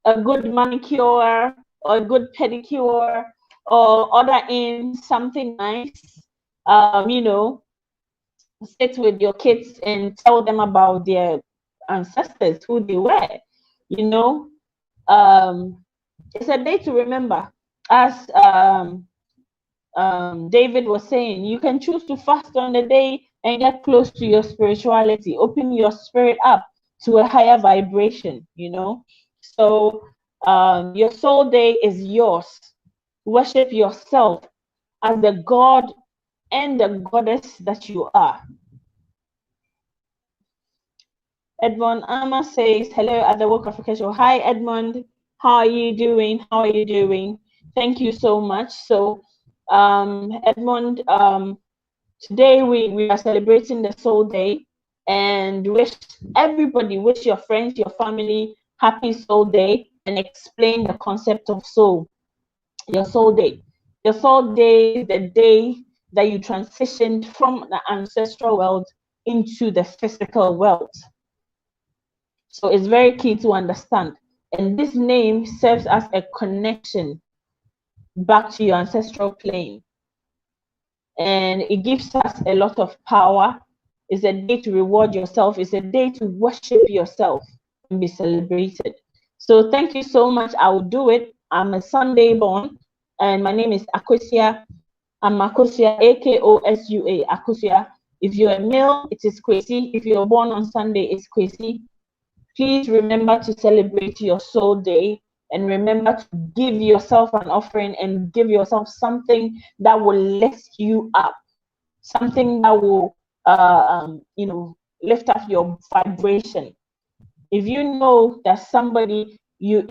a good manicure or a good pedicure, or order in something nice, sit with your kids and tell them about their ancestors, who they were. It's a day to remember. As David was saying, you can choose to fast on the day and get close to your spirituality, open your spirit up to a higher vibration. So your soul day is yours. Worship yourself as the God and the goddess that you are. Edmond Ama says, hello at the Woke Africa Show. Hi, Edmond. How are you doing? How are you doing? Thank you so much. So, Edmond, today we are celebrating the Soul Day, and wish everybody, wish your friends, your family, happy Soul Day, and explain the concept of soul. Your Soul Day. Your Soul Day is the day that you transitioned from the ancestral world into the physical world. So it's very key to understand. And this name serves as a connection back to your ancestral plane. And it gives us a lot of power. It's a day to reward yourself. It's a day to worship yourself and be celebrated. So thank you so much. I will do it. I'm a Sunday born, and my name is Akosia. I'm Akosia, Akosua, Akosia. If you're a male, it is Kwesi. If you're born on Sunday, it's Kwesi. Please remember to celebrate your soul day, and remember to give yourself an offering and give yourself something that will lift you up, something that will lift up your vibration. If you know that somebody you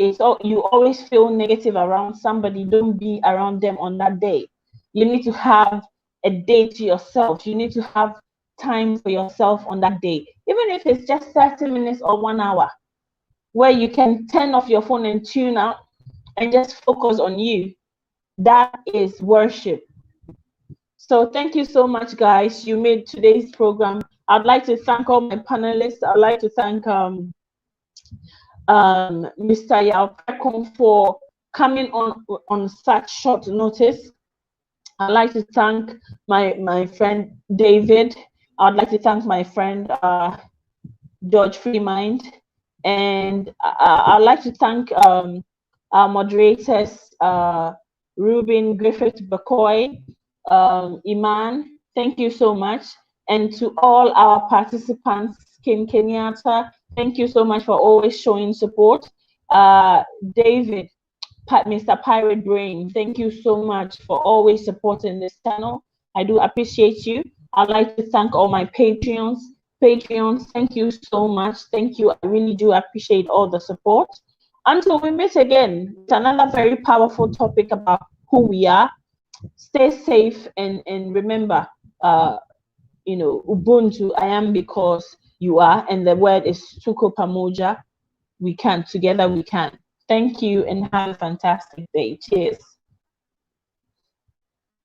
always feel negative around somebody, don't be around them on that day. You need to have a day to yourself. You need to have time for yourself on that day, even if it's just 30 minutes or 1 hour, where you can turn off your phone and tune out and just focus on you. That is worship. So thank you so much, guys. You made today's program. I'd like to thank all my panelists. I'd like to thank Mr. Yao Pekong for coming on such short notice. I'd like to thank my friend David. I'd like to thank my friend George Freemind, and I'd like to thank our moderators, Ruben Griffith Bakoy, Iman. Thank you so much. And to all our participants, Kim Kenyatta, thank you so much for always showing support. David, Mr. Pirate Brain, thank you so much for always supporting this channel. I do appreciate you. I'd like to thank all my Patreons. Thank you so much. Thank you. I really do appreciate all the support. Until we meet again, it's another very powerful topic about who we are. Stay safe, and remember, Ubuntu, I am because you are, and the word is Tuko Pamoja. We can, together we can. Thank you, and have a fantastic day. Cheers.